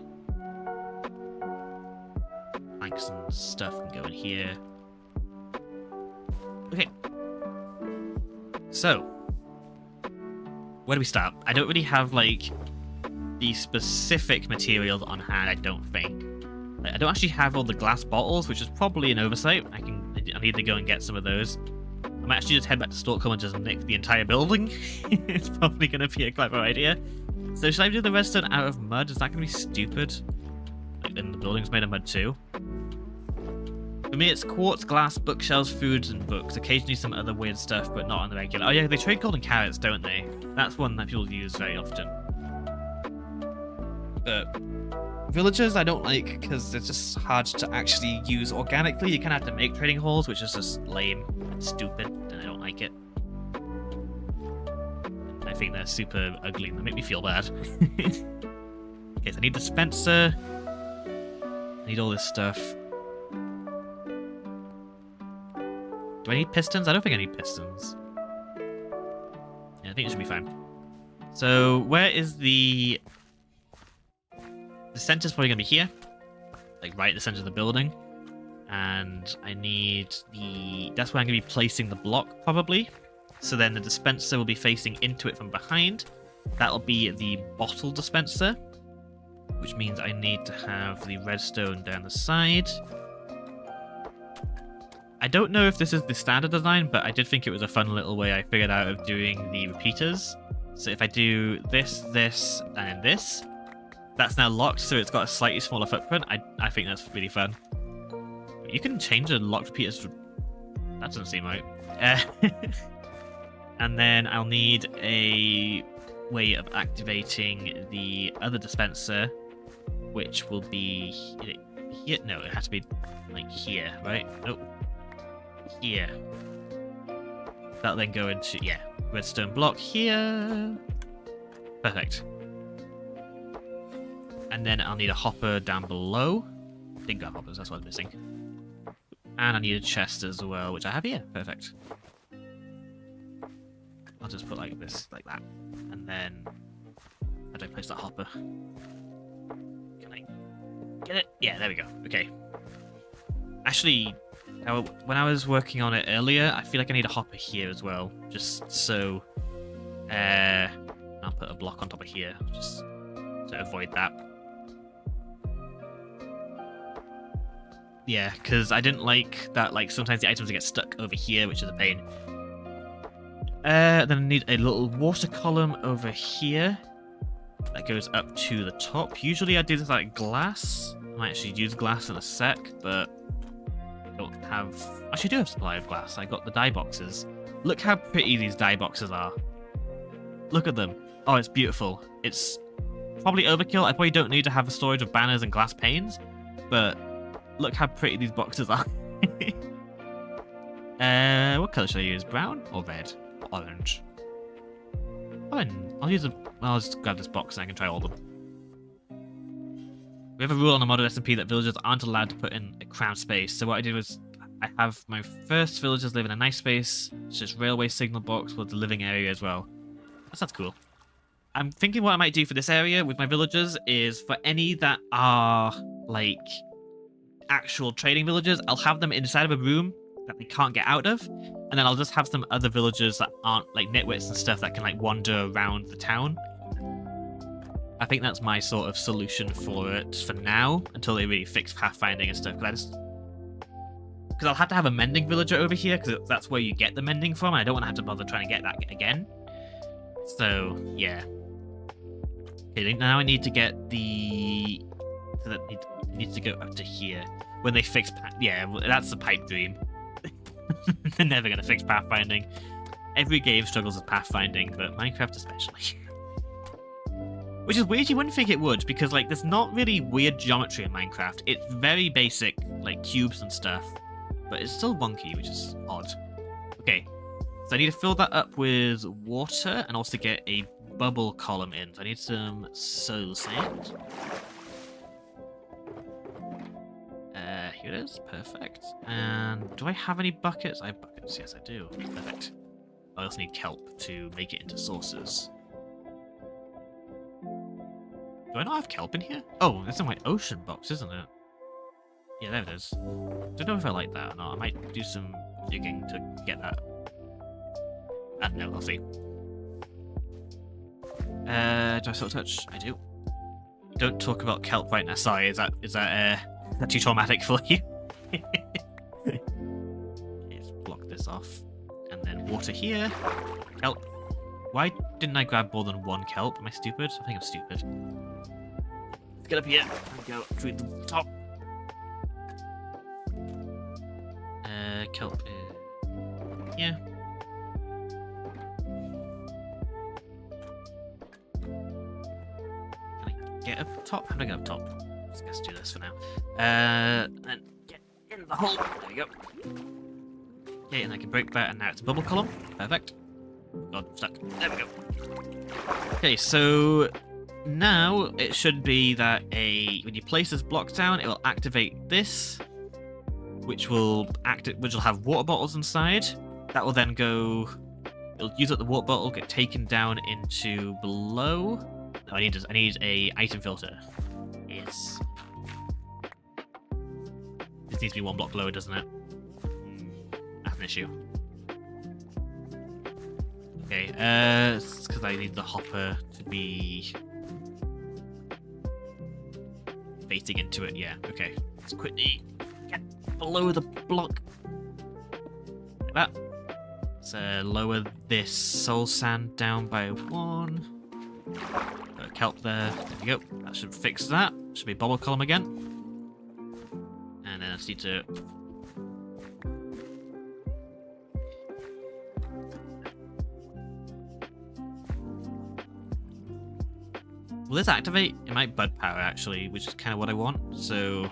tanks and stuff can go in here. Okay. So, where do we start? I don't really have, like, the specific materials on hand, I don't think. I don't actually have all the glass bottles, which is probably an oversight. I need to go and get some of those. I might actually just head back to Stockholm and just nick the entire building. It's probably going to be a clever idea. So should I do the redstone out of mud? Is that going to be stupid? Like, then the building's made of mud too. For me, it's quartz, glass, bookshelves, foods, and books. Occasionally some other weird stuff, but not on the regular. Oh yeah, they trade golden carrots, don't they? That's one that people use very often. But villagers I don't like because they're just hard to actually use organically. You kind of have to make trading halls, which is just lame and stupid, and I don't like it. I think they're super ugly and they make me feel bad. Okay, so I need dispenser. I need all this stuff. Do I need pistons? I don't think I need pistons. Yeah, I think it should be fine. So, where is the... The center's probably going to be here. Like, right at the center of the building. And I need the... That's where I'm going to be placing the block, probably. So then the dispenser will be facing into it from behind. That'll be the bottle dispenser. Which means I need to have the redstone down the side. I don't know if this is the standard design, but I did think it was a fun little way I figured out of doing the repeaters. So if I do this, this, and then this, that's now locked, so it's got a slightly smaller footprint. I think that's really fun. You can change the locked repeaters. That doesn't seem right. And then I'll need a way of activating the other dispenser, which will be here. No, it has to be like here, right? Nope. Here. That'll then go into, yeah, redstone block here. Perfect. And then I'll need a hopper down below. Didn't got hoppers, that's what I'm missing. And I need a chest as well, which I have here. Perfect. I'll just put like this, like that. And then, how do I place that hopper? Can I get it? Yeah, there we go. Okay. Actually, when I was working on it earlier, I feel like I need a hopper here as well. Just so... I'll put a block on top of here, just to avoid that. Yeah, because I didn't like that, like, sometimes the items get stuck over here, which is a pain. Then I need a little water column over here that goes up to the top. Usually I do this like glass. I might actually use glass in a sec, but I don't have... Actually, I do have supply of glass. I got the dye boxes. Look how pretty these dye boxes are. Look at them. Oh, it's beautiful. It's probably overkill. I probably don't need to have a storage of banners and glass panes, but look how pretty these boxes are. What color should I use? Brown or red? Orange. I'll use I'll just grab this box and I can try all of them. We have a rule on the modded SMP that villagers aren't allowed to put in a cramped space. So what I did was I have my first villagers live in a nice space. It's just railway signal box with the living area as well. That sounds cool. I'm thinking what I might do for this area with my villagers is for any that are like actual trading villagers, I'll have them inside of a room that they can't get out of, and then I'll just have some other villagers that aren't like nitwits and stuff that can like wander around the town. I think that's my sort of solution for it for now, until they really fix pathfinding and stuff. Because I'll have to have a mending villager over here, because that's where you get the mending from, and I don't want to have to bother trying to get that again. So, yeah. Okay, now I need to get the... So that needs to go up to here. When they fix... Yeah, that's the pipe dream. They're never going to fix pathfinding. Every game struggles with pathfinding, but Minecraft especially. Which is weird, you wouldn't think it would, because like there's not really weird geometry in Minecraft. It's very basic, like cubes and stuff, but it's still wonky, which is odd. Okay, so I need to fill that up with water and also get a bubble column in. So I need some soul sand. Here it is, perfect. And do I have any buckets? I have buckets, yes I do. Perfect. I also need kelp to make it into saucers. Do I not have kelp in here? Oh, it's in my ocean box, isn't it? Yeah, there it is. Don't know if I like that or not. I might do some digging to get that. I don't know, I'll see. Do I still touch? I do. Don't talk about kelp right now. Sorry, is that too traumatic for you? Let's block this off. And then water here. Kelp. Why didn't I grab more than one kelp? Am I stupid? I think I'm stupid. Let's get up here and go through the top. Kelp. Yeah. Get up top? How do I get up top? Let's do this for now. And get in the hole. There we go. Okay, and I can break that, and now it's a bubble column. Perfect. God, stuck. There we go. Okay, so now it should be that when you place this block down, it will activate this, which will have water bottles inside. That will then go. It'll use up the water bottle, get taken down into below. No, I need a item filter. Yes. This needs to be one block lower, doesn't it? I have an issue. Okay, it's because I need the hopper to be facing into it. Yeah, okay. Let's quickly get below the block. Like that. Let's lower this soul sand down by 1. Kelp there. There we go. That should fix that. Should be bubble column again. And then I just need to. Will this activate? It might bud power actually, which is kind of what I want. So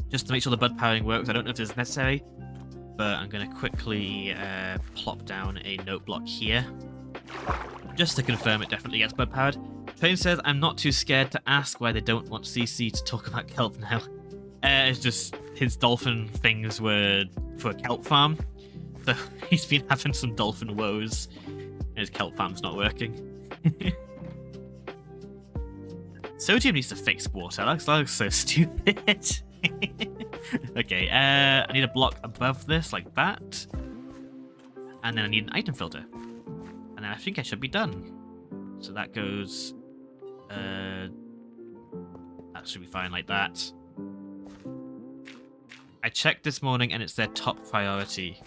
just to make sure the bud powering works, I don't know if this is necessary, but I'm going to quickly plop down a note block here. Just to confirm it definitely gets bud powered. Train says, I'm not too scared to ask why they don't want CC to talk about kelp now. It's just his dolphin things were for a kelp farm. So he's been having some dolphin woes. And his kelp farm's not working. Sodium needs to fix water. That looks so stupid. Okay, I need a block above this like that. And then I need an item filter. And then I think I should be done. So that goes... that should be fine like that. I checked this morning and it's their top priority.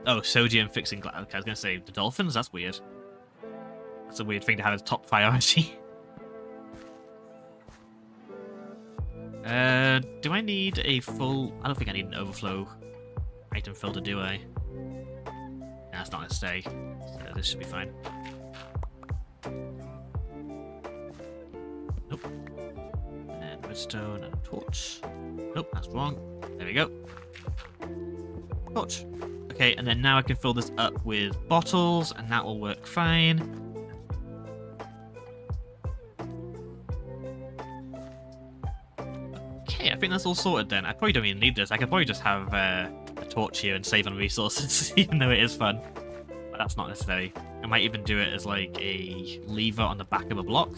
Oh, sodium fixing glass. Okay, I was going to say, the dolphins? That's weird. That's a weird thing to have as top priority. Do I need a full... I don't think I need an overflow item filter, do I? No, that's not going to stay. So this should be fine. Nope. And redstone and a torch. Nope, that's wrong. There we go. Torch. Okay, and then now I can fill this up with bottles, and that will work fine. Okay, I think that's all sorted then. I probably don't even need this. I could probably just have a torch here and save on resources, even though it is fun. But that's not necessary. I might even do it as like a lever on the back of a block.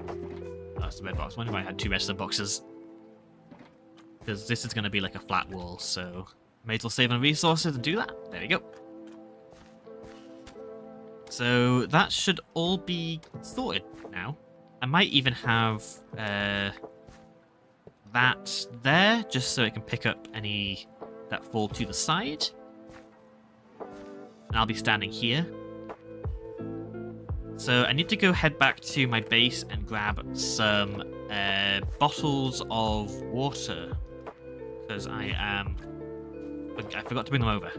Oh, that's the red box. I wonder if I had 2 redstone boxes. Because this is going to be like a flat wall, so may as well save on resources and do that. There we go. So that should all be sorted now. I might even have that there, just so it can pick up any that fall to the side. And I'll be standing here. So I need to go head back to my base and grab some bottles of water. Because I forgot to bring them over.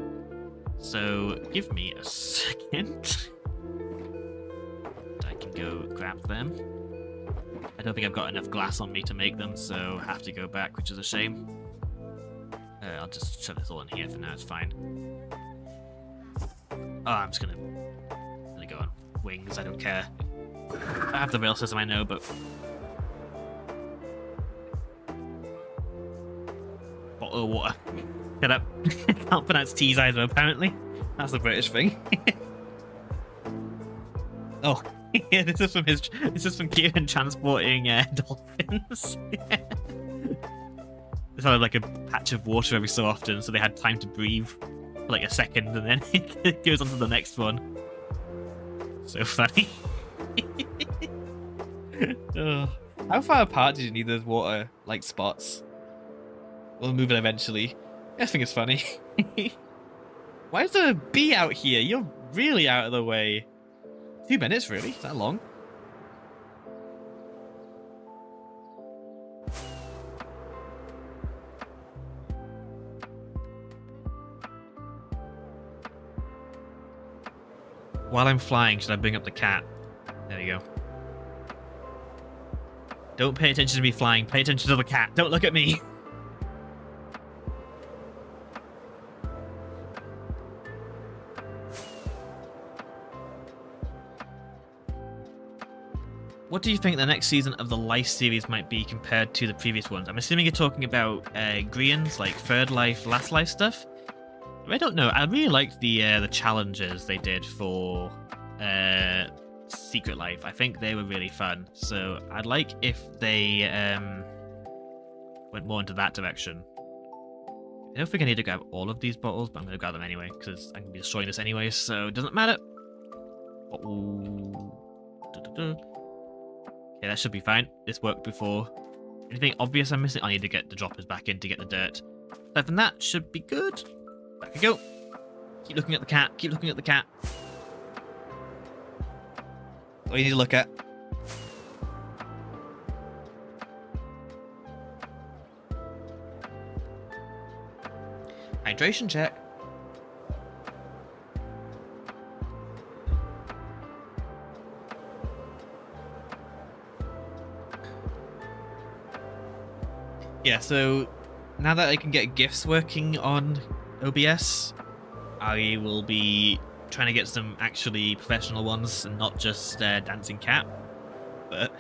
So give me a second. I can go grab them. I don't think I've got enough glass on me to make them, so I have to go back, which is a shame. I'll just shove this all in here for now, it's fine. Oh, I'm just gonna go on wings, I don't care. I have the rail system, I know, but... Bottle of water. Shut up. Can't pronounce T's either, apparently. That's a British thing. Oh, yeah, this is from Kieran transporting dolphins. There's had like a patch of water every so often, so they had time to breathe for like a second, and then it goes on to the next one. So funny. Oh. How far apart did you need those water like spots? We'll move it eventually. I think it's funny. Why is there a bee out here? You're really out of the way. 2 minutes, really? Is that long? While I'm flying, should I bring up the cat? There we go. Don't pay attention to me flying. Pay attention to the cat. Don't look at me. What do you think the next season of the Life series might be compared to the previous ones? I'm assuming you're talking about Grian's, like Third Life, Last Life stuff. I don't know. I really liked the challenges they did for Secret Life. I think they were really fun. So I'd like if they went more into that direction. I don't think I need to grab all of these bottles, but I'm going to grab them anyway because I'm going to be destroying this anyway, so it doesn't matter. Okay, that should be fine. This worked before. Anything obvious I'm missing? I need to get the droppers back in to get the dirt. Aside from that, should be good. Back we go. Keep looking at the cat. Keep looking at the cat. What do you need to look at? Hydration check. Yeah, so now that I can get gifts working on OBS, I will be trying to get some actually professional ones and not just dancing cat, but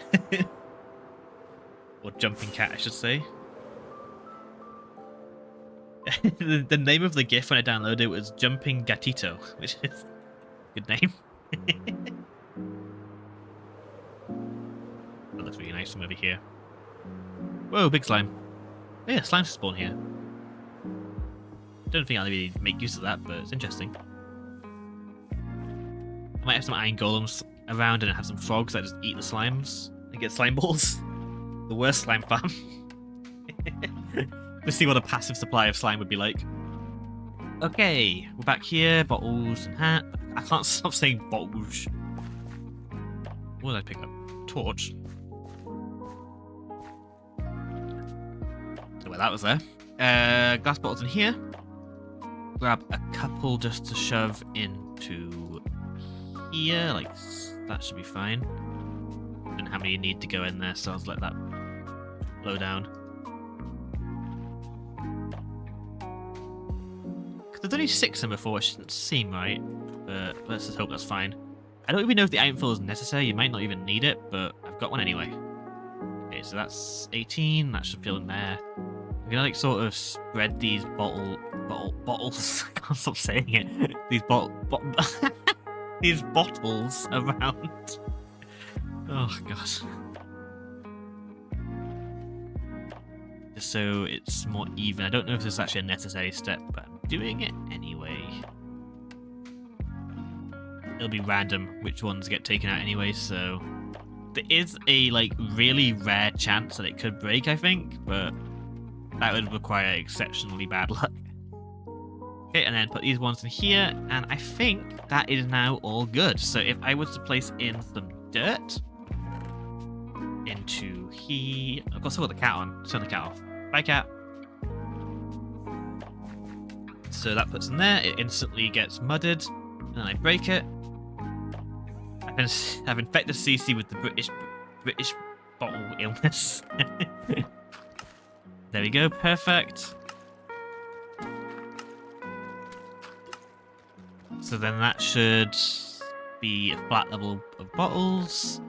or jumping cat, I should say. The name of the GIF when I downloaded it was Jumping Gatito, which is a good name. That looks really nice from over here. Whoa, big slime. Oh, yeah, slimes spawn here. Don't think I'll really make use of that, but it's interesting. I might have some iron golems around and have some frogs that just eat the slimes and get slime balls. The worst slime farm. Let's see what a passive supply of slime would be like. Okay, we're back here. Bottles and hat. I can't stop saying bottles. What did I pick up? Torch. Don't know where that was there. Glass bottles in here. Grab a couple just to shove into here. Like, that should be fine. Don't know how many you need to go in there, so I'll let that blow down. There's only 6 in before, it shouldn't seem right, but let's just hope that's fine. I don't even know if the iron fill is necessary, you might not even need it, but I've got one anyway. Okay, so that's 18, that should fill in there. I'm gonna like sort of spread these bottles, I can't stop saying it, these these bottles around. Oh gosh. Just so it's more even. I don't know if this is actually a necessary step, but I'm doing it anyway. It'll be random which ones get taken out anyway, so there is a like really rare chance that it could break, I think, but that would require exceptionally bad luck. Okay, and then put these ones in here, and I think that is now all good. So if I was to place in some dirt into here, I've got to put the cat on. Turn the cat off. Bye, cat. So that puts in there. It instantly gets mudded, and then I break it. I've infected CC with the British bottle illness. There we go. Perfect. So then that should be a flat level of bottles.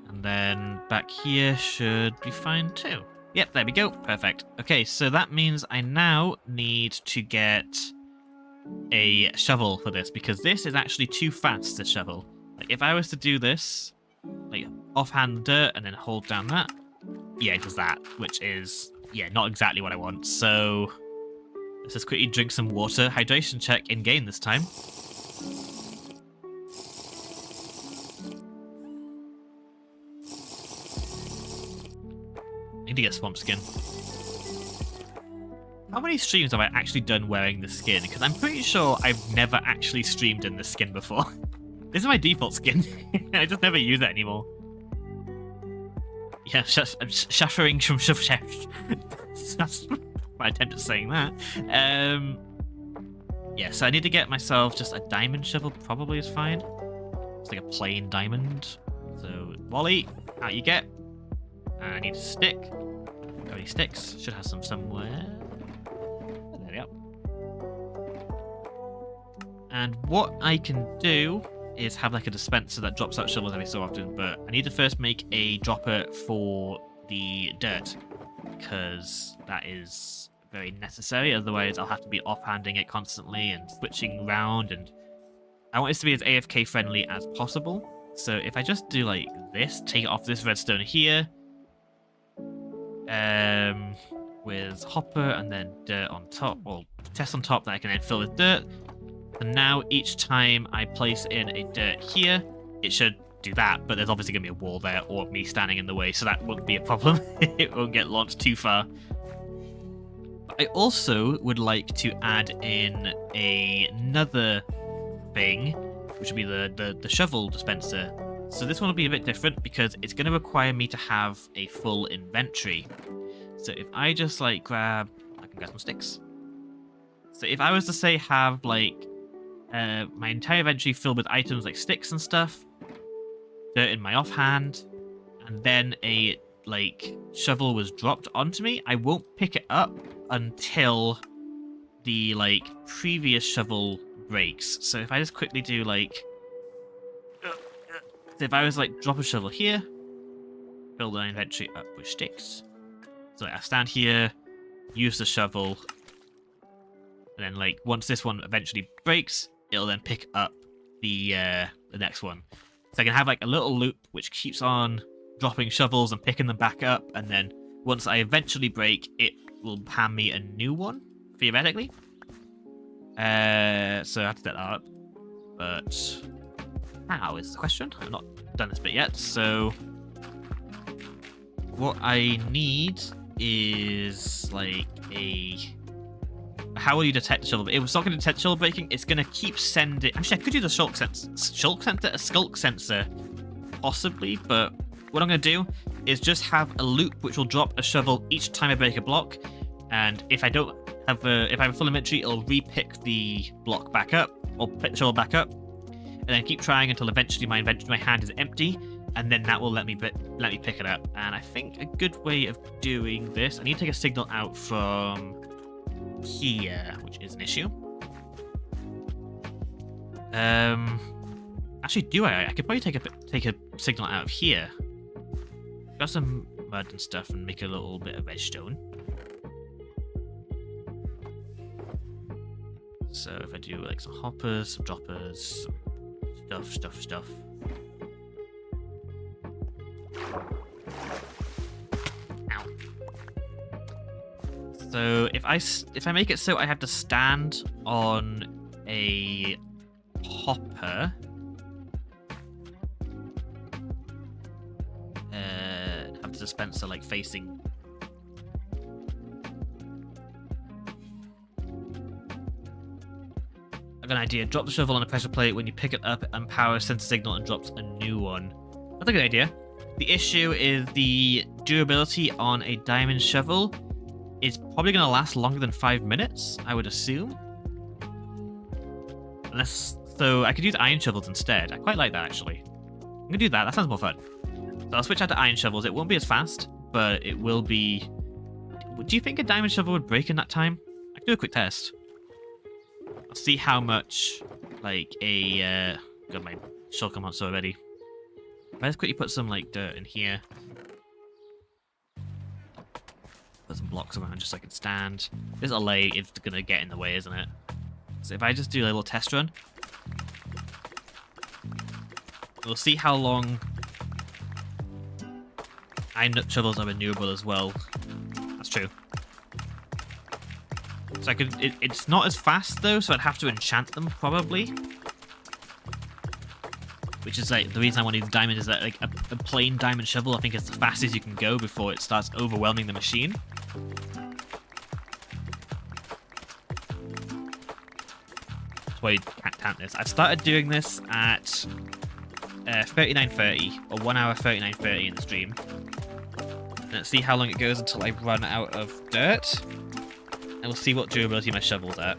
And then back here should be fine too. Yep, there we go. Perfect. Okay, so that means I now need to get a shovel for this, because this is actually too fast to shovel. Like, if I was to do this, like, offhand dirt and then hold down that, yeah, it does that, which is yeah, not exactly what I want. So let's just quickly drink some water. Hydration check in-game this time. I need to get swamp skin. How many streams have I actually done wearing the skin? Because I'm pretty sure I've never actually streamed in this skin before. This is my default skin. I just never use it anymore. Yeah, I'm shuffling from That's my attempt at saying that. Yeah, so I need to get myself just a diamond shovel, probably is fine. It's like a plain diamond. So, Wally, out you get. I need a stick. Got any sticks? Should have some somewhere. There we go. And what I can do is have like a dispenser that drops out shovels every so often, but I need to first make a dropper for the dirt, because that is very necessary. Otherwise, I'll have to be offhanding it constantly and switching around, and I want this to be as AFK friendly as possible. So if I just do like this, take off this redstone here, with hopper and then dirt on top, or test on top that I can then fill with dirt. And now each time I place in a dirt here, it should do that, but there's obviously going to be a wall there or me standing in the way, so that won't be a problem. It won't get launched too far. But I also would like to add in another thing, which would be the shovel dispenser. So this one will be a bit different because it's going to require me to have a full inventory. So if I just like grab, I can get some sticks. So if I was to say have like my entire inventory filled with items like sticks and stuff, dirt in my offhand, and then a like shovel was dropped onto me, I won't pick it up until the like previous shovel breaks. So if I just quickly do like, so if I was like drop a shovel here, fill the inventory up with sticks. So like, I stand here, use the shovel, and then like once this one eventually breaks, it'll then pick up the next one. So I can have like a little loop which keeps on dropping shovels and picking them back up, and then once I eventually break, it will hand me a new one, theoretically. So I have to set that up. But how is the question? I've not done this bit yet, so what I need is like a... How will you detect the shovel? It's not going to detect shovel breaking. It's going to keep sending... Actually, I could use a shulk sensor, a skulk sensor, possibly. But what I'm going to do is just have a loop which will drop a shovel each time I break a block. And if I don't have if I have a full inventory, it'll re-pick the block back up, or pick the shovel back up, and then keep trying until eventually my hand is empty, and then that will let me pick it up. And I think a good way of doing this, I need to take a signal out from here, which is an issue. Actually, do I could probably take a signal out of here. Got some mud and stuff, and make a little bit of redstone. So if I do like some hoppers, some droppers, some stuff. Ow. So if I make it so I have to stand on a hopper, have the dispenser like facing. I've got an idea. Drop the shovel on a pressure plate. When you pick it up, and power sends a signal and drops a new one. That's a good idea. The issue is the durability on a diamond shovel is probably going to last longer than 5 minutes, I would assume. So I could use iron shovels instead. I quite like that, actually. I'm going to do that. That sounds more fun. So I'll switch out to iron shovels. It won't be as fast, but it will be... Do you think a diamond shovel would break in that time? I can do a quick test. I'll see how much, like, got my shulker monster already. Let's quickly put some, like, dirt in here. Put some blocks around just so I can stand. This allay is going to get in the way, isn't it? So if I just do a little test run, we'll see how long iron shovels are renewable as well. That's true. So I could. It's not as fast though, so I'd have to enchant them probably. Which is like the reason I want to use diamond is that like a plain diamond shovel I think is the fastest you can go before it starts overwhelming the machine. That's why you can't count this. I've started doing this at 39:30 or 1 hour 39:30 in the stream. Let's see how long it goes until I run out of dirt. And we'll see what durability my shovel's at.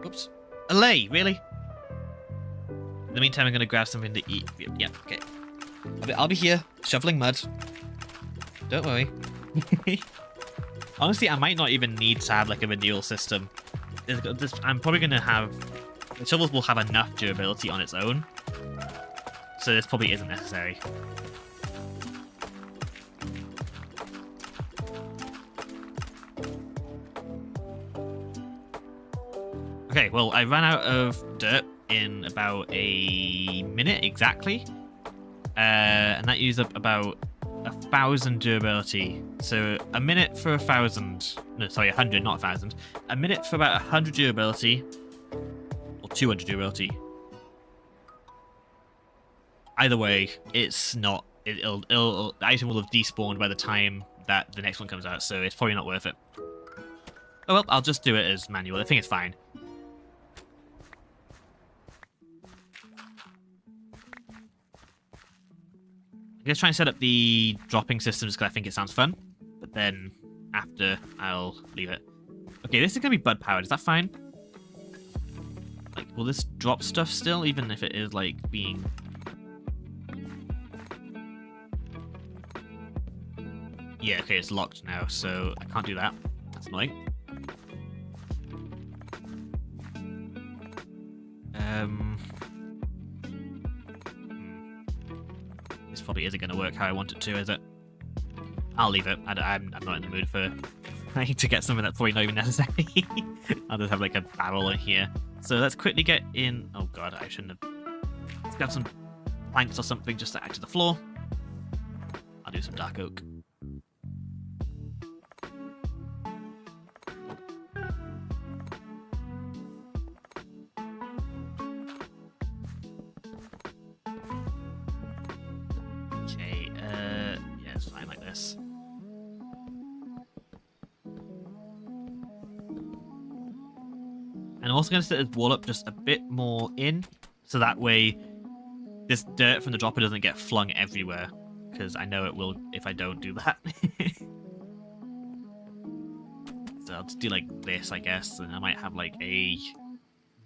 Oops. A lay, really? In the meantime, I'm going to grab something to eat. Yeah, okay. I'll be here, shoveling mud. Don't worry. Honestly, I might not even need to have like a renewal system. I'm probably going to have... The shovels will have enough durability on its own. So this probably isn't necessary. Okay, well, I ran out of dirt in about a minute exactly. And that used up about 1,000 durability. So a minute for 1,000. No, sorry, 100, not 1,000. A minute for about 100 durability. Or 200 durability. Either way, it's not. The item will have despawned by the time that the next one comes out, so it's probably not worth it. Oh well, I'll just do it as manual. I think it's fine. I'm going to try and set up the dropping systems because I think it sounds fun. But then after, I'll leave it. Okay, this is going to be bud powered. Is that fine? Like, will this drop stuff still, even if it is, like, being... Yeah, okay, it's locked now, so I can't do that. That's annoying. This probably isn't going to work how I want it to, is it? I'll leave it. I'm not in the mood for trying to get something that's probably not even necessary. I'll just have like a barrel in here. So let's quickly get in... Oh god, I shouldn't have... Let's grab some planks or something just to add to the floor. I'll do some dark oak. And I'm also going to set this wall up just a bit more in, so that way this dirt from the dropper doesn't get flung everywhere, because I know it will if I don't do that. So I'll just do like this, I guess, and I might have like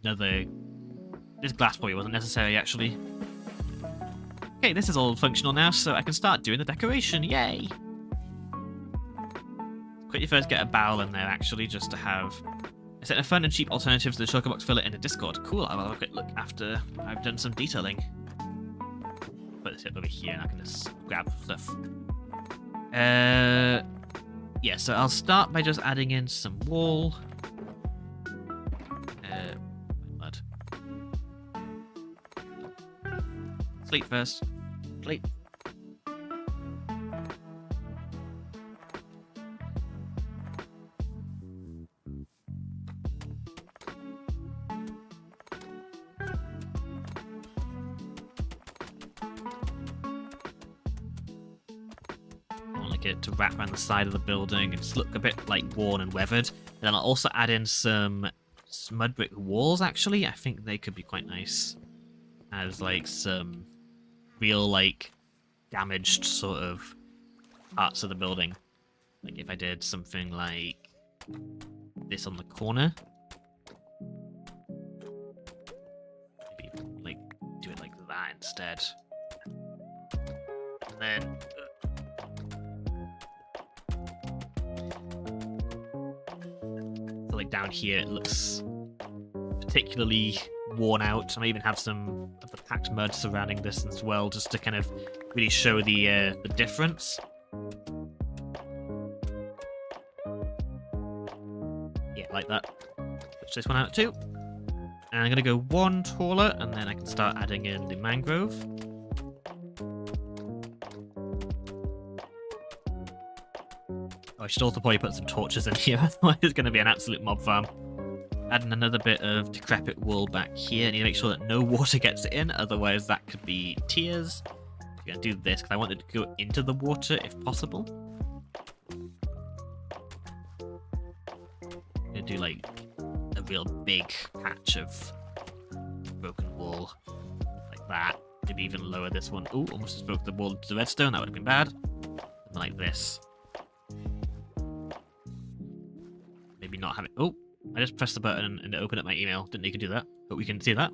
another... This glass probably wasn't necessary, actually. Okay, this is all functional now, so I can start doing the decoration. Yay! Quickly first get a barrel in there, actually, just to have... I sent a fun and cheap alternative to the Chocobox filler in the Discord. Cool, I'll have a quick look after I've done some detailing. Put this over here and I can just grab stuff. Yeah, so I'll start by just adding in some wool. Mud. Slate first. Slate. It to wrap around the side of the building and just look a bit like worn and weathered. And then I'll also add in some mud brick walls, actually. I think they could be quite nice as like some real like damaged sort of parts of the building. Like if I did something like this on the corner. Maybe like do it like that instead. And then like down here it looks particularly worn out. I might even have some of the packed mud surrounding this as well, just to kind of really show the like that. Switch this one out too. And I'm going to go one taller, and then I can start adding in the mangrove. Oh, I should also probably put some torches in here, otherwise it's going to be an absolute mob farm. Adding another bit of decrepit wool back here. I need to make sure that no water gets in, otherwise that could be tears. I'm going to do this, because I want it to go into the water if possible. I'm going to do like a real big patch of broken wool, like that. Maybe even lower this one. Ooh, almost broke the wall to the redstone, that would have been bad. And like this. Maybe not have it. Oh, I just pressed the button and it opened up my email. Didn't know you could do that, but we can see that.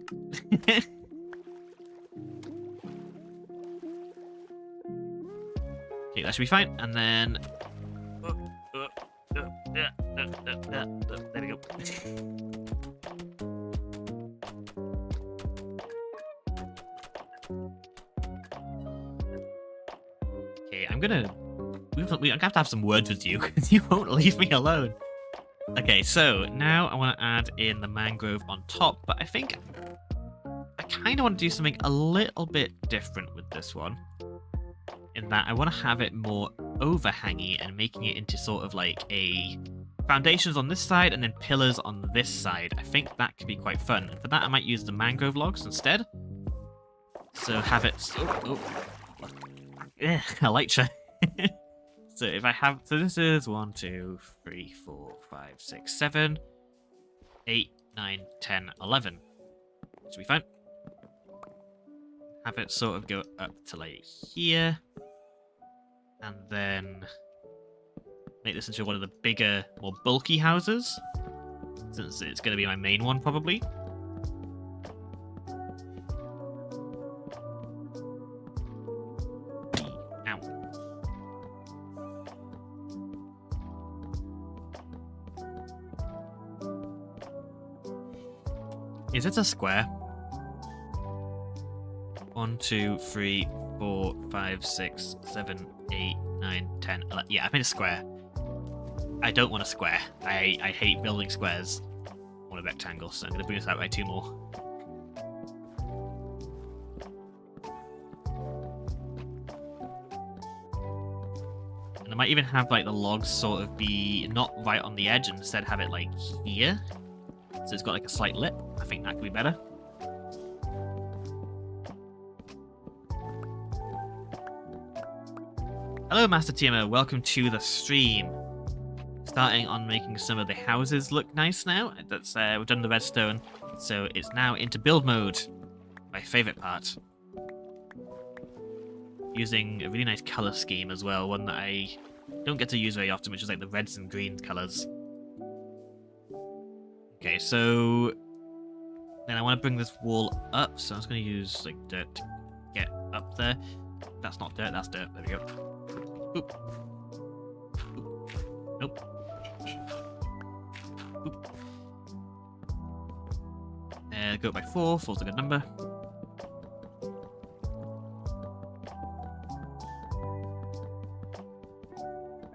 Okay, that should be fine. And then... there we go. Okay, I'm gonna have to have some words with you, because you won't leave me alone. Okay, so now I want to add in the mangrove on top, but I think I kind of want to do something a little bit different with this one. In that I want to have it more overhangy and making it into sort of like a foundations on this side and then pillars on this side. I think that could be quite fun. And for that I might use the mangrove logs instead. So have it... Yeah, Elytra. So if I have... So this is 1, 2, 3, 4, 5, 6, 7, 8, 9, 10, 11. Should be fine. Have it sort of go up to like here. And then make this into one of the bigger, more bulky houses. Since it's going to be my main one, probably. Ow. Is it a square? 1, 2, 3, 4, 5, 6, 7, 8, 9, 10, 11. Yeah, I made a square. I don't want a square. I hate building squares. I want a rectangle, so I'm going to bring this out by 2 more. And I might even have like the logs sort of be not right on the edge and instead have it like here. So it's got like a slight lip. I think that could be better. Hello, Master TMO. Welcome to the stream. Starting on making some of the houses look nice now. That's we've done the redstone, so it's now into build mode. My favorite part. Using a really nice color scheme as well, one that I don't get to use very often, which is like the reds and greens colors. Okay, so then I want to bring this wall up, so I'm just going to use like dirt to get up there. That's not dirt, that's dirt. There we go. Oop. Oop. Nope. Oop. Go by 4. 4's a good number.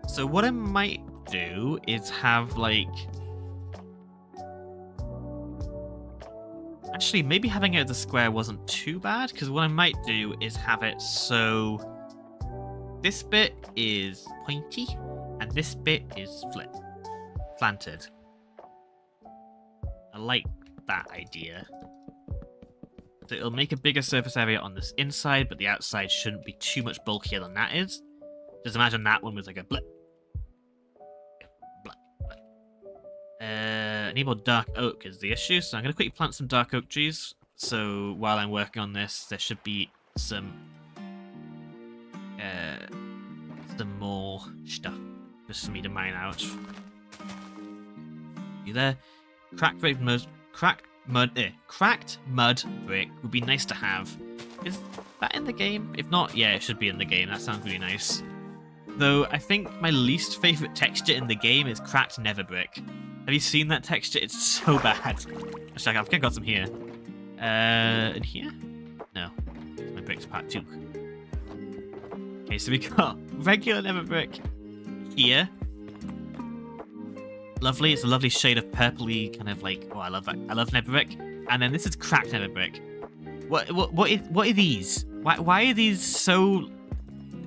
So what I might do is have like... Actually, maybe having it as a square wasn't too bad, because what I might do is have it so this bit is pointy and this bit is slanted. I like that idea. So it'll make a bigger surface area on this inside, but the outside shouldn't be too much bulkier than that is. Just imagine that one was like a blip. I need more dark oak is the issue, so I'm going to quickly plant some dark oak trees. So while I'm working on this, there should be some more stuff just for me to mine out. You there? Cracked mud brick would be nice to have. Is that in the game? If not, yeah, it should be in the game. That sounds really nice. Though I think my least favorite texture in the game is cracked nether brick. Have you seen that texture? It's so bad. Actually, I think I got some here. In here? No. My brick's part 2. Okay, so we got regular nether brick here. lovely. It's a lovely shade of purpley, kind of like, oh, I love that. I love nether brick. And then this is cracked nether brick. What are these? Why are these so?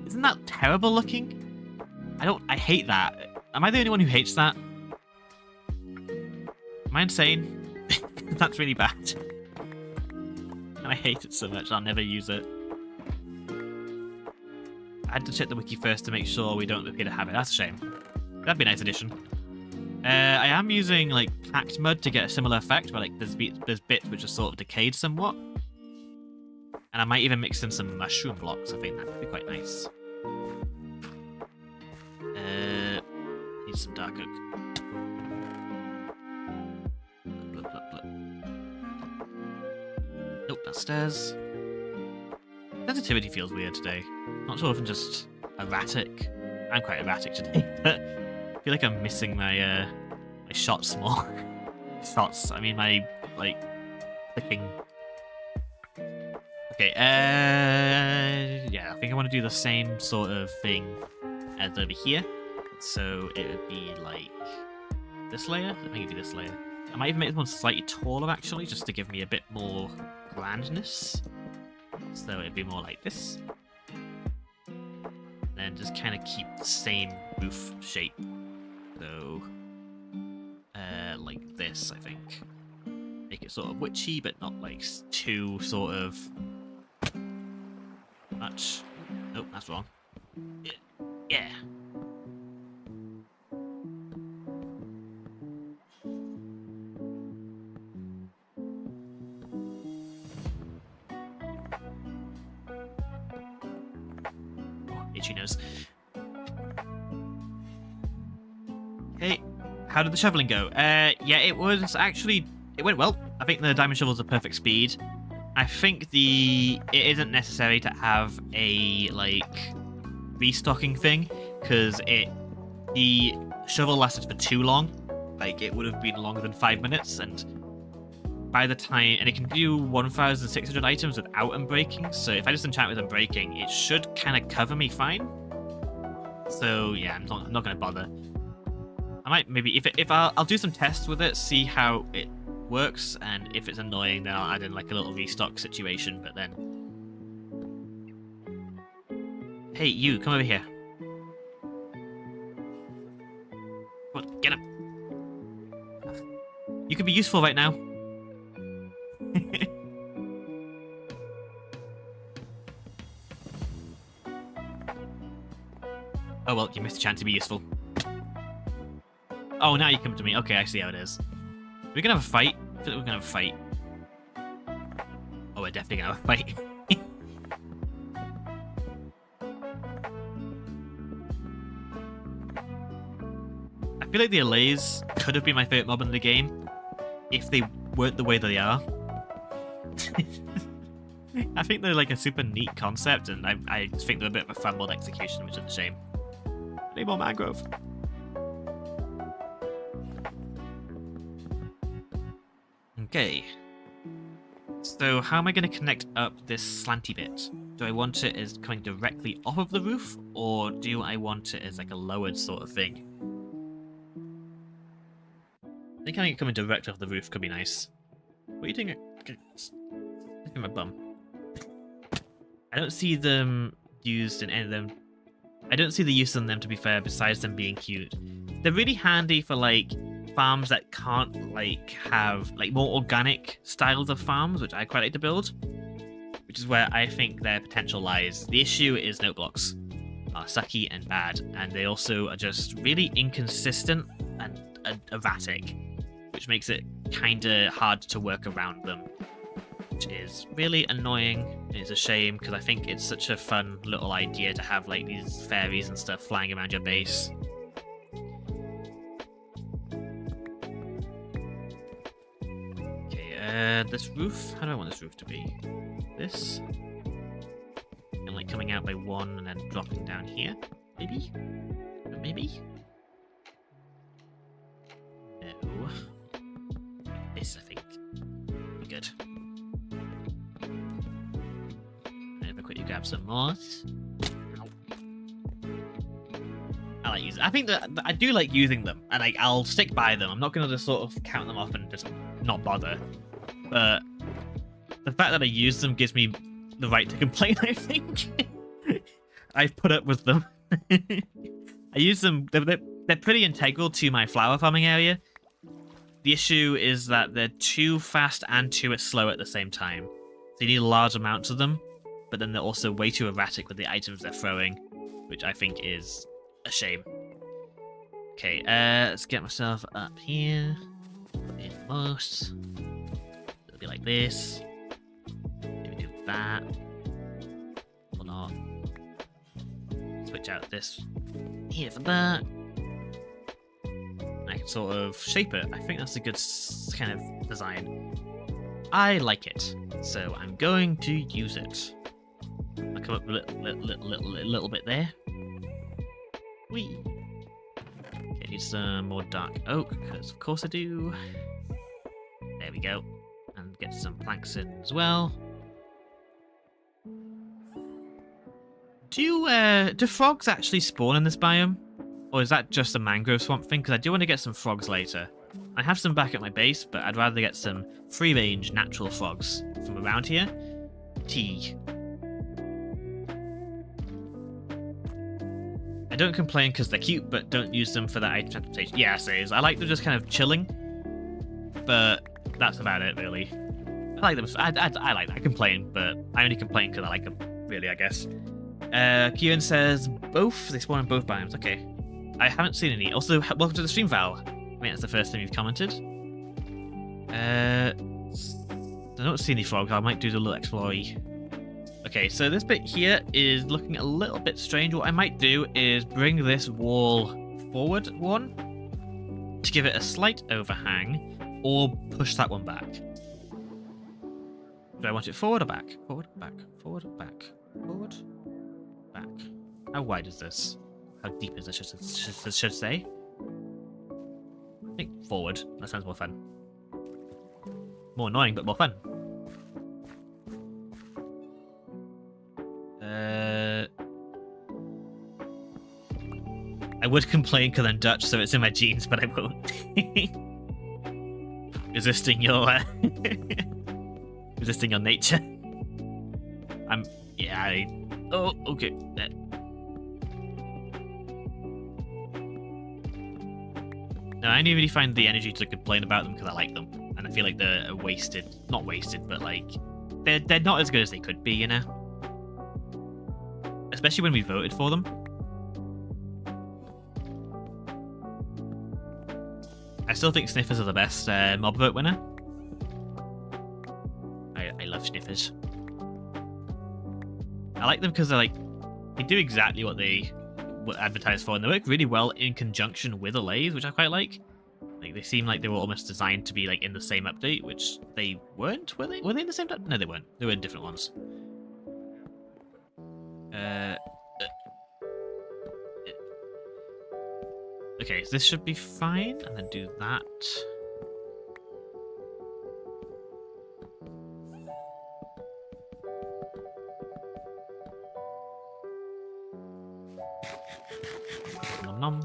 Isn't that terrible looking? I hate that. Am I the only one who hates that? Am I insane? That's really bad. And I hate it so much, I'll never use it. I had to check the wiki first to make sure we don't appear to have it. That's a shame. That'd be a nice addition. I am using like packed mud to get a similar effect, where like there's bits which are sort of decayed somewhat. And I might even mix in some mushroom blocks. I think that could be quite nice. Need some dark oak. Blah, blah, blah. Nope, that's stairs. Sensitivity feels weird today. Not sure if I'm just erratic. I'm quite erratic today, but I feel like I'm missing my my shots more. Shots. I mean my like clicking. Okay. Yeah. I think I want to do the same sort of thing as over here. So it would be like this layer. I think it'd be this layer. I might even make this one slightly taller actually, just to give me a bit more grandness. So it'd be more like this. And just kind of keep the same roof shape. So, like this, I think. Make it sort of witchy, but not like too sort of much. Nope, that's wrong. Yeah. Itchy nose. Okay, how did the shoveling go? Yeah, it went well. I think the diamond shovel's a perfect speed. I think it isn't necessary to have a like restocking thing, because the shovel lasted for too long. Like it would have been longer than 5 minutes, and by the time, and it can do 1,600 items without unbreaking, so if I just enchant with unbreaking, it should kind of cover me fine. So yeah, I'm not going to bother. I might maybe, if I'll do some tests with it, see how it works, and if it's annoying, then I'll add in like a little restock situation, but then... Hey, you, come over here. Come on, get him. You could be useful right now. Oh well, you missed a chance to be useful. Oh, now you come to me. Okay, I see how it is. We're gonna have a fight. I feel like we're gonna have a fight. Oh, we're definitely gonna have a fight. I feel like the Allays could have been my favourite mob in the game if they weren't the way they are. I think they're like a super neat concept, and I think they're a bit of a fun mod execution, which is a shame. I need more mangrove. Okay. So how am I going to connect up this slanty bit? Do I want it as coming directly off of the roof, or do I want it as like a lowered sort of thing? I think having it coming direct off the roof could be nice. What are you doing? Look at my bum. I don't see them used in any of them. I don't see the use of them, to be fair, besides them being cute. They're really handy for like farms that can't like have like more organic styles of farms, which I quite like to build, which is where I think their potential lies. The issue is note blocks are sucky and bad, and they also are just really inconsistent and erratic, which makes it kind of hard to work around them, which is really annoying. It's a shame, because I think it's such a fun little idea to have like these fairies and stuff flying around your base. Okay, this roof, how do I want this roof to be? This? And like coming out by one and then dropping down here? Maybe? Maybe? No. This, I think. We're good. Quickly grab some moss. Ow. I like using. I think that I do like using them, and I'll stick by them. I'm not gonna just sort of count them off and just not bother. But the fact that I use them gives me the right to complain. I think I've put up with them. I use them. They're pretty integral to my flower farming area. The issue is that they're too fast and too slow at the same time. So you need large amounts of them, but then they're also way too erratic with the items they're throwing, which I think is a shame. Okay, let's get myself up here. Put in most. It'll be like this. Maybe do that. Or not. Switch out this here for that. I can sort of shape it. I think that's a good kind of design. I like it, so I'm going to use it. I'll come up a little bit there. Whee! Okay, need some more dark oak, because of course I do. There we go. And get some planks in as well. Do frogs actually spawn in this biome? Or is that just a mangrove swamp thing? Because I do want to get some frogs later. I have some back at my base, but I'd rather get some free-range natural frogs from around here. Tea. I don't complain because they're cute, but don't use them for that item transportation. Yeah, I like them just kind of chilling, but that's about it, really. I like them. I like that. I complain, but I only complain because I like them, really, I guess. Kieran says both. They spawn in both biomes. Okay. I haven't seen any. Also, welcome to the stream, Val. I mean, that's the first time you've commented. I don't see any frogs. I might do the little explore. Okay, so this bit here is looking a little bit strange. What I might do is bring this wall forward one to give it a slight overhang, or push that one back. Do I want it forward or back? Forward, back, forward, back, forward, back. How wide is this? How deep is this, should say? I think forward. That sounds more fun. More annoying, but more fun. I would complain because I'm Dutch, so it's in my genes, but I won't. Resisting your... resisting your nature. Oh, okay. No, I only really find the energy to complain about them because I like them, and I feel like they're wasted. Not wasted, but like they're not as good as they could be, you know. Especially when we voted for them. I still think Sniffers are the best mob vote winner. I love Sniffers. I like them because they do exactly what they advertised for, and they work really well in conjunction with Allays, which I quite like. Like, they seem like they were almost designed to be like in the same update, which they weren't. Were they? Were they in the same update? No, they weren't. They were in different ones. Okay, so this should be fine, and then do that. Nom nom.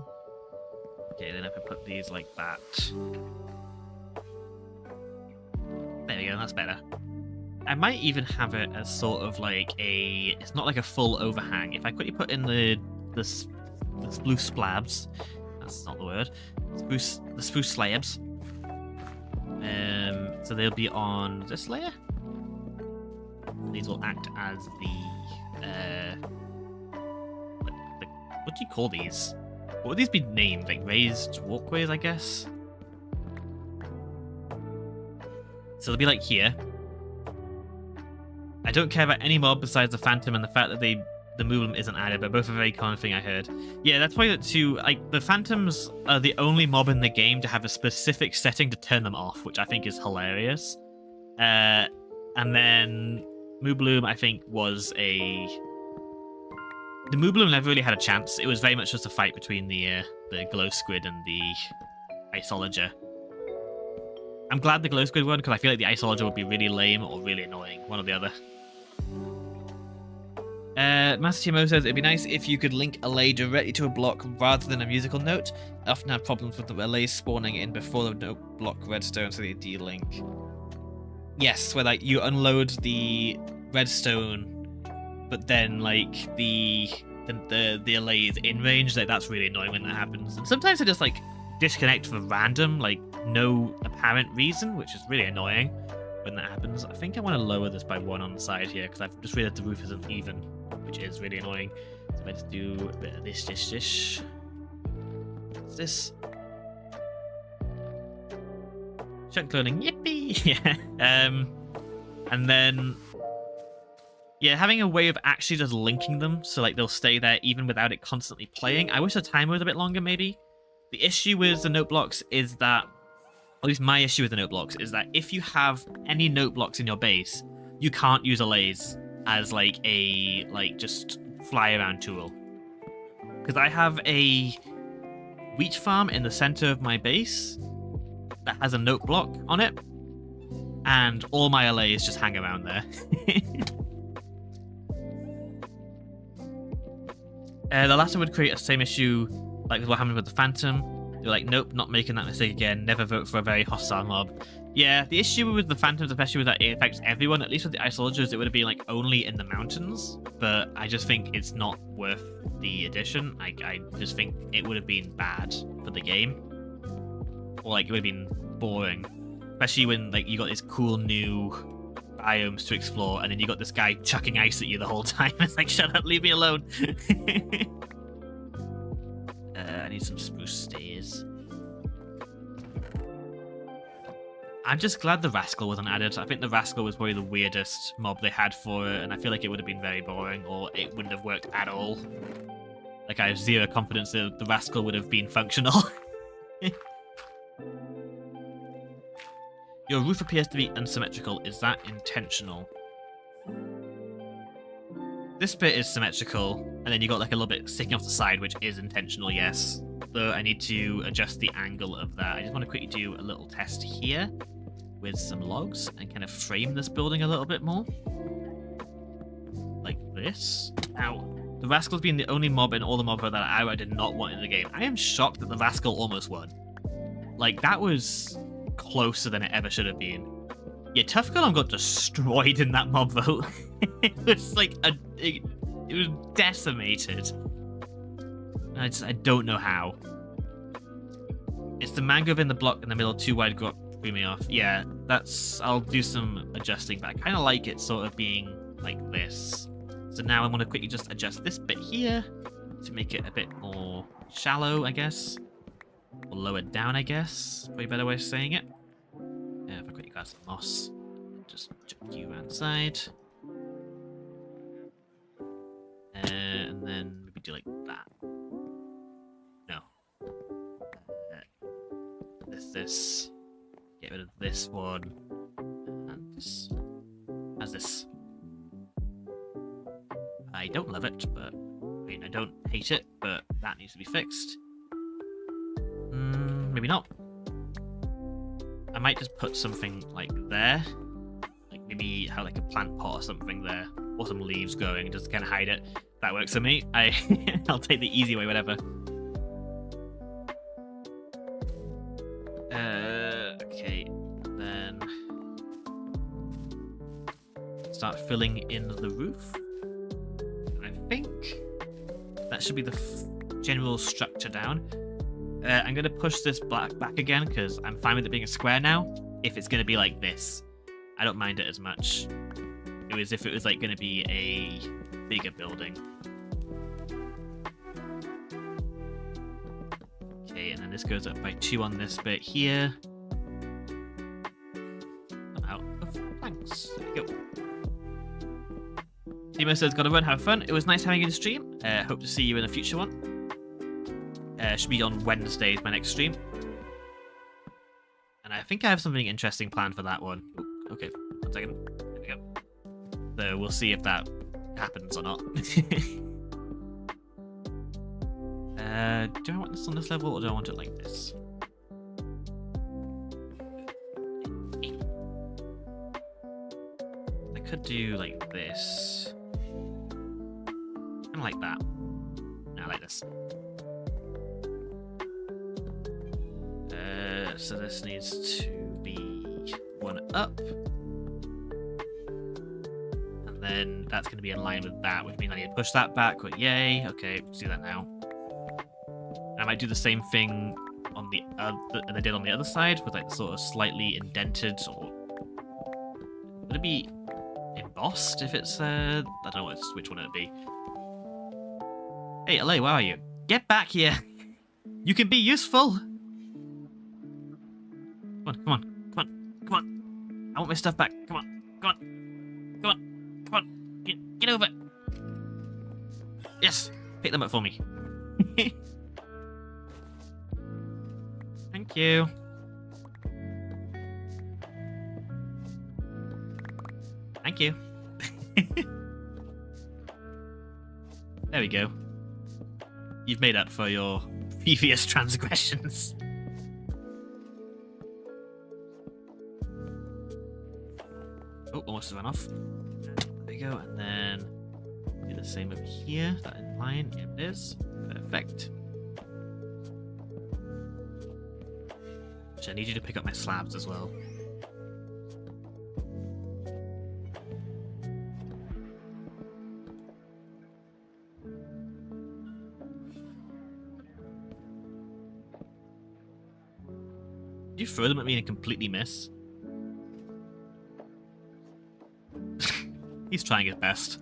Okay, then if I put these like that. There we go, that's better. I might even have it as sort of like a... It's not like a full overhang. If I quickly put in the spruce slabs... That's not the word. The spruce slabs. So they'll be on this layer. These will act as the... what do you call these? What would these be named? Like raised walkways, I guess? So they'll be like here. I don't care about any mob besides the Phantom and the fact that the Moobloom isn't added, but both are a very common thing I heard. Yeah, that's why the Phantoms are the only mob in the game to have a specific setting to turn them off, which I think is hilarious. And then Moobloom, I think, was a... The Moobloom never really had a chance. It was very much just a fight between the Glow Squid and the Isolager. I'm glad the Glow Squid won, because I feel like the Isolager would be really lame or really annoying, one or the other. Master TMO says it'd be nice if you could link a lay directly to a block rather than a musical note. I often have problems with the relays spawning in before the note block redstone, so they de-link. Yes, where like you unload the redstone, but then like the allay is in range. Like that's really annoying when that happens. And sometimes I just like disconnect for random, like no apparent reason, which is really annoying when that happens. I think I want to lower this by 1 on the side here because I've just realized the roof isn't even, which is really annoying. So let's do a bit of this. What's this? Chunk cloning, yippee! Yeah. And then, yeah, having a way of actually just linking them so like they'll stay there even without it constantly playing. I wish the timer was a bit longer, maybe. The issue with the note blocks is that, at least my issue with the note blocks, is that if you have any note blocks in your base, you can't use allays as like a just fly around tool. Because I have a wheat farm in the center of my base that has a note block on it, and all my allays just hang around there. The latter would create the same issue like what happened with the Phantom. They're like, nope, not making that mistake again. Never vote for a very hostile mob. Yeah, the issue with the Phantoms, especially, was that it affects everyone. At least with the Ice Soldiers, it would have been like only in the mountains. But I just think it's not worth the addition. I just think it would have been bad for the game, or like it would have been boring, especially when like you got this cool new biomes to explore, and then you got this guy chucking ice at you the whole time. It's like, shut up, leave me alone. I need some spruce stairs. I'm just glad the Rascal wasn't added. I think the Rascal was probably the weirdest mob they had for it, and I feel like it would have been very boring, or it wouldn't have worked at all. Like, I have zero confidence that the Rascal would have been functional. Your roof appears to be unsymmetrical. Is that intentional? This bit is symmetrical, and then you got like a little bit sticking off the side, which is intentional, yes. Though I need to adjust the angle of that. I just want to quickly do a little test here with some logs and kind of frame this building a little bit more. Like this. Ow. The Rascal's been the only mob in all the mob that I did not want in the game. I am shocked that the Rascal almost won. Like, that was closer than it ever should have been. Yeah, Tough Golem got destroyed in that mob vote. It was like it was decimated. I don't know how. It's the mangrove in the block in the middle, too wide, threw me off. Yeah, I'll do some adjusting, but I kind of like it sort of being like this. So now I'm going to quickly just adjust this bit here to make it a bit more shallow, I guess. Or lower down, I guess. Probably a better way of saying it. Yeah, if I quickly grab some moss, just chuck you around the side. And then maybe do like that. No. This. Get rid of this one. And this. How's this? I don't love it, but I mean, I don't hate it, but that needs to be fixed. Maybe not. I might just put something like there. Like maybe have like a plant pot or something there. Or some leaves growing just to kind of hide it. That works for me. I'll take the easy way, whatever. Okay, then start filling in the roof. And I think that should be the general structure down. I'm going to push this back again because I'm fine with it being a square now. If it's going to be like this, I don't mind it as much. It was if it was like going to be a bigger building. Okay, and then this goes up by 2 on this bit here. I'm out of planks. There we go. Timo says, gotta run, have fun. It was nice having you in the stream. Hope to see you in a future one. Should be on Wednesdays, my next stream. And I think I have something interesting planned for that one. Ooh, okay, 1 second. There we go. So we'll see if that happens or not. Do I want this on this level or do I want it like this? I could do like this. of like that. No, I like this. So this needs to be one up. And then that's going to be in line with that, which means I need to push that back, but yay. Okay, let's do that now. I might do the same thing on the that I did on the other side, with like sort of slightly indented, or would it be embossed if it's I don't know which one it'd be. Hey, LA, where are you? Get back here! You can be useful! Come on, come on, come on, come on! I want my stuff back. Come on, come on, come on, come on! Get over! Yes! Pick them up for me. Thank you. Thank you. There we go. You've made up for your previous transgressions. Oh, almost run off. There we go, and then do the same over here. That in line. Yep, it is. Perfect. I need you to pick up my slabs as well. Did you throw them at me and completely miss? He's trying his best.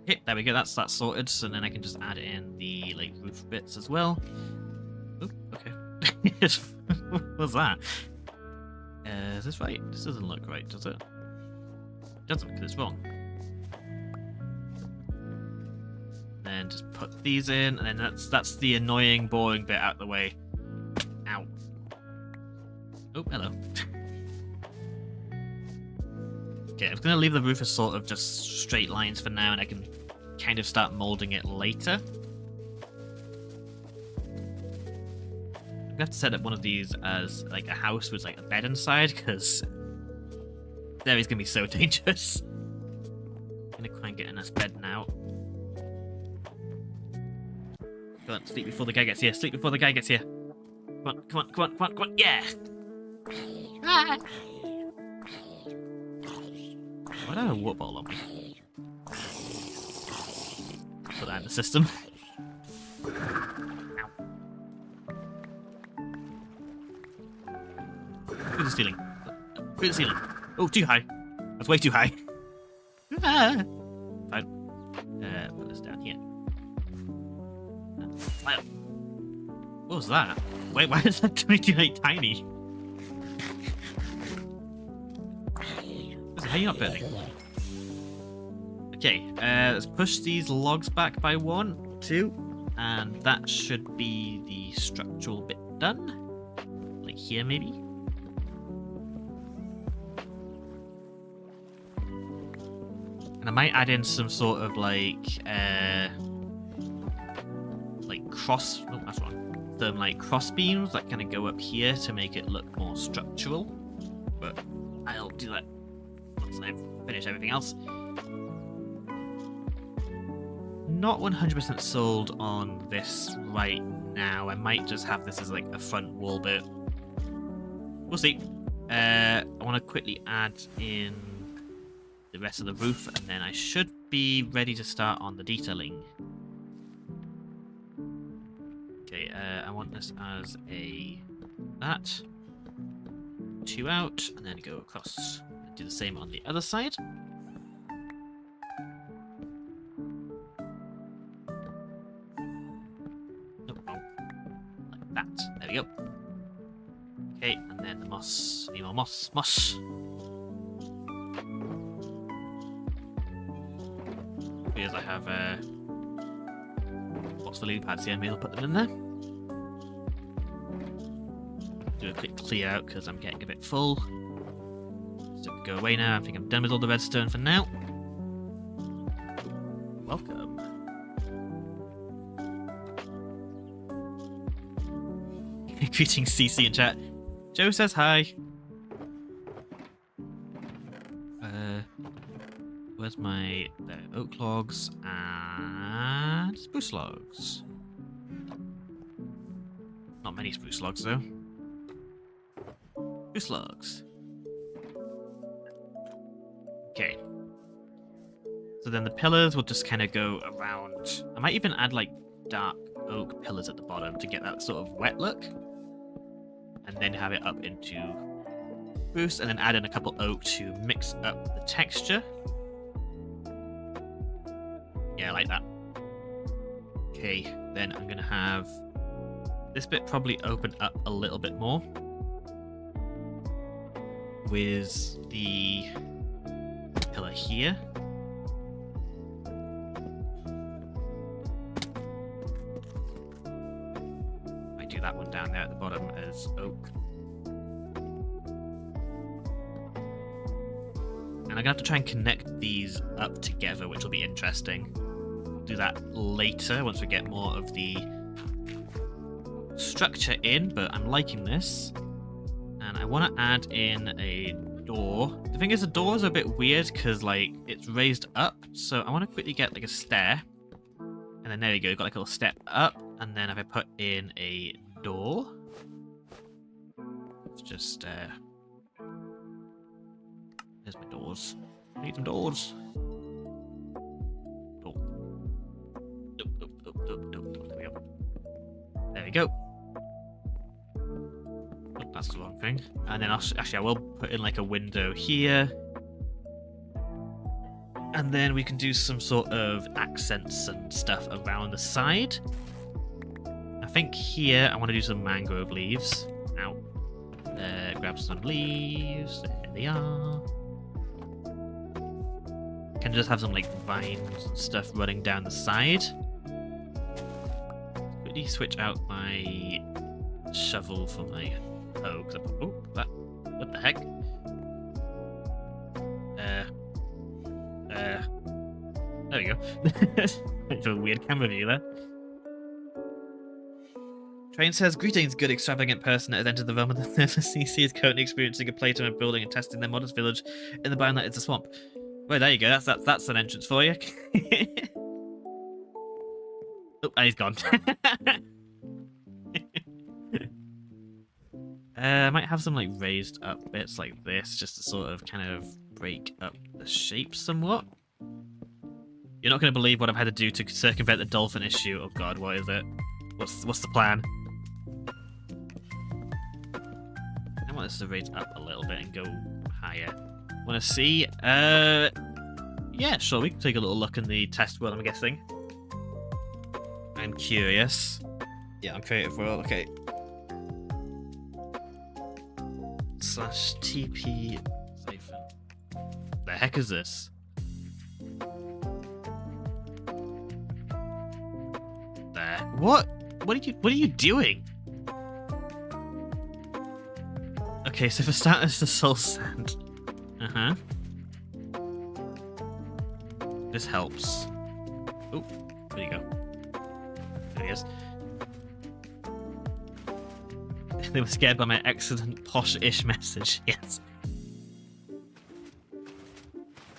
Okay, there we go. That's sorted. So then I can just add in the like roof bits as well. Oh, okay. What was that? Is this right? This doesn't look right, does it? It doesn't, because it's wrong. Then just put these in, and then that's the annoying, boring bit out of the way. Ow. Oh, hello. Okay, I'm going to leave the roof as sort of just straight lines for now, and I can kind of start molding it later. I'm gonna have to set up one of these as like a house with like a bed inside, because there is gonna be so dangerous. I'm gonna try and get a nice bed now. Come on, sleep before the guy gets here. Sleep before the guy gets here. Come on, come on, come on, come on, come on. Yeah. Why do I have a water bottle on me? Put that in the system. Through the ceiling. Through the ceiling. Oh, too high. That's way too high. Fine. Put this down here. Fly up. What was that? Wait, why is that turning like tiny? How are you not burning? Okay, let's push these logs back by 1, 2, and that should be the structural bit done. Like here, maybe? And I might add in some sort of like cross. Oh, that's wrong. Some like cross beams that kind of go up here to make it look more structural. But I'll do that once I finish everything else. Not 100% sold on this right now. I might just have this as like a front wall bit. We'll see. I want to quickly add in the rest of the roof, and then I should be ready to start on the detailing. Okay, I want this as a that, 2 out, and then go across and do the same on the other side. Oh, like that. There we go. Okay, and then the moss. Need more moss. Because I have lots of lily pads here, maybe I'll put them in there. Do a quick clear out because I'm getting a bit full. So go away now. I think I'm done with all the redstone for now. Welcome. Greetings, CC in chat. Joe says hi. Where's my oak logs and spruce logs? Not many spruce logs though. Spruce logs. Okay. So then the pillars will just kind of go around. I might even add like dark oak pillars at the bottom to get that sort of wet look. And then have it up into spruce, and then add in a couple oak to mix up the texture. Yeah, I like that. Okay, then I'm gonna have this bit probably open up a little bit more with the pillar here. I do that one down there at the bottom as oak. And I'm gonna have to try and connect these up together, which will be interesting. Do that later once we get more of the structure in, but I'm liking this. And I want to add in a door. The thing is, the doors are a bit weird because like it's raised up, so I want to quickly get like a stair. And then there you go, got like a little step up, and then if I put in a door, it's just there's my doors. I need some doors. Door. There we go. There we go. Oh, that's the wrong thing. And then actually I will put in like a window here. And then we can do some sort of accents and stuff around the side. I think here I want to do some mangrove leaves. Ow. Grab some leaves. There they are. Can just have some like vines and stuff running down the side. Quickly switch out my shovel for my hoe. Oh, that. What the heck? There we go. It's a weird camera view there. Train says, "Greetings, good extravagant person that has entered the realm of the CC is currently experiencing a playtime of building and testing their modest village in the biome that is a swamp." Well, there you go. That's an entrance for you. Oh, and he's gone. I might have some like raised up bits like this, just to sort of kind of break up the shape somewhat. You're not going to believe what I've had to do to circumvent the dolphin issue. Oh god, what is it? What's the plan? I want this to raise up a little bit and go higher. Want to see? Yeah, sure. We can take a little look in the test world, I'm guessing. I'm curious. Yeah, I'm creative world. Okay. /TP siphon. The heck is this? There. What? What are you doing? Okay, so for starters, the soul sand. Uh-huh. This helps. Oh, there you go. There he is. They were scared by my excellent posh-ish message. Yes.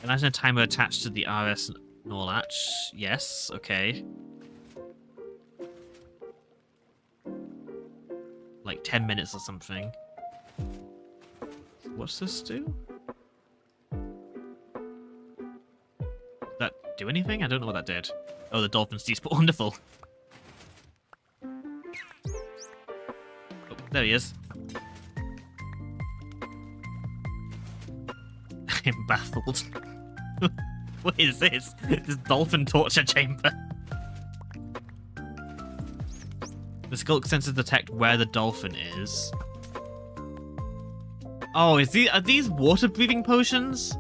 Imagine a timer attached to the RS Norlatch. Yes, okay. Like 10 minutes or something. What's this do? Did that do anything? I don't know what that did. Oh, the dolphins despawn. Wonderful. Oh, there he is. I'm baffled. What is this? This dolphin torture chamber. The skulk sensors detect where the dolphin is. Oh, are these water-breathing potions?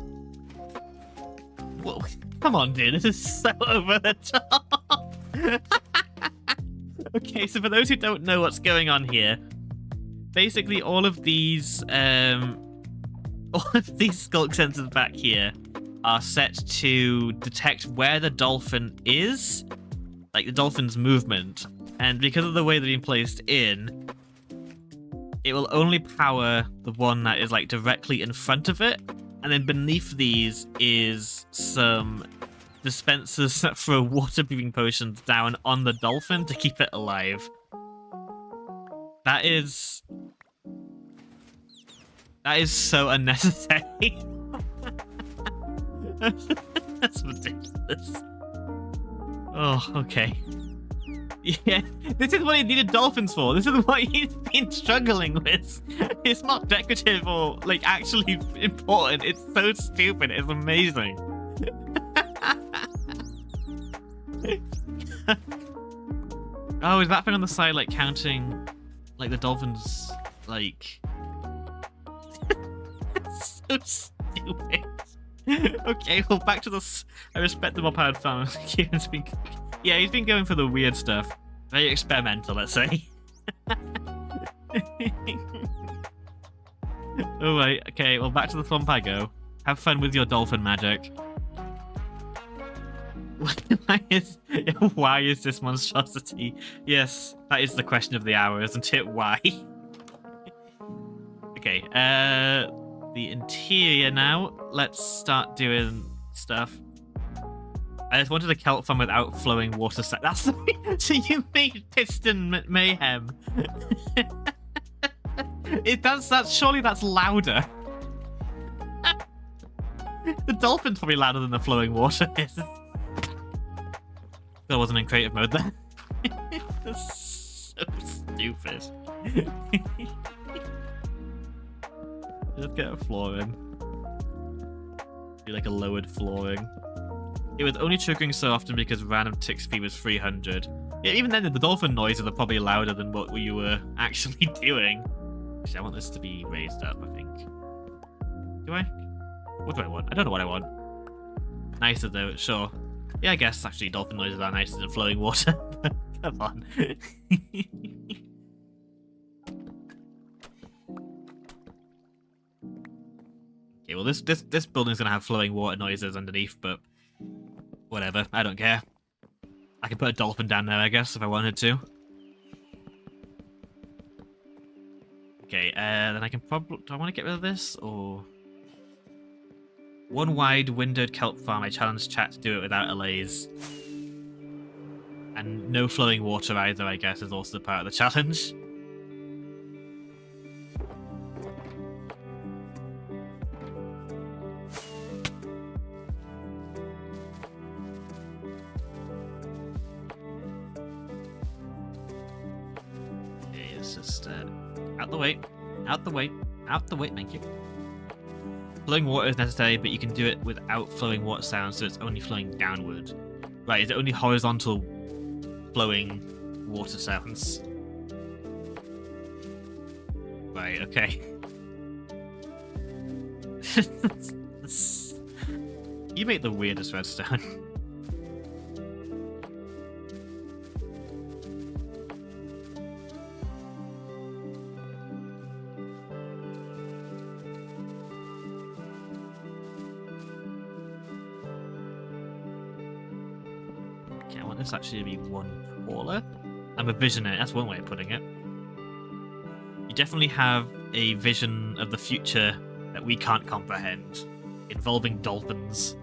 Whoa, come on, dude. This is so over the top. Okay, so for those who don't know what's going on here, basically all of these skulk sensors back here are set to detect where the dolphin is, like the dolphin's movement. And because of the way they've been placed in, it will only power the one that is like directly in front of it. And then beneath these is some dispensers that throw water-breathing potions down on the dolphin to keep it alive. That is so unnecessary. That's ridiculous. Oh, okay. Yeah, this is what he needed dolphins for. This is what he's been struggling with. It's not decorative or, like, actually important. It's so stupid. It's amazing. Oh, is that thing on the side, like, counting, like, the dolphins, like... It's so stupid. Okay, well, back to this. I respect the Mopad farm. Yeah, he's been going for the weird stuff. Very experimental, let's say. Alright, okay, well, back to the swamp I go. Have fun with your dolphin magic. Why is this monstrosity? Yes, that is the question of the hour, isn't it? Why? Okay, the interior now. Let's start doing stuff. I just wanted a kelp farm without flowing water. That's so you made piston mayhem. That's surely that's louder. The dolphin's probably louder than the flowing water is. That wasn't in creative mode there. That's so stupid. Just get a floor in. Do like a lowered flooring. It was only triggering so often because random tick speed was 300. Yeah, even then, the dolphin noises are probably louder than what you were actually doing. Actually, I want this to be raised up, I think. Do I? What do I want? I don't know what I want. Nicer though, sure. Yeah, I guess actually dolphin noises are nicer than flowing water. Come on. Okay, well this building's gonna have flowing water noises underneath, but whatever, I don't care. I can put a dolphin down there, I guess, if I wanted to. Okay, then I can probably... Do I want to get rid of this, or... One wide windowed kelp farm. I challenge chat to do it without allays. And no flowing water either, I guess, is also part of the challenge. Okay, it's just out the way, out the way, out the way. Thank you. Flowing water is necessary, but you can do it without flowing water sounds, so it's only flowing downward. Right, is it only horizontal flowing water sounds? Right, okay. You make the weirdest redstone. This actually to be one taller. I'm a visionary, that's one way of putting it. You definitely have a vision of the future that we can't comprehend, involving dolphins.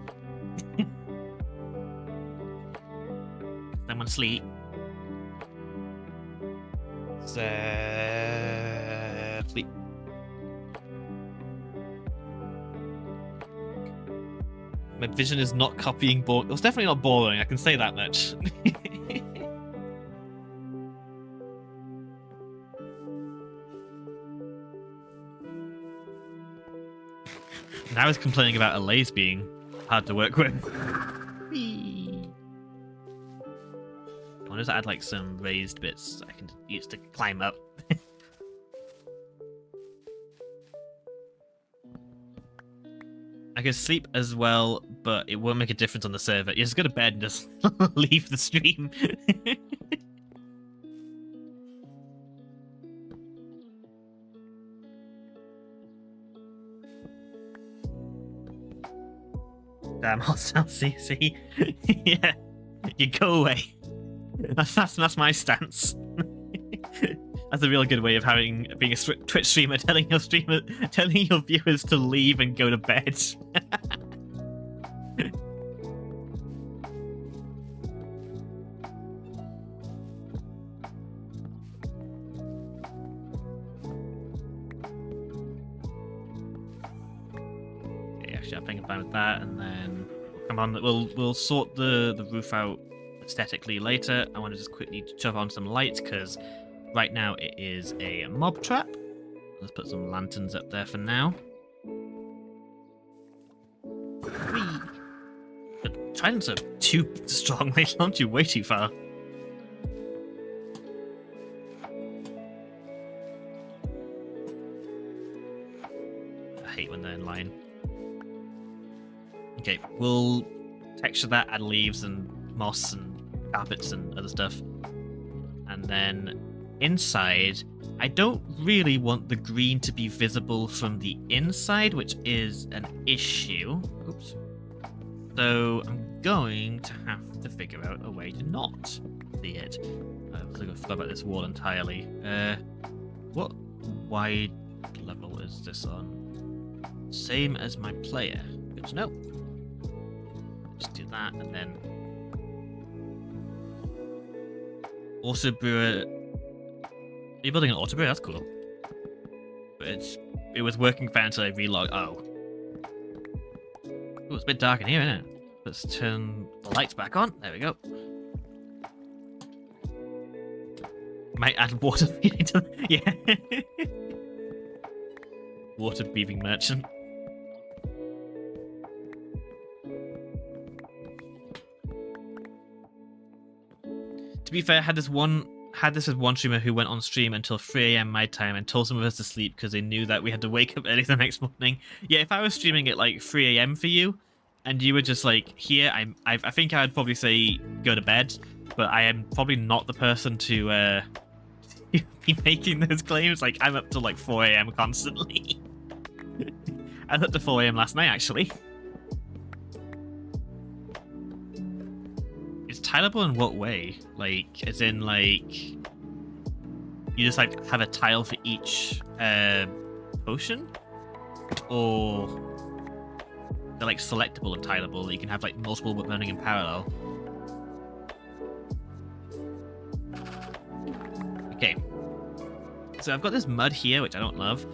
Someone sleep. Sleep. My vision is not copying boring. It was definitely not boring, I can say that much. Now he's complaining about allays being hard to work with. I wanted to add like some raised bits I can use to climb up. I could sleep as well, but it won't make a difference on the server. You just go to bed and just leave the stream. Damn, hostile CC. Yeah, you go away. That's my stance. That's a real good way of being a Twitch streamer, telling your viewers to leave and go to bed. Okay, actually, I'm thinking fine with that, and then come on. We'll sort the roof out aesthetically later. I want to just quickly shove on some lights because right now it is a mob trap. Let's put some lanterns up there for now. The tridents are too strong. They launch you way too far. I hate when they're in line. Okay, we'll texture that, add leaves and moss and carpets and other stuff. And then inside, I don't really want the green to be visible from the inside, which is an issue. Oops. So I'm going to have to figure out a way to not see it. I forgot about this wall entirely. What wide level is this on? Same as my player. Good to know. Just do that, and then auto brewer. You're building an auto brewer? That's cool. But it was working fine until I relog. Oh, it's a bit dark in here, isn't it? Let's turn the lights back on. There we go. Might add water feeding to yeah. Water breathing merchant. To be fair, had this as one streamer who went on stream until 3 AM my time and told some of us to sleep because they knew that we had to wake up early the next morning. Yeah, if I was streaming at like 3 AM for you, and you were just like, here, I think I would probably say go to bed, but I am probably not the person to be making those claims. Like, I'm up till like 4 AM constantly. I was up to 4 AM last night, actually. It's tileable in what way? Like, as in, like, you just like have a tile for each potion, or they're like selectable and tileable. You can have like multiple but running in parallel. Okay, so I've got this mud here, which I don't love.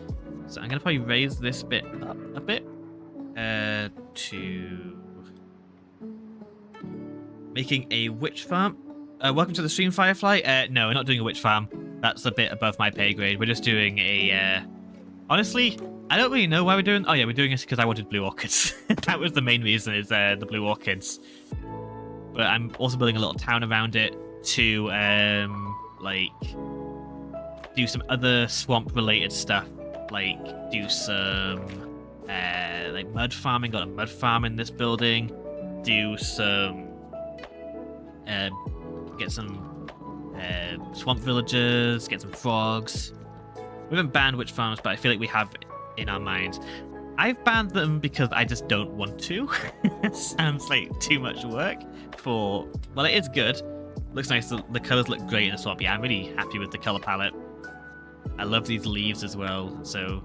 So I'm gonna probably raise this bit up a bit to making a witch farm. Welcome to the stream, Firefly. No, we're not doing a witch farm. That's a bit above my pay grade. We're just doing a... Honestly, I don't really know why we're doing... Oh yeah, we're doing this because I wanted blue orchids. That was the main reason, is the blue orchids. But I'm also building a little town around it to, like, do some other swamp-related stuff. Like, do some, like, mud farming. Got a mud farm in this building. Do some... get some swamp villagers, get some frogs. We haven't banned witch farms, but I feel like we have in our minds. I've banned them because I just don't want to. It sounds like too much work for... Well, it is good. Looks nice. The colours look great in the swamp. Yeah, I'm really happy with the colour palette. I love these leaves as well, so...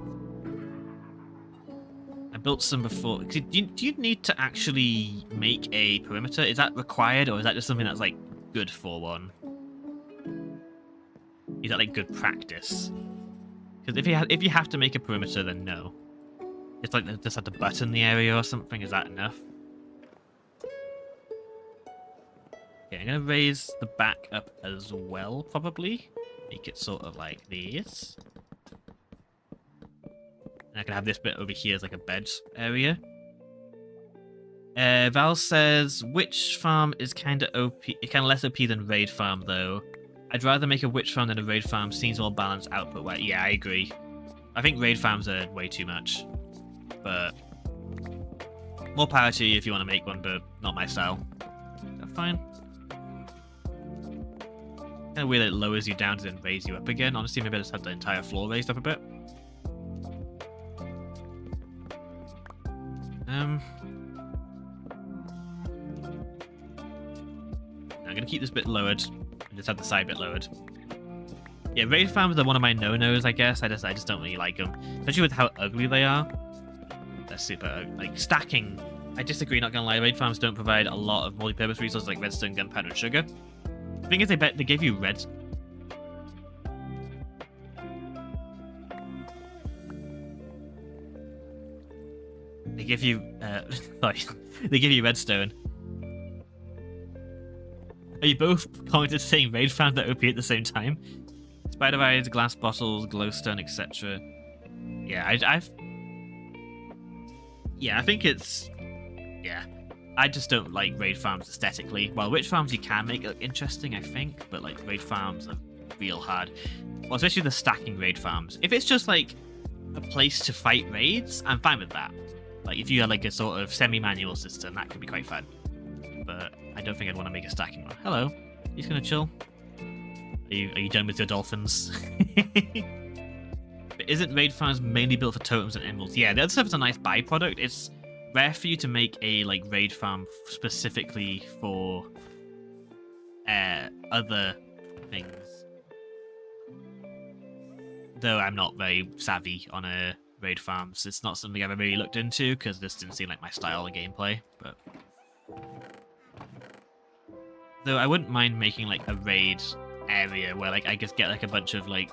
I built some before. Do you need to actually make a perimeter? Is that required, or is that just something that's like good for one? Is that like good practice? Because if you have to make a perimeter, then no. It's like they just have to button the area or something. Is that enough? Okay, I'm gonna raise the back up as well, probably. Make it sort of like this. And I can have this bit over here as like a bed area. Val says, witch farm is kind of OP, kind of less OP than raid farm though. I'd rather make a witch farm than a raid farm. Seems more balanced output. Well, yeah, I agree. I think raid farms are way too much, but more power to you if you want to make one, but not my style. Is that fine? Kind of weird that it lowers you down to then raise you up again. Honestly, maybe I just have the entire floor raised up a bit. I'm going to keep this bit lowered and just have the side bit lowered. Yeah, raid farms are one of my no-nos, I guess. I just don't really like them, especially with how ugly they are. They're super like stacking. I disagree, not gonna lie. Raid farms don't provide a lot of multi-purpose resources like redstone, gunpowder, and sugar. The thing is, they give you red. They give you sorry, they give you redstone. Are you both commented saying raid farms are OP at the same time? Spider eyes, glass bottles, glowstone, etc. Yeah, I think it's... Yeah. I just don't like raid farms aesthetically. Well, witch farms you can make it look interesting, I think, but like raid farms are real hard. Well, especially the stacking raid farms. If it's just like a place to fight raids, I'm fine with that. Like if you had like a sort of semi-manual system, that could be quite fun. But I don't think I'd want to make a stacking one. Hello. He's gonna chill. Are you done with your dolphins? But isn't raid farms mainly built for totems and emeralds? Yeah, the other stuff is a nice byproduct. It's rare for you to make a like raid farm specifically for other things. Though I'm not very savvy on raid farms. It's not something I've ever really looked into because this didn't seem like my style of gameplay. But though I wouldn't mind making like a raid area where like I just get like a bunch of like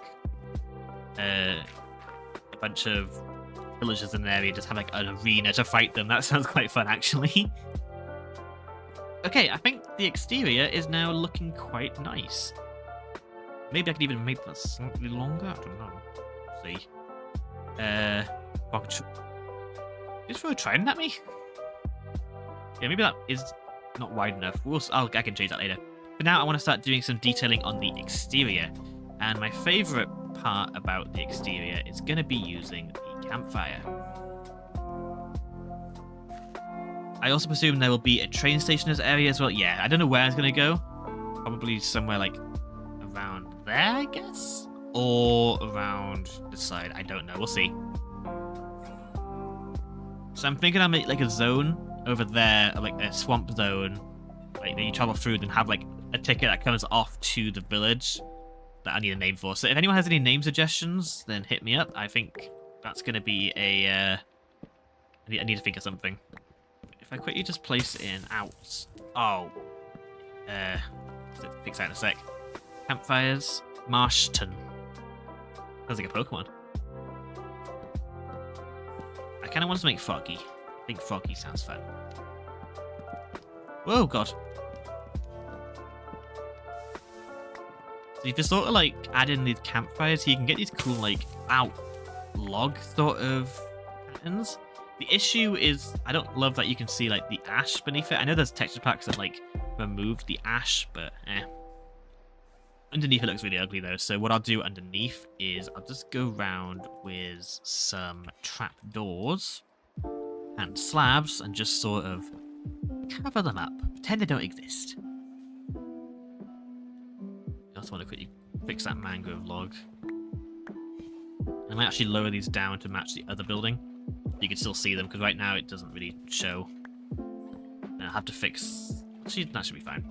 villagers in an area, just have like an arena to fight them. That sounds quite fun actually. Okay, I think the exterior is now looking quite nice. Maybe I could even make that slightly longer. I don't know. Let's see. Just throw a trident at me? Yeah, maybe that is not wide enough. I can change that later. But now I want to start doing some detailing on the exterior. And my favorite part about the exterior is going to be using the campfire. I also presume there will be a train station in this area as well. Yeah, I don't know where it's going to go. Probably somewhere like around there, I guess? Or around this side. I don't know. We'll see. So I'm thinking I'll make like a zone over there, like a swamp zone, like that you travel through and have like a ticket that comes off to the village that I need a name for. So if anyone has any name suggestions, then hit me up. I think that's going to be a... I need to think of something. If I quickly just place in out... Oh. Fix that in a sec. Campfires. Marshton. Sounds like a Pokemon. I kind of want to make Froggy. I think Froggy sounds fun. Whoa, God. So you just sort of like add in these campfires, so you can get these cool like log sort of patterns. The issue is I don't love that you can see like the ash beneath it. I know there's texture packs that like remove the ash, but underneath it looks really ugly though. So what I'll do underneath is I'll just go around with some trapdoors and slabs and just sort of cover them up, pretend they don't exist. I also want to quickly fix that mangrove log. I might actually lower these down to match the other building. You can still see them, because right now it doesn't really show. And I'll have to fix... Actually, that should be fine.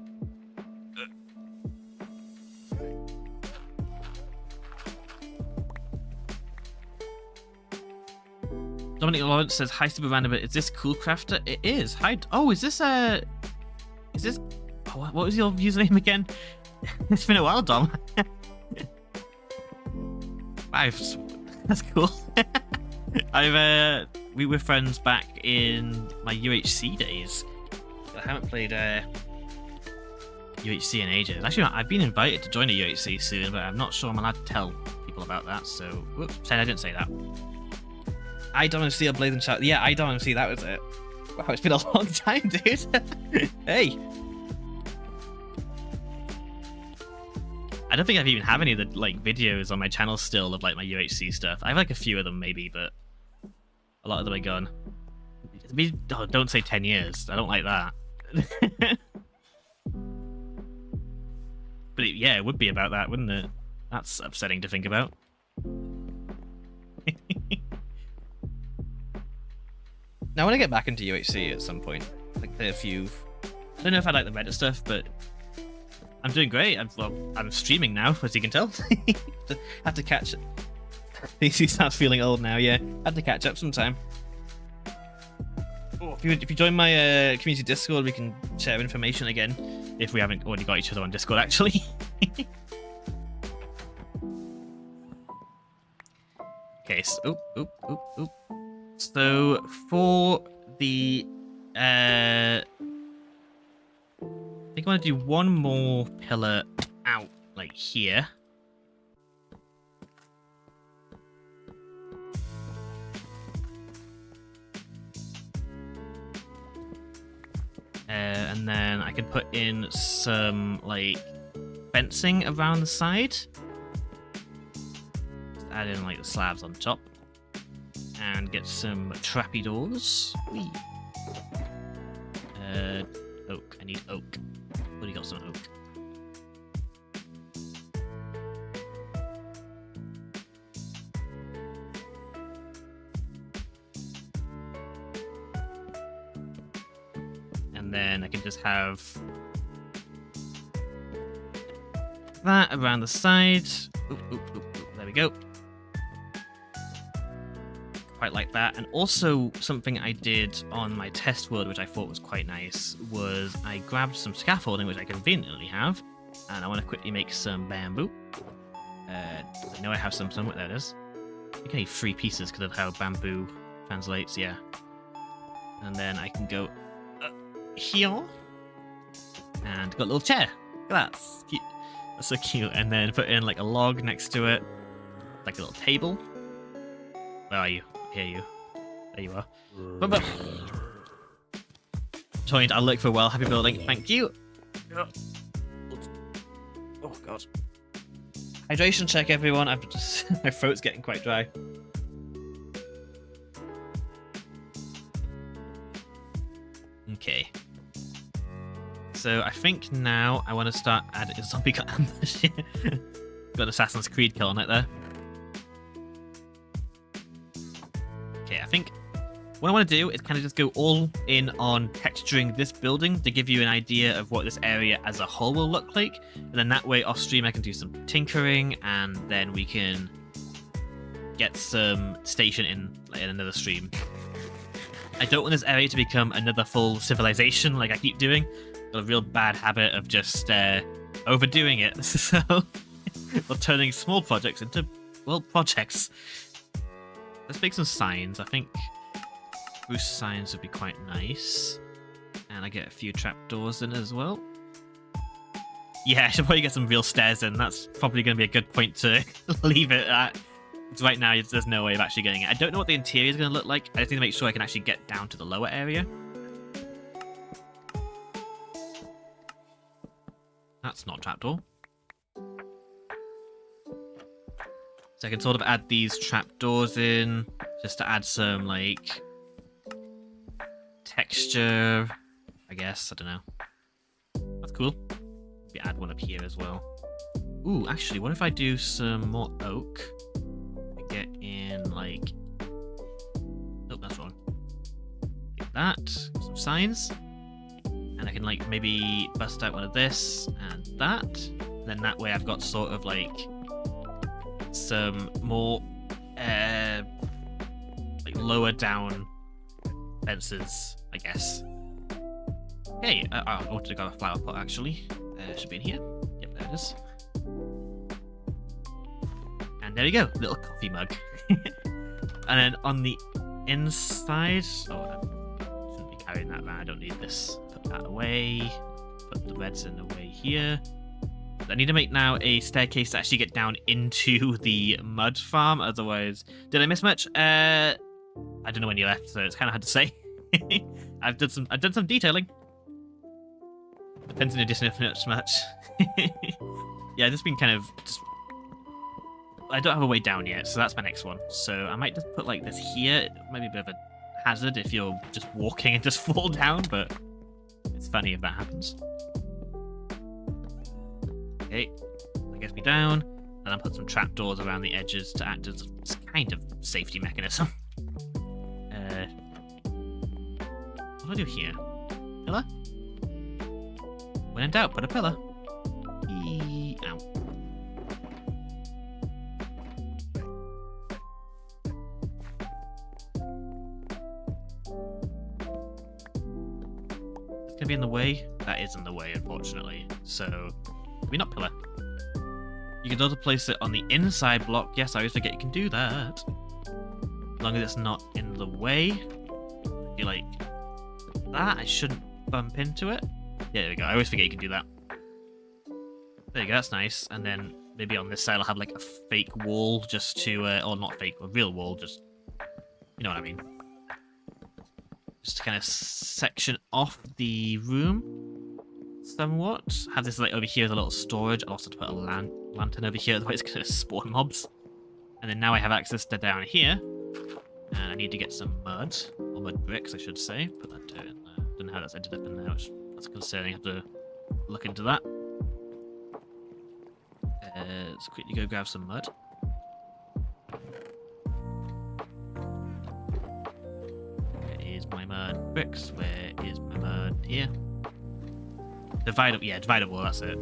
Dominic Lawrence says, hi, Super Random, is this Cool Crafter? It is. Hi. Oh, is this a... Is this... Oh, what was your username again? It's been a while, Dom. Wow, that's cool. We were friends back in my UHC days. I haven't played UHC in ages. Actually, I've been invited to join a UHC soon, but I'm not sure I'm allowed to tell people about that. So, whoops, pretend I didn't say that. IDOMC Blazing Shout. Yeah, IDOMC, that was it. Wow, it's been a long time, dude. Hey. I don't think I've even have any of the like videos on my channel still of like my UHC stuff. I have like a few of them maybe, but a lot of them are gone. Oh, don't say 10 years. I don't like that. But yeah, it would be about that, wouldn't it? That's upsetting to think about. Now, I want to get back into UHC at some point. Like play a few. I don't know if I like the Reddit stuff, but I'm doing great. I'm streaming now, as you can tell. Have to catch it. He starts feeling old now, yeah. Have to catch up sometime. Oh, if you join my community Discord, we can share information again. If we haven't already got each other on Discord, actually. Okay, so... So, for the... I think I want to do one more pillar out, like here. And then I can put in some, like, fencing around the side. Just add in, like, the slabs on top. And get some trappy doors. Whee. Oak. I need oak. Already got some oak. And then I can just have that around the side. There we go. Quite like that. And also something I did on my test world, which I thought was quite nice, was I grabbed some scaffolding, which I conveniently have, and I want to quickly make some bamboo. I know I have some somewhere. There it is. I think I need 3 pieces because of how bamboo translates, yeah. And then I can go here, and got a little chair. Look at that. It's cute. That's so cute. And then put in like a log next to it, like a little table. Where are you? I hear you. There you are. Joined. I'll look for a well. Happy building. Thank you. Oh god. Hydration check, everyone. I've just my throat's getting quite dry. Okay. So I think now I want to start adding a zombie gun. Got an Assassin's Creed kill on it there. Okay, I think what I want to do is kind of just go all in on texturing this building to give you an idea of what this area as a whole will look like. And then that way off stream I can do some tinkering and then we can get some station in another stream. I don't want this area to become another full civilization like I keep doing. Got a real bad habit of just overdoing it. So we're turning small projects into, well, projects. Let's make some signs. I think spruce signs would be quite nice. And I get a few trapdoors in as well. Yeah, I should probably get some real stairs in. That's probably going to be a good point to leave it at. Because right now, there's no way of actually getting it. I don't know what the interior is going to look like. I just need to make sure I can actually get down to the lower area. That's not a trapdoor. So I can sort of add these trapdoors in, just to add some, like, texture, I guess. I don't know. That's cool. Maybe add one up here as well. Ooh, actually, what if I do some more oak? I get in, like... Oh, that's wrong. Like that. Some signs. And I can, like, maybe bust out one of this and that. And then that way I've got sort of, like, some more, like, lower down fences, I guess. Okay, I wanted to grab a flower pot, actually. Should be in here. Yep, there it is. And there we go, little coffee mug. And then on the inside... Oh, I shouldn't be carrying that around. I don't need this. Put that away. Put the redstone away here. I need to make now a staircase to actually get down into the mud farm. Otherwise, did I miss much? I don't know when you left, so it's kind of hard to say. I've done some detailing. Depends on the distance if much. Yeah, I've just been kind of just. I don't have a way down yet, so that's my next one. So I might just put like this here. It might be a bit of a hazard if you're just walking and just fall down, but it's funny if that happens. Okay, that gets me down, and I'll put some trapdoors around the edges to act as a kind of safety mechanism. What do I do here? Pillar? When in doubt, put a pillar. be in the way? That is in the way, unfortunately. So, maybe not pillar. You can also place it on the inside block. Yes, I always forget you can do that. As long as it's not in the way. If you like that, I shouldn't bump into it. Yeah, there we go. I always forget you can do that. There you go, that's nice. And then maybe on this side I'll have like a fake wall just to, or not fake, a real wall, just, you know what I mean. Just to kind of section off the room somewhat. Have this like over here as a little storage. I'll also put a lantern over here, otherwise it's going to spawn mobs. And then now I have access to down here. And I need to get some mud, or mud bricks I should say. Put that down in there. Don't know how that's ended up in there, which that's concerning. I have to look into that. Let's quickly go grab some mud. Where is my mud bricks? Where is my mud? Here. Dividable, yeah, dividable, that's it.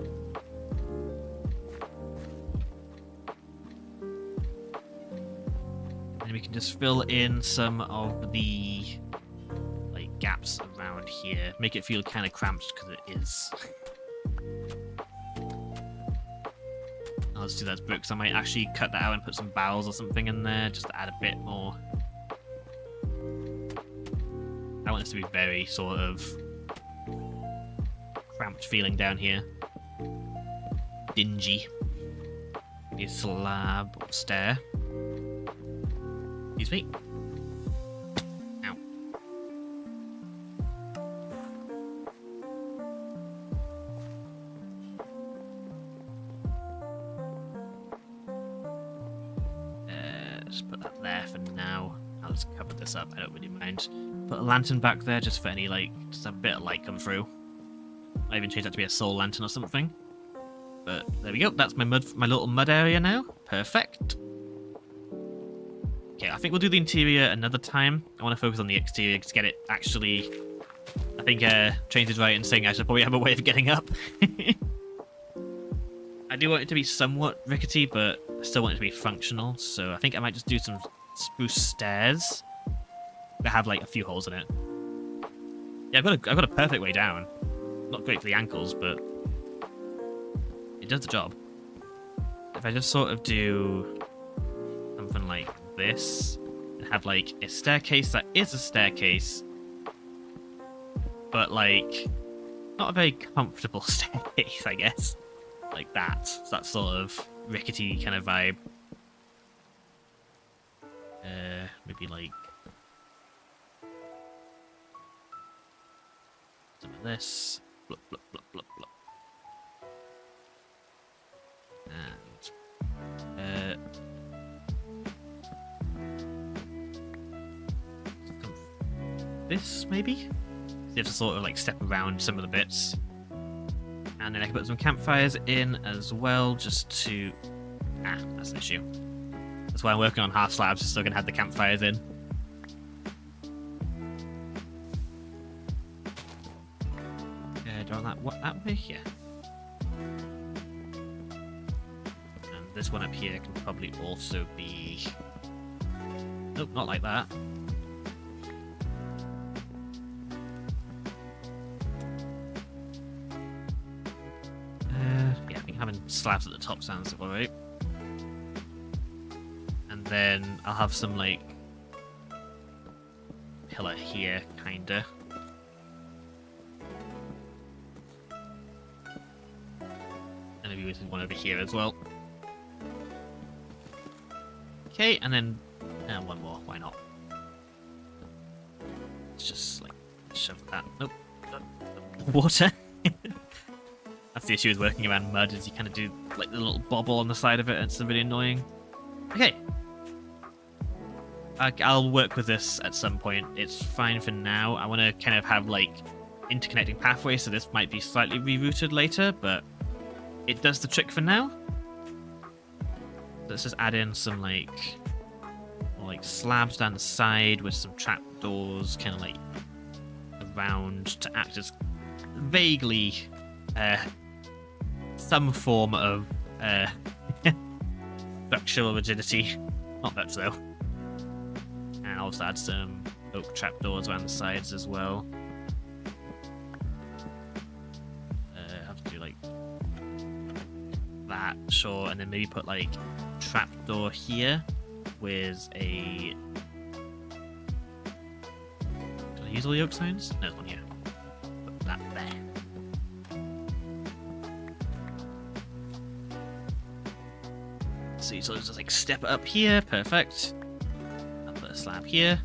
And we can just fill in some of the like gaps around here. Make it feel kind of cramped because it is. Let's do that as bricks. I might actually cut that out and put some barrels or something in there just to add a bit more. I want this to be very sort of cramped feeling down here. Dingy. A slab or stair. Excuse me. Ow. Just put that there for now. I'll just cover this up, I don't really mind. Put a lantern back there just for any, like, just a bit of light come through. I even changed that to be a soul lantern or something. But there we go, that's my little mud area now. Perfect. Okay, I think we'll do the interior another time. I want to focus on the exterior to get it actually... I think Trains is right in saying I should probably have a way of getting up. I do want it to be somewhat rickety, but I still want it to be functional, so I think I might just do some spruce stairs that have like a few holes in it. Yeah, I've got a perfect way down. Not great for the ankles, but it does the job. If I just sort of do something like this and have like a staircase that is a staircase, but like not a very comfortable staircase, I guess. Like that. So that sort of rickety kind of vibe. Maybe like some of this. Blup, blup, blup, blup, blup. And this maybe? So you have to sort of like step around some of the bits. And then I can put some campfires in as well, just to... Ah, that's an issue. That's why I'm working on half slabs, so I can have the campfires in. Do I want that way? Yeah. And this one up here can probably also be... Nope, not like that. Yeah, I think having slabs at the top sounds alright. And then I'll have some, like, pillar here, kinda. And maybe with one over here as well. Okay, and then one more, why not? Let's just, like, shove that. Nope. Water. That's the issue with working around mud, is you kind of do like the little bobble on the side of it, and it's really annoying. Okay. I'll work with this at some point. It's fine for now. I want to kind of have like interconnecting pathways, so this might be slightly rerouted later, but it does the trick for now. Let's just add in some like slabs down the side with some trapdoors kind of like around to act as vaguely some form of structural rigidity. Not much though. And also add some oak trapdoors around the sides as well. that, sure, and then maybe put like trapdoor here with a. Did I use all the oak signs? No, there's one here. Put that there. So you sort of just like step it up here, perfect. I'll put a slab here.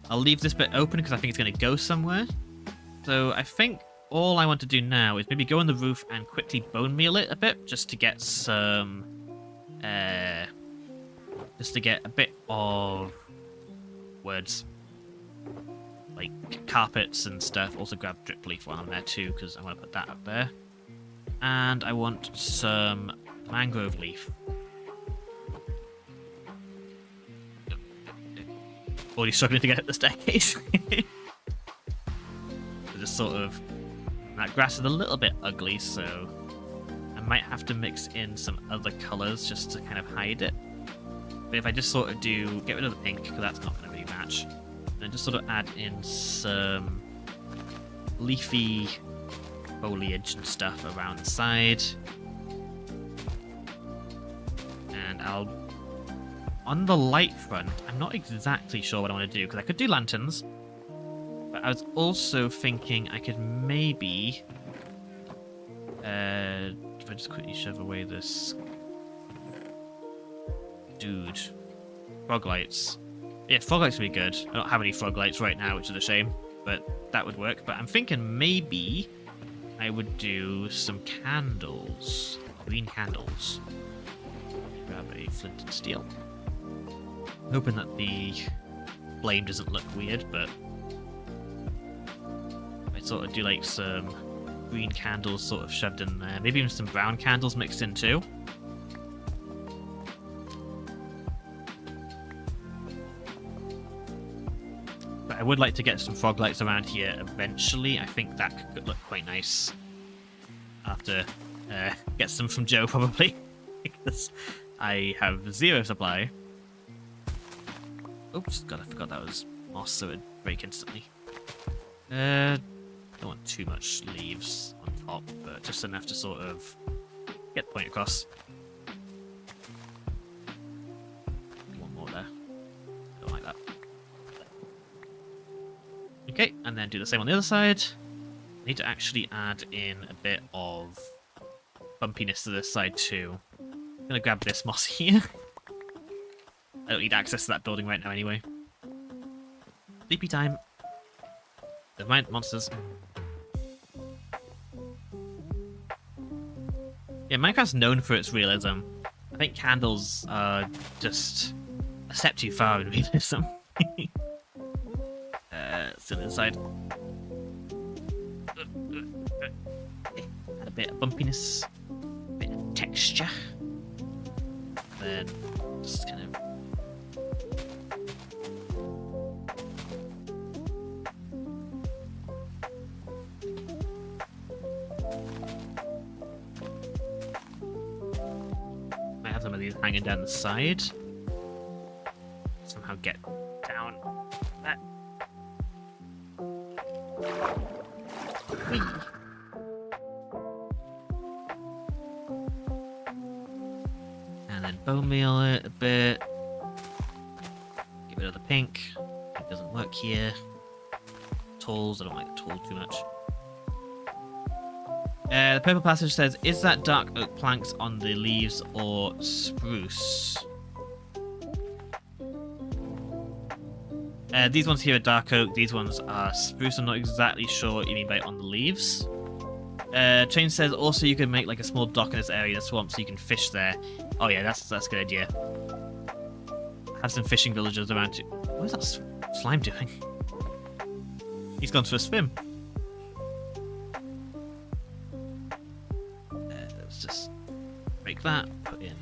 I'll leave this bit open because I think it's going to go somewhere. So I think all I want to do now is maybe go on the roof and quickly bone meal it a bit, just to get some, just to get a bit of words, like carpets and stuff. Also grab drip leaf while I'm there too, because I want to put that up there. And I want some mangrove leaf. Already struggling to get up the staircase. Just sort of, that grass is a little bit ugly, so I might have to mix in some other colours just to kind of hide it. But if I just sort of do, get rid of the pink, because that's not going to really match, and just sort of add in some leafy foliage and stuff around the side. And I'll, on the light front, I'm not exactly sure what I want to do, because I could do lanterns. But I was also thinking I could maybe, if I just quickly shove away this dude, frog lights. Yeah, frog lights would be good. I don't have any frog lights right now, which is a shame, but that would work. But I'm thinking maybe I would do some candles, green candles. Grab a flint and steel. Hoping that the flame doesn't look weird, but I sort of do like some green candles sort of shoved in there. Maybe even some brown candles mixed in too. But I would like to get some frog lights around here eventually. I think that could look quite nice. After get some from Joe probably, because I have zero supply. Oops, God, I forgot that was moss, so it'd break instantly. Don't want too much leaves on top, but just enough to sort of get the point across. One more there. Don't like that. Okay, and then do the same on the other side. Need to actually add in a bit of bumpiness to this side too. I'm gonna grab this moss here. I don't need access to that building right now anyway. Sleepy time. Never mind, monsters. Yeah, Minecraft's known for its realism. I think candles are just a step too far in realism. Still inside. Add a bit of bumpiness, a bit of texture. Then just kind of. Might have some of these hanging down the side. Somehow get down that. Whee. And then bone meal it a bit. Get rid of the pink. It doesn't work here. Tools, I don't like the tool too much. The purple passage says, is that dark oak planks on the leaves or spruce? These ones here are dark oak, these ones are spruce. I'm not exactly sure what you mean by on the leaves. Chain says, also you can make like a small dock in this area in the swamp so you can fish there. Oh yeah, that's a good idea. Have some fishing villagers around too. What is that slime doing? He's gone for a swim. Let's just break that, put in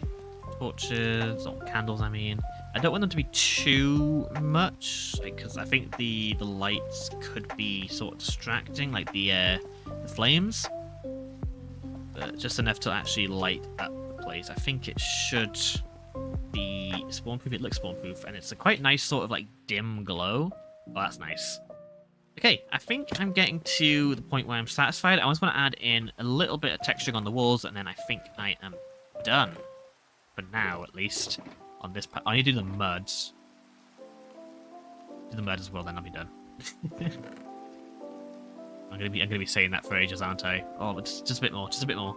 torches, or candles I mean. I don't want them to be too much, because I think the lights could be sort of distracting, like the flames. But just enough to actually light up the place. I think it should be spawn-proof. It looks spawn-proof, and it's a quite nice sort of like dim glow. Oh, that's nice. Okay, I think I'm getting to the point where I'm satisfied. I just want to add in a little bit of texturing on the walls, and then I think I am done. For now, at least. On this part. I need to do the mud. Do the mud as well, then I'll be done. I'm gonna be saying that for ages, aren't I? Oh, but just a bit more, just a bit more.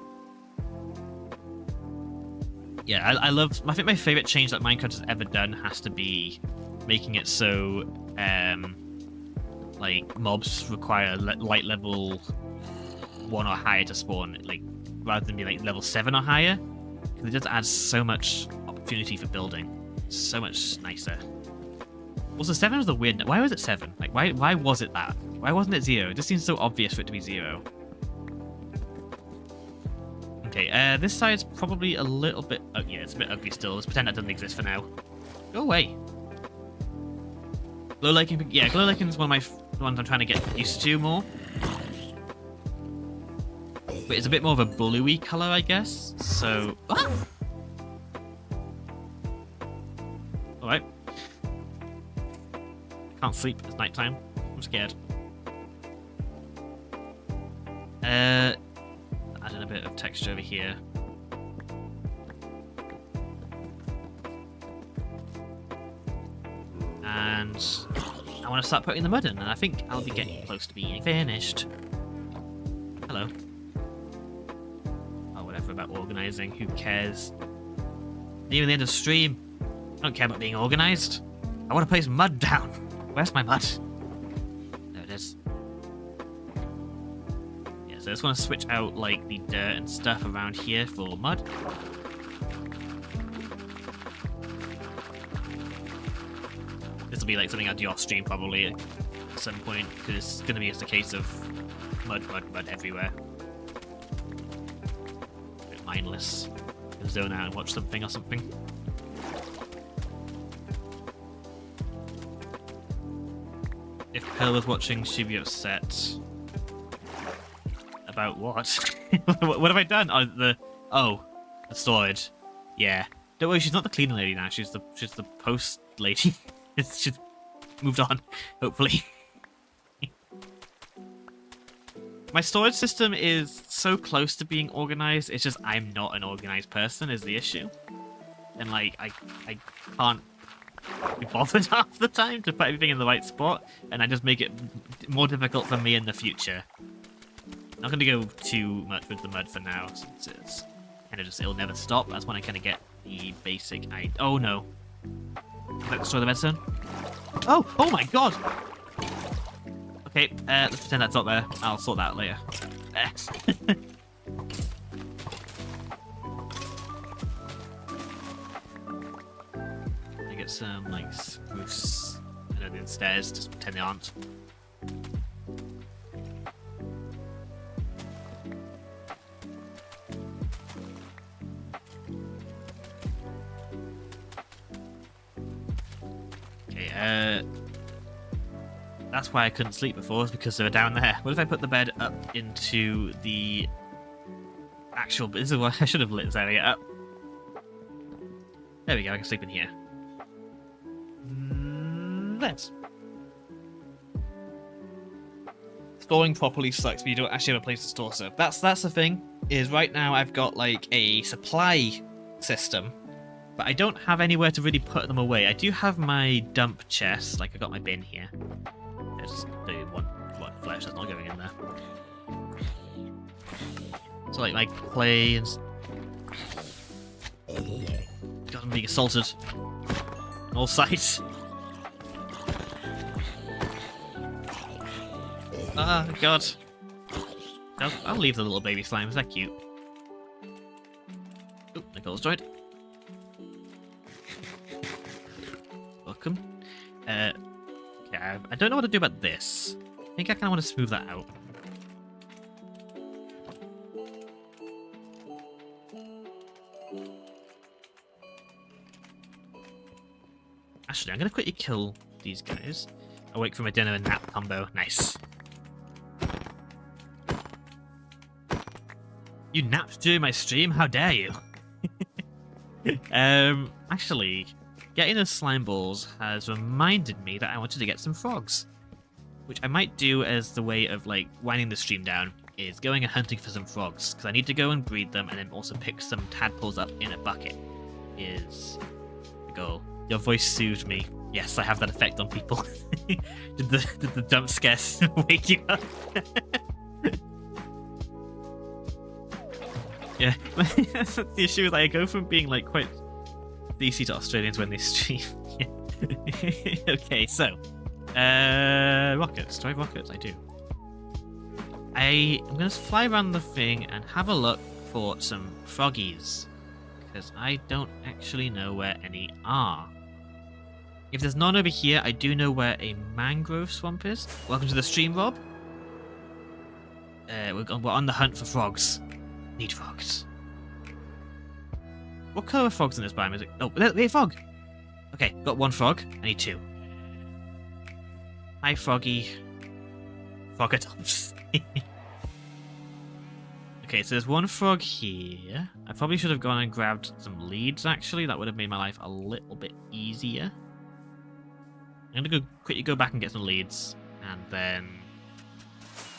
Yeah, I love. I think my favorite change that Minecraft has ever done has to be making it so, like mobs require light level 1 or higher to spawn, like rather than be like level 7 or higher. Because it just adds so much opportunity for building. So much nicer. Also, 7 was the weird. Why was it 7? Like, why was it that? Why wasn't it 0? It just seems so obvious for it to be 0. Okay, this side's probably a little bit... Oh, yeah, it's a bit ugly still. Let's pretend that doesn't exist for now. Go away. Glow liking... Yeah, glow liking is one of my ones I'm trying to get used to more. But it's a bit more of a bluey colour, I guess. So... Ah! Alright. Can't sleep. It's nighttime. I'm scared. Adding a bit of texture over here. And I want to start putting the mud in, and I think I'll be getting close to being finished. Hello. Oh, whatever about organising. Who cares? Near the end of stream. I don't care about being organised. I want to place mud down. Where's my mud? There it is. Yeah, so I just want to switch out like the dirt and stuff around here for mud. This will be like something I'll do off stream probably at some point, because it's going to be just a case of mud everywhere. A bit mindless. Zone out and watch something or something. If Pearl was watching, she'd be upset. About what? What have I done? Oh, the storage. Yeah. Don't worry, she's not the cleaning lady now. She's the post lady. She's moved on, hopefully. My storage system is so close to being organized. It's just I'm not an organized person is the issue, and like I can't be bothered half the time to put everything in the right spot, and I just make it more difficult for me in the future. I'm not going to go too much with the mud for now, since it's kind of just, it'll never stop. That's when I kind of get the basic oh no. Did I destroy the redstone? Oh my god! Okay, let's pretend that's not there. I'll sort that out later. Get some like spruce and then stairs, just pretend they aren't. Okay, that's why I couldn't sleep before, is because they were down there. What if I put the bed up into the actual... This is what I should have lit this area up. There we go, I can sleep in here. Let's. Storing properly sucks, but you don't actually have a place to store stuff. That's the thing, is right now I've got like a supply system, but I don't have anywhere to really put them away. I do have my dump chest, like I got my bin here. There's the one flesh that's not going in there. So like my clay and... God, I'm being assaulted. On all sides. Ah, God. I'll leave the little baby slime. Is that cute? Oh, Nicole's joined. Welcome. Okay, I don't know what to do about this. I think I kind of want to smooth that out. Actually, I'm going to quickly kill these guys. Awake from a dinner and nap combo. Nice. You napped during my stream? How dare you? Actually, getting those slime balls has reminded me that I wanted to get some frogs. which I might do as the way of like winding the stream down, is going and hunting for some frogs, because I need to go and breed them and then also pick some tadpoles up in a bucket is the goal. Your voice soothed me. Yes, I have that effect on people. did the jump scares wake you up? Yeah, that's the issue. Is I go from being like quite DC to Australians when they stream. Okay, so rockets. Do I have rockets? I do. I'm gonna fly around the thing and have a look for some froggies, because I don't actually know where any are. If there's none over here, I do know where a mangrove swamp is. Welcome to the stream, Rob. We're on the hunt for frogs. Need frogs. What colour are frogs in this biome? Is it? Oh, wait, frog! Okay, got one frog. I need two. Hi, froggy. Frogatops. Okay, so there's one frog here. I probably should have gone and grabbed some leads, actually. That would have made my life a little bit easier. I'm going to quickly go back and get some leads. And then...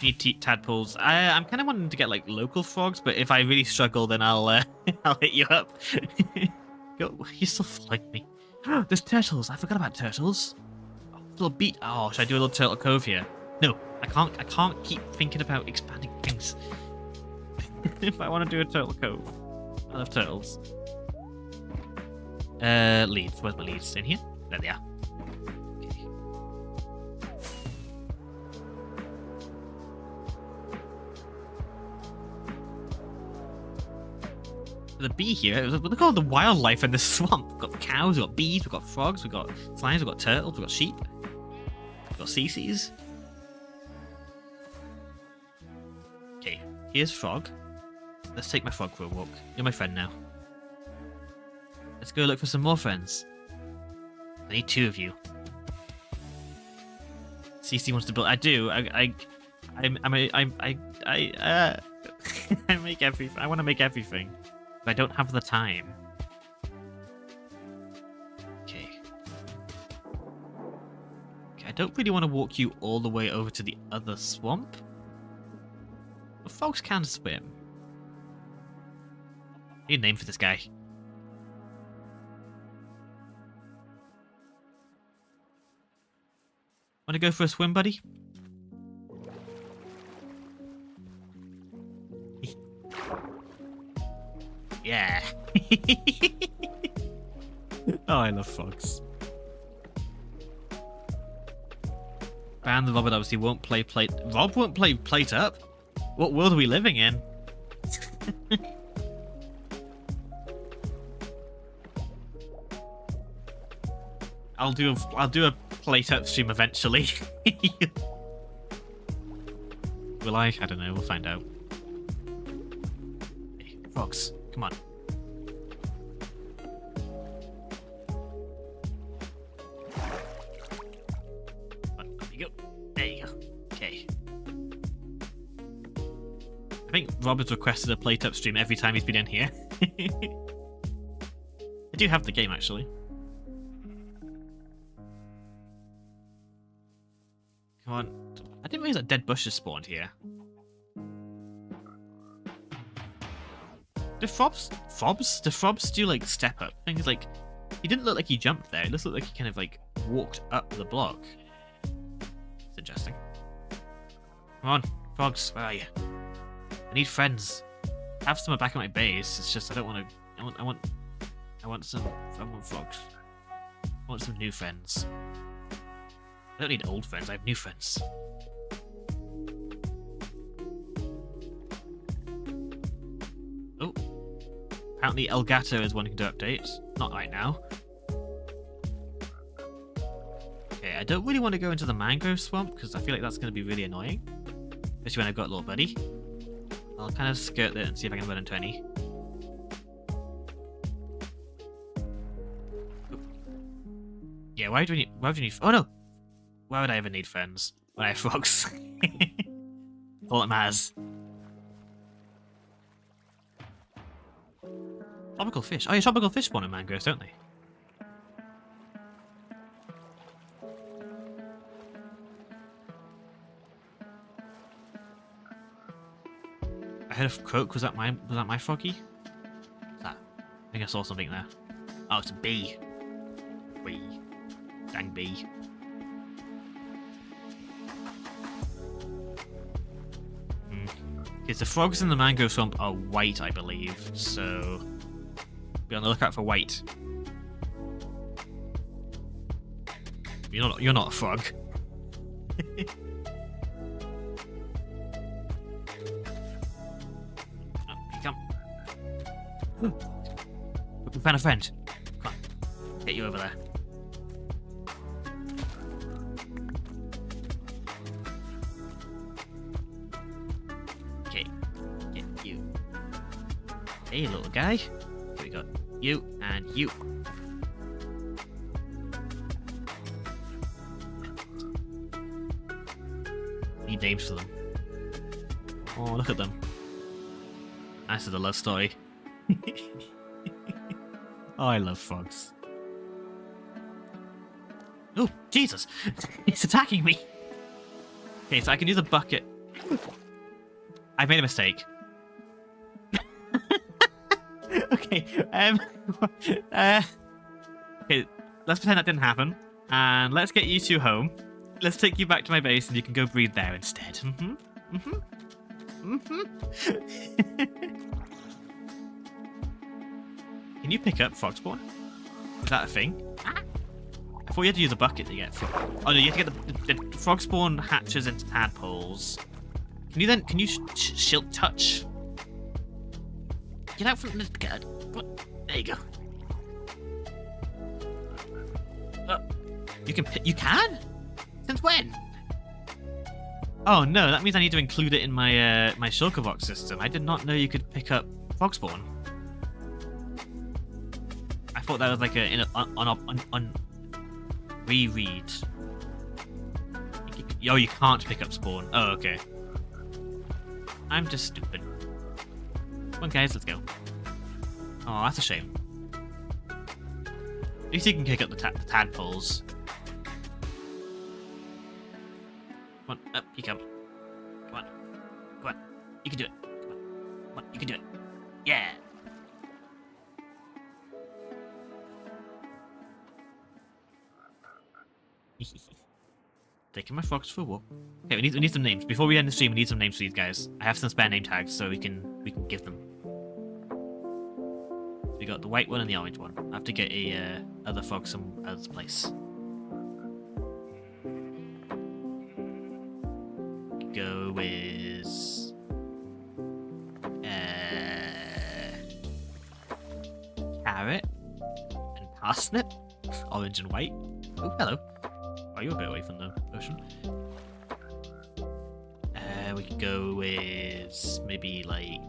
need tadpoles. I'm kind of wanting to get like local frogs, but if I really struggle, then I'll I'll hit you up. Go, you still following me? There's turtles. I forgot about turtles. Oh, little beat. Oh, should I do a little turtle cove here? No, I can't. I can't keep thinking about expanding things. If I want to do a turtle cove, I love turtles. Leads. Where's my leads? In here? There they are. The bee here, look at all the wildlife in the swamp. We've got cows, we've got bees, we've got frogs, we've got slimes, we've got turtles, we've got sheep, we've got CCs. Okay, here's frog. Let's take my frog for a walk. You're my friend now. Let's go look for some more friends. I need two of you. CC wants to build. I do. I make everything. I want to make everything. But I don't have the time. Okay. I don't really want to walk you all the way over to the other swamp. But frogs can swim. Need a name for this guy. Want to go for a swim, buddy? Yeah. Oh, I love frogs. And the Robert obviously won't play plate. Rob won't play plate up. What world are we living in? I'll do a plate up stream eventually. Will I? I don't know. We'll find out. Hey, frogs. Come on. There you go. There you go. Okay. I think Rob has requested a plate up stream every time he's been in here. I do have the game, actually. Come on. I didn't realize that dead bushes spawned here. Do frobs do like step up things? Like, he didn't look like he jumped there. It looks like he kind of like walked up the block. It's interesting. Come on, frogs, where are you? I need friends. I have some back at my base. It's just I don't want to. I want some frogs. I want some new friends. I don't need old friends. I have new friends. Oh. Apparently Elgato is wanting to update. Not right now. Okay, I don't really want to go into the mangrove swamp because I feel like that's going to be really annoying. Especially when I've got a little buddy. I'll kind of skirt it and see if I can run into any. Yeah, why would you need... Oh no! Why would I ever need friends when I have frogs? All that matters. Tropical fish. Oh yeah, tropical fish spawn in mangroves, don't they? I heard a croak. Was that my froggy? What's that? I think I saw something there. Oh, it's a bee. Bee. Dang bee. Okay, the frogs in the mangrove swamp are white, I believe. So be on the lookout for white. You're not a frog. Oh, here you come. We found a friend. Come on. Get you over there. Okay. Get you. Hey, little guy. Here we go. You and you. Need names for them. Oh, look at them. Nice as a love story. Oh, I love frogs. Oh, Jesus! It's attacking me! Okay, so I can use a bucket. I made a mistake. Okay, okay, let's pretend that didn't happen. And let's get you two home. Let's take you back to my base and you can go breathe there instead. Can you pick up frog spawn? Is that a thing? I thought you had to use a bucket to get frog. Oh no, you have to get the frog spawn hatches into tadpoles. Can you shield touch? Get out from the guard. There you go. You can? Since when? Oh no, that means I need to include it in my my shulker box system. I did not know you could pick up frog spawn. I thought that was like on reread. Oh, you can't pick up spawn. Oh, okay. I'm just stupid. Come on, guys, let's go. Oh, that's a shame. At least you can pick up the tadpoles. Come on, up you come. Come on. Come on. You can do it. Come on. Come on, you can do it. Yeah. Taking my frogs for a walk. Okay, we need some names. Before we end the stream, we need some names for these guys. I have some spare name tags, so we can give them. We got the white one and the orange one. I have to get a other frog some other place. Go with carrot and parsnip, orange and white. Oh, hello. Oh, you're a bit away from the ocean. We could go with maybe like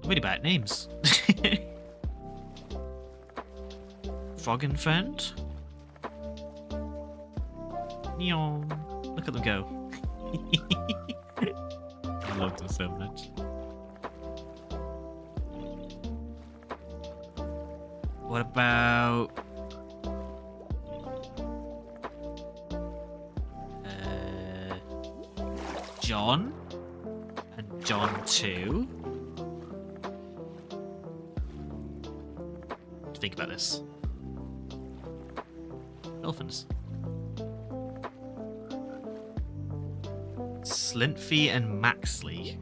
really bad names. Frog and friend. Neon. Look at them go. I love them so much. What about John and John 2? Think about this. Dolphins. Slintfy and Maxley.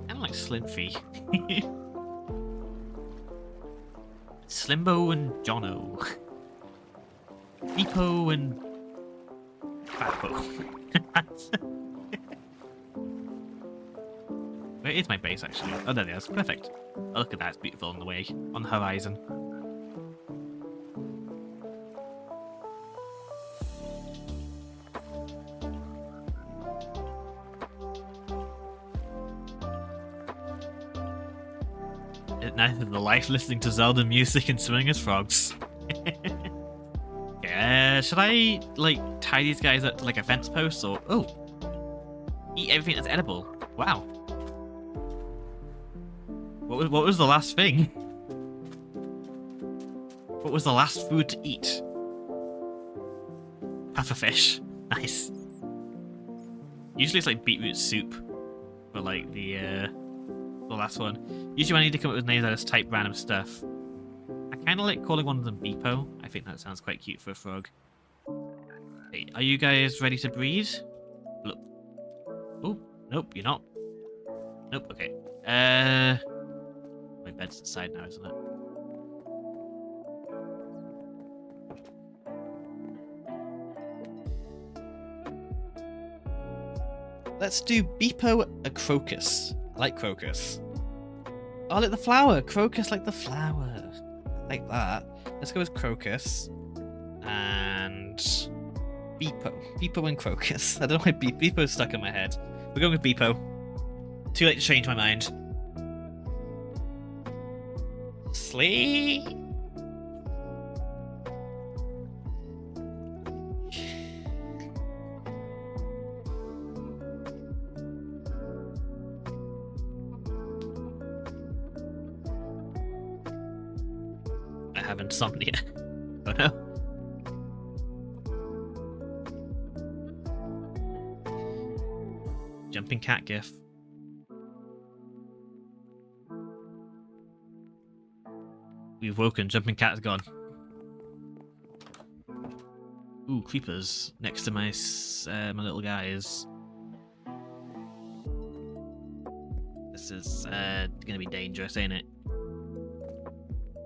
I don't like Slintfy. Slimbo and Jono. Epo and Bapo. Where is my base actually? Oh, there it is. Perfect. Oh, look at that. It's beautiful on the way, on the horizon. It's nice of the life listening to Zelda music and swimming as frogs. Yeah, should I like tie these guys up to like a fence post or eat everything that's edible? Wow. What was the last thing? What was the last food to eat? Pufferfish. Nice. Usually it's like beetroot soup for like the last one. Usually when I need to come up with names, I just type random stuff. I kind of like calling one of them Beepo. I think that sounds quite cute for a frog. Hey, are you guys ready to breed? Look. Oh, nope, you're not. Nope, okay. My bed's inside now, isn't it? Let's do Beepo a crocus. I like crocus. Oh, like the flower. Crocus like the flower. I like that. Let's go with crocus. And Beepo. Beepo and crocus. I don't know why Beepo's stuck in my head. We're going with Beepo. Too late to change my mind. Sleep. I have insomnia. Oh no. Jumping cat gif. We've woken, jumping cat is gone. Ooh, creepers next to my my little guys. This is gonna be dangerous, ain't it?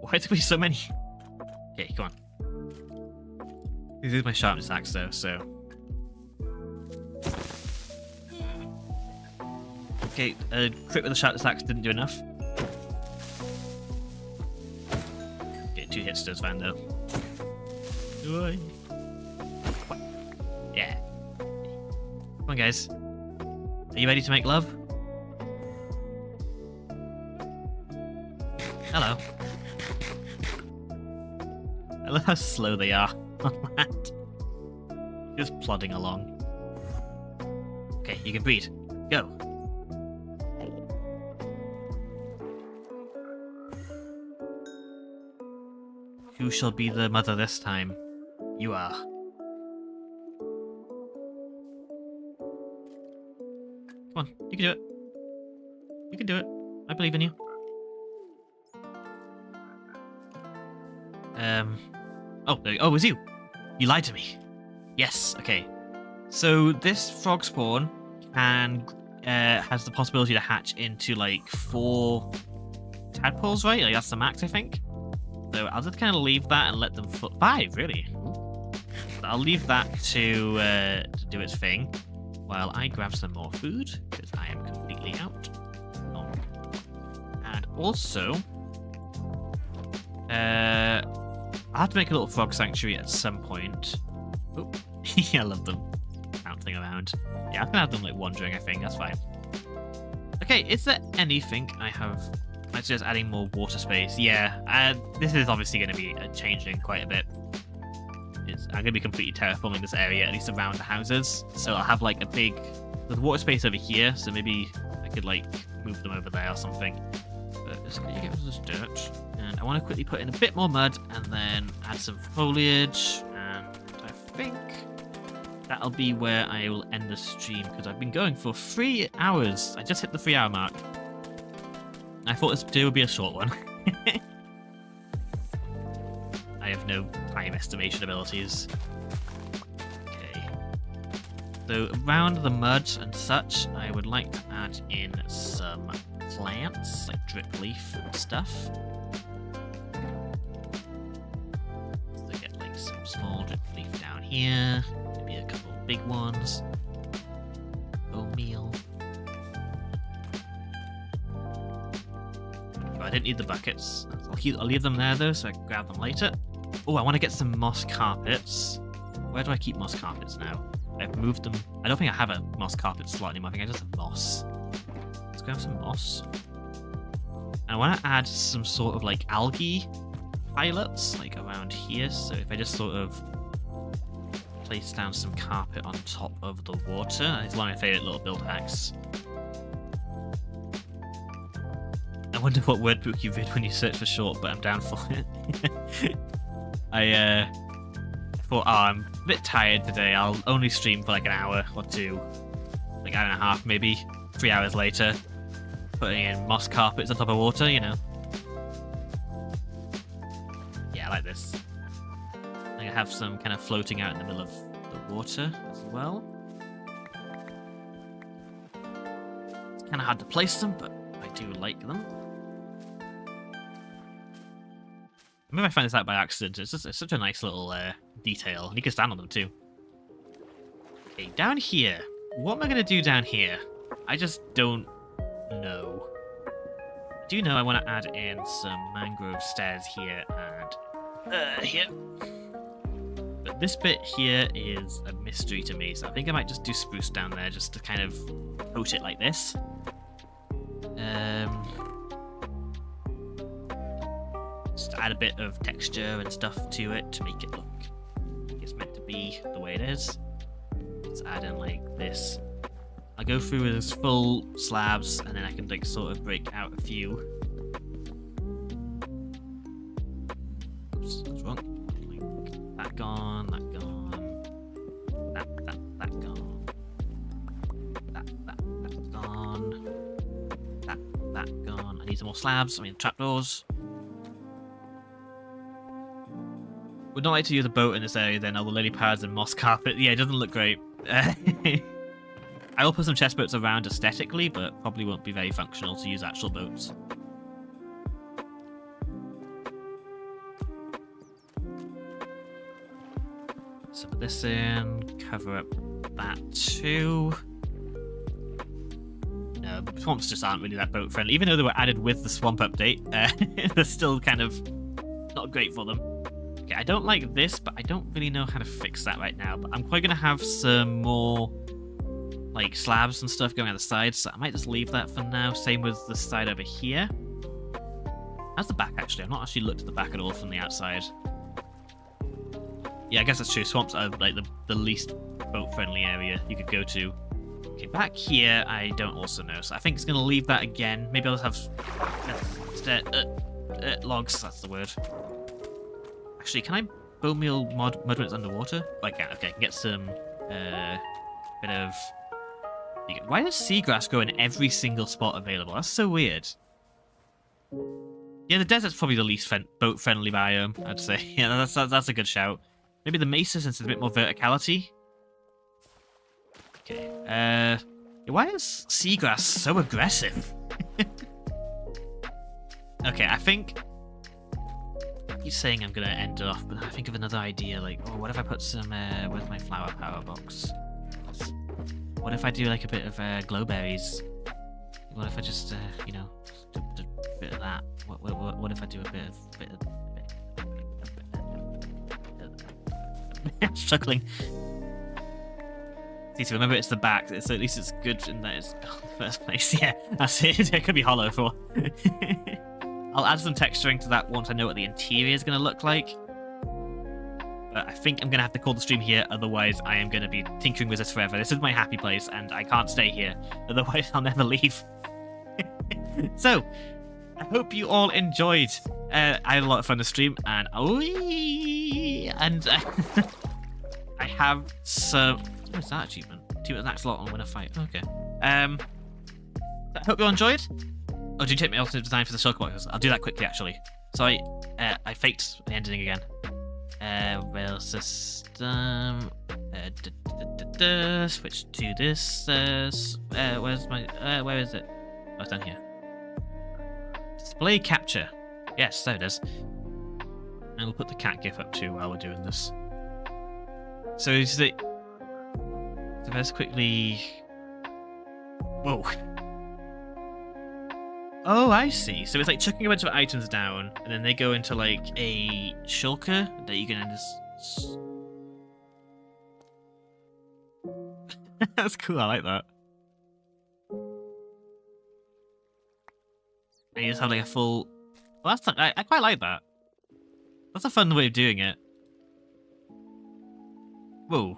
Why do we so many? Okay, come on. This is my sharpness axe though, so. Okay, crit with the sharpness axe didn't do enough. Okay, 2 hits does fine though. Yeah. Come on, guys. Are you ready to make love? Hello. I love how slow they are on land. Just plodding along. Okay, you can breed. Go. Who shall be the mother this time? You are. Come on, you can do it. You can do it. I believe in you. Oh, it was you. You lied to me. Yes, okay. So this frog spawn can has the possibility to hatch into like 4 tadpoles, right? Like that's the max, I think. So I'll just kind of leave that and let them 5, really. So I'll leave that to do its thing while I grab some more food because I am completely out. And also, I'll have to make a little frog sanctuary at some point. Oh, I love them bouncing around. Yeah, I'm gonna have them like wandering, I think. That's fine. Okay, is there anything I have? Let's just adding more water space. Yeah, this is obviously going to be changing quite a bit. I'm going to be completely terraforming this area, at least around the houses. So I'll have like a big... There's water space over here, so maybe I could like move them over there or something. But just going to get rid of this dirt. And I want to quickly put in a bit more mud and then add some foliage. And I think that'll be where I will end the stream because I've been going for 3 hours. I just hit the 3-hour mark. I thought this video would be a short one. I have no time estimation abilities. Okay. So around the mud and such, I would like to add in some plants, like drip leaf and stuff. So get like some small drip leaf down here, maybe a couple of big ones. Oatmeal. I didn't need the buckets. I'll leave them there though, so I can grab them later. Oh, I want to get some moss carpets. Where do I keep moss carpets now? I've moved them. I don't think I have a moss carpet slot anymore. I think I just have moss. Let's grab some moss. And I want to add some sort of like algae pilots, like around here. So if I just sort of place down some carpet on top of the water, it's one of my favorite little build hacks. I wonder what word book you read when you search for short, but I'm down for it. I thought, oh, I'm a bit tired today. I'll only stream for like an hour or 2. like hour and a half, maybe 3 hours later, putting in moss carpets on top of water, you know. Yeah, I like this. I have some kind of floating out in the middle of the water as well. It's kind of hard to place them, but I do like them. Maybe I find this out by accident. It's such a nice little detail. And you can stand on them too. Okay, down here. What am I going to do down here? I just don't know. I do know I want to add in some mangrove stairs here and here. But this bit here is a mystery to me, so I think I might just do spruce down there just to kind of coat it like this. Just add a bit of texture and stuff to it to make it look like it's meant to be the way it is. Let's add in like this. I'll go through with this full slabs and then I can like sort of break out a few. Oops, that's wrong. Like that gone, that gone, that gone, that's gone, that gone. I need some more slabs, I mean trapdoors. Would not like to use a boat in this area then, all the lily pads and moss carpet. Yeah, it doesn't look great. I will put some chest boats around aesthetically, but probably won't be very functional to use actual boats. So put this in, cover up that too. No, swamps just aren't really that boat friendly. Even though they were added with the swamp update, they're still kind of not great for them. Okay, I don't like this, but I don't really know how to fix that right now. But I'm probably going to have some more like slabs and stuff going on the side, so I might just leave that for now. Same with the side over here. How's the back, actually? I've not actually looked at the back at all from the outside. Yeah, I guess that's true. Swamps are like the least boat-friendly area you could go to. Okay, back here, I don't also know. So I think it's going to leave that again. Maybe I'll just have logs, that's the word. Actually, can I bone meal mud when it's underwater? Oh, I can. Okay, I can get some bit of... Why does seagrass grow in every single spot available? That's so weird. Yeah, the desert's probably the least boat-friendly biome, I'd say. Yeah, that's a good shout. Maybe the mesa, since there's a bit more verticality. Okay. Why is seagrass so aggressive? Okay, I think... I keep saying I'm gonna end it off, but I think of another idea. Like, oh, what if I put some... where's my flower power box? What if I do like a bit of glowberries? What if I just, you know, do a bit of that? What if I do a bit of I'm struggling. See, so remember it's the back, so at least it's good in that it's in the first place. Yeah, that's it. It could be hollow for. I'll add some texturing to that once I know what the interior is going to look like. But I think I'm going to have to call the stream here, otherwise I am going to be tinkering with this forever. This is my happy place, and I can't stay here. Otherwise, I'll never leave. So, I hope you all enjoyed. I had a lot of fun to stream, and I have some... What is that achievement? Achievement that's a lot on win a fight. Okay. I hope you all enjoyed. Oh, did you take my alternative design for the shulker boxes? I'll do that quickly, actually. So I faked the ending again. Rail system. Switch to this. Where's my? Where is it? Oh, it's down here. Display capture. Yes, there it is. And we'll put the cat gif up too while we're doing this. So is it? So let's quickly. Whoa. Oh, I see. So it's like chucking a bunch of items down, and then they go into like a shulker that you can just. That's cool. I like that. And you just have like a full. Well, that's I quite like that. That's a fun way of doing it. Whoa.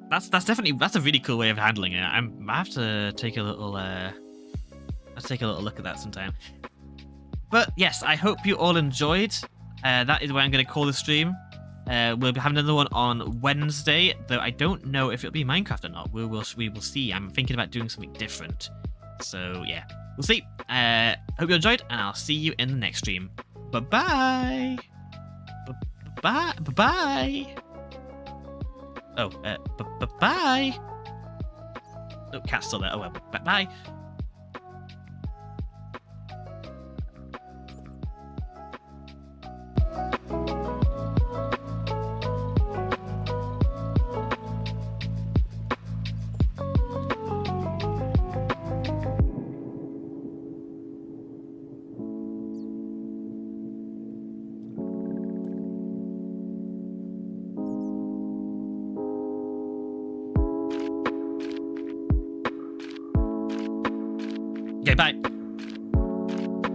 That's definitely a really cool way of handling it. I have to take a little let's take a little look at that sometime. But yes, I hope you all enjoyed. That is where I'm going to call the stream. We'll be having another one on Wednesday, though I don't know if it'll be Minecraft or not. We will see. I'm thinking about doing something different. So yeah, we'll see. Hope you enjoyed, and I'll see you in the next stream. Bye-bye. Bye-bye. Bye-bye. Oh, bye-bye. Oh, cat's still there. Oh, well, bye-bye.